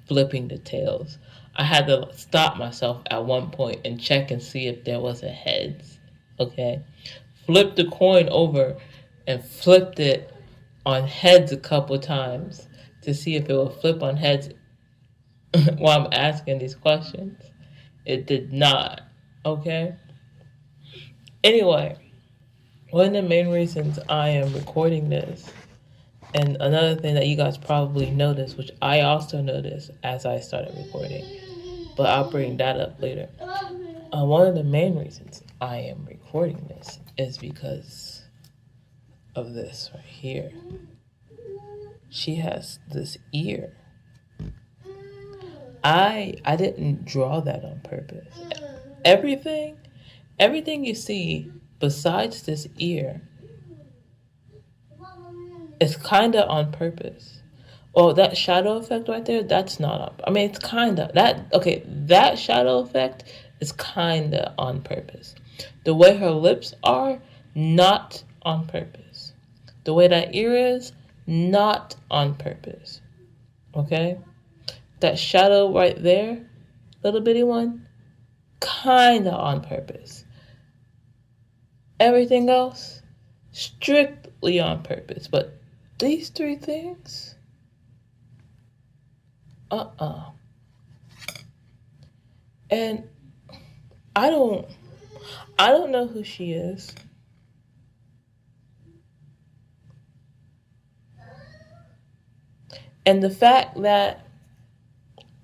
flipping the tails. I had to stop myself at one point and check and see if there was a heads. Okay, flipped the coin over and flipped it on heads a couple times to see if it would flip on heads while I'm asking these questions. It did not. Okay. Anyway, one of the main reasons I am recording this, and another thing that you guys probably noticed, which I also noticed as I started recording, but I'll bring that up later. One of the main reasons I am recording this is because of this right here. She has this ear. I didn't draw that on purpose. Everything you see besides this ear is kind of on purpose. Well, that shadow effect right there, that's not on. I mean, it's kind of that. Okay, that shadow effect is kind of on purpose. The way her lips are, not on purpose. The way that ear is, not on purpose. Okay, that shadow right there, little bitty one, kind of on purpose. Everything else, strictly on purpose. But these three things, uh-uh. And I don't I don't know who she is. And the fact that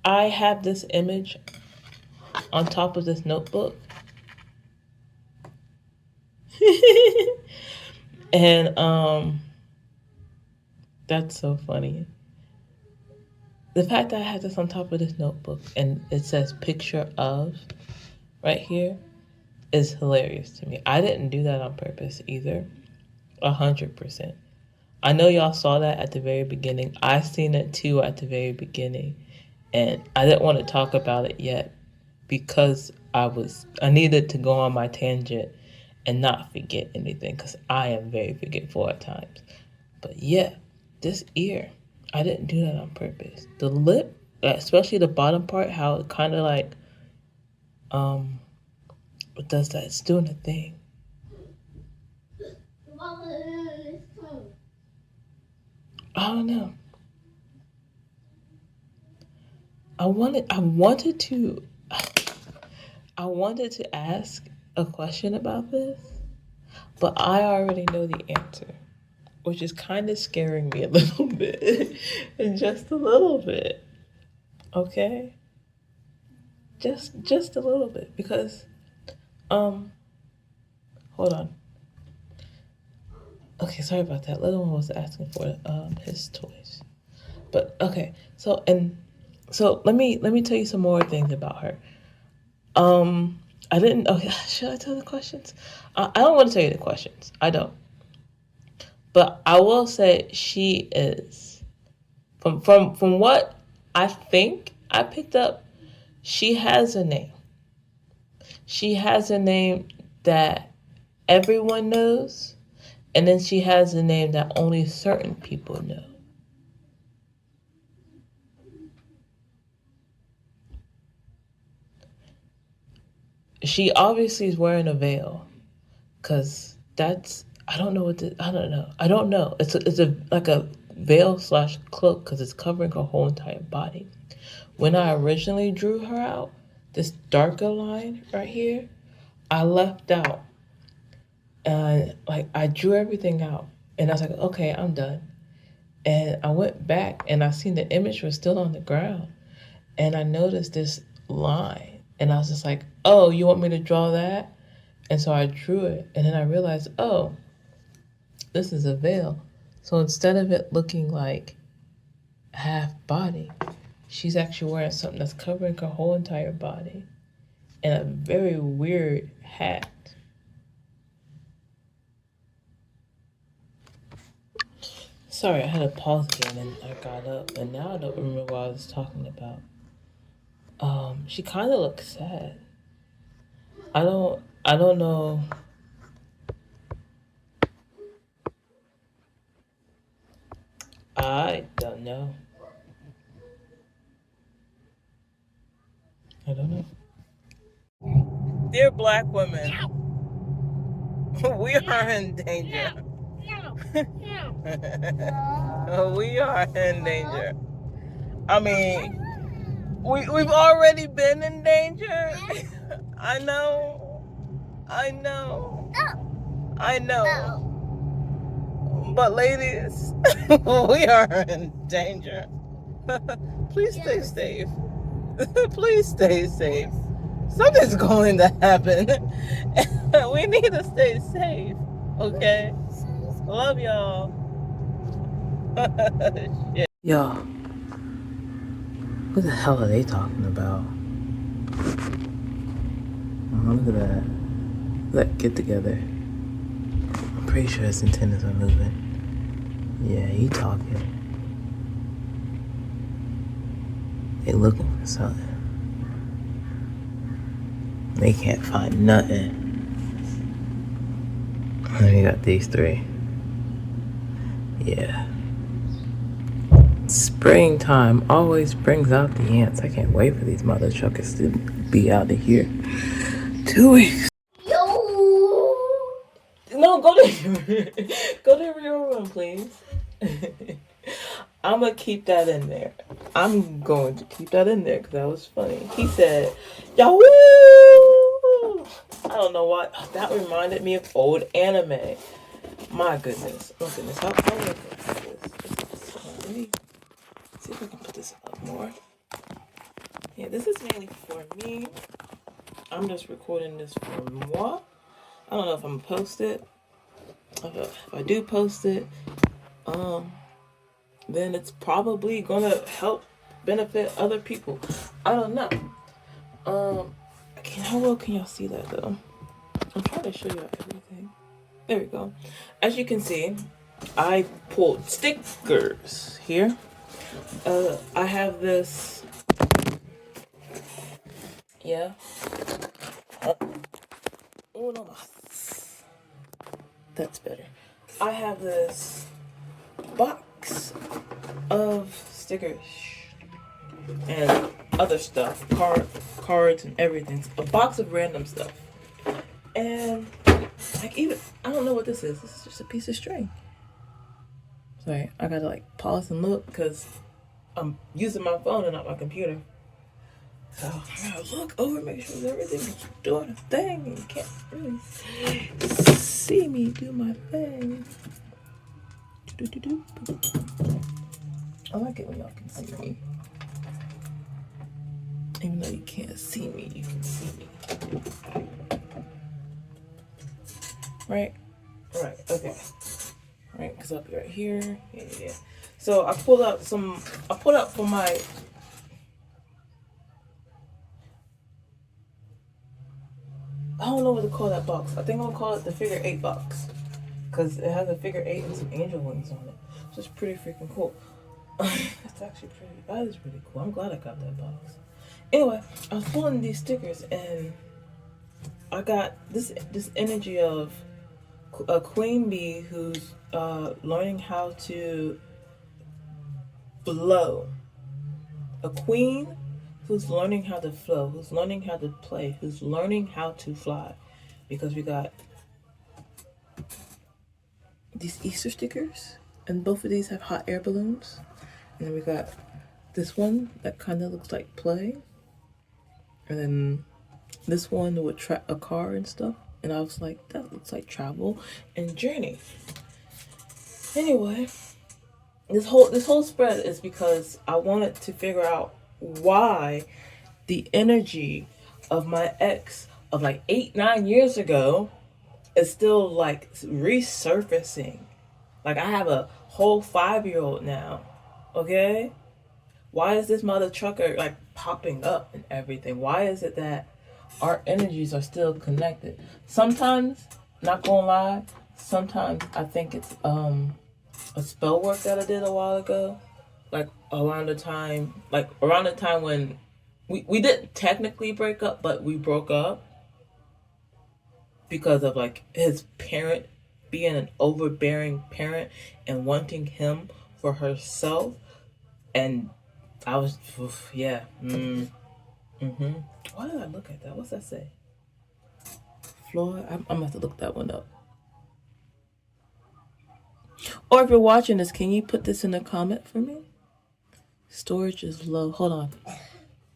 I have this image on top of this notebook and that's so funny. The fact that I have this on top of this notebook and it says picture of right here is hilarious to me. I didn't do that on purpose either. 100%. I know y'all saw that at the very beginning. I seen it too at the very beginning. And I didn't want to talk about it yet because I needed to go on my tangent and not forget anything because I am very forgetful at times. But yeah, this ear, I didn't do that on purpose. The lip, especially the bottom part, how it kind of like it does that. It's doing a thing. I don't know. I wanted to ask a question about this, but I already know the answer, which is kind of scaring me a little bit. Just a little bit. Okay? Just a little bit because hold on. Okay, sorry about that. Little one was asking for his toys. But okay. So let me tell you some more things about her. I didn't. Okay, should I tell the questions? I don't want to tell you the questions. I don't. But I will say she is from what I think I picked up. She has a name. She has a name that everyone knows, and then she has a name that only certain people know. She obviously is wearing a veil, cause that's I don't know I don't know. It's a like a veil slash cloak, cause it's covering her whole entire body. When I originally drew her out, this darker line right here, I left out, and like I drew everything out, and I was like, okay, I'm done. And I went back, and I seen the image was still on the ground, and I noticed this line, and I was just like, oh, you want me to draw that? And so I drew it, and then I realized, oh, this is a veil. So instead of it looking like half body, she's actually wearing something that's covering her whole entire body and a very weird hat. Sorry, I had to pause again and I got up, and now I don't remember what I was talking about. She kind of looks sad. I don't know. I don't know. I don't know. Dear black women, we are in danger. We are in danger. I mean, we've already been in danger. I know. I know. I know. But ladies, we are in danger. Please stay safe. Please stay safe. Something's going to happen. We need to stay safe. Okay? Love y'all. Shit. Y'all, what the hell are they talking about? Oh, look at that. That get together. I'm pretty sure his antennas are moving. Yeah, he talking. They looking for something. They can't find nothing. And we got these three. Yeah. Springtime always brings out the ants. I can't wait for these mother truckers to be out of here. 2 weeks. Yo. No, go to go to your room, please. I'm gonna keep that in there. I'm going to keep that in there because that was funny. He said, "Yahoo!" I don't know why. That reminded me of old anime. My goodness. Oh goodness. How do I put this? Let me see if I can put this up more. Yeah, this is mainly for me. I'm just recording this for moi. I don't know if I'm gonna post it. If I do post it, then it's probably gonna help benefit other people. I don't know. How well can y'all see that though? I'm trying to show you everything. There we go. As you can see, I pulled stickers here. I have this. Yeah. Oh no. That's better. I have this box of stickers and other stuff, cards and everything. A box of random stuff. And like even I don't know what this is. This is just a piece of string. Sorry, I gotta like pause and look because I'm using my phone and not my computer. So I gotta look over, make sure everything's doing a thing, and you can't really see me do my thing. I like it when y'all can see me. Even though you can't see me, you can see me. Right? Right, okay. Right, because I'll be right here. Yeah. So I pulled out for my. I don't know what to call that box. I think I'm gonna call it the figure 8 box. Because it has a figure 8 and some angel wings on it. So it's pretty freaking cool. It's actually pretty, that is pretty cool. I'm glad I got that box. Anyway, I was pulling these stickers and I got this energy of a queen bee who's learning how to flow. A queen who's learning how to flow, who's learning how to play, who's learning how to fly. Because we got these Easter stickers, and both of these have hot air balloons. And then we got this one that kind of looks like play, and then this one with a car and stuff. And I was like, that looks like travel and journey. Anyway, this whole spread is because I wanted to figure out why the energy of my ex of like 8-9 years ago is still like resurfacing. Like I have a whole 5-year-old now. Okay? Why is this mother trucker like popping up and everything? Why is it that our energies are still connected? Sometimes, not gonna lie, sometimes I think it's a spell work that I did a while ago. Like around the time when we didn't technically break up, but we broke up because of like his parent being an overbearing parent and wanting him for herself. And I was, yeah. Why did I look at that? What's that say? Floyd? I'm gonna have to look that one up. Or if you're watching this, can you put this in a comment for me? Storage is low. Hold on.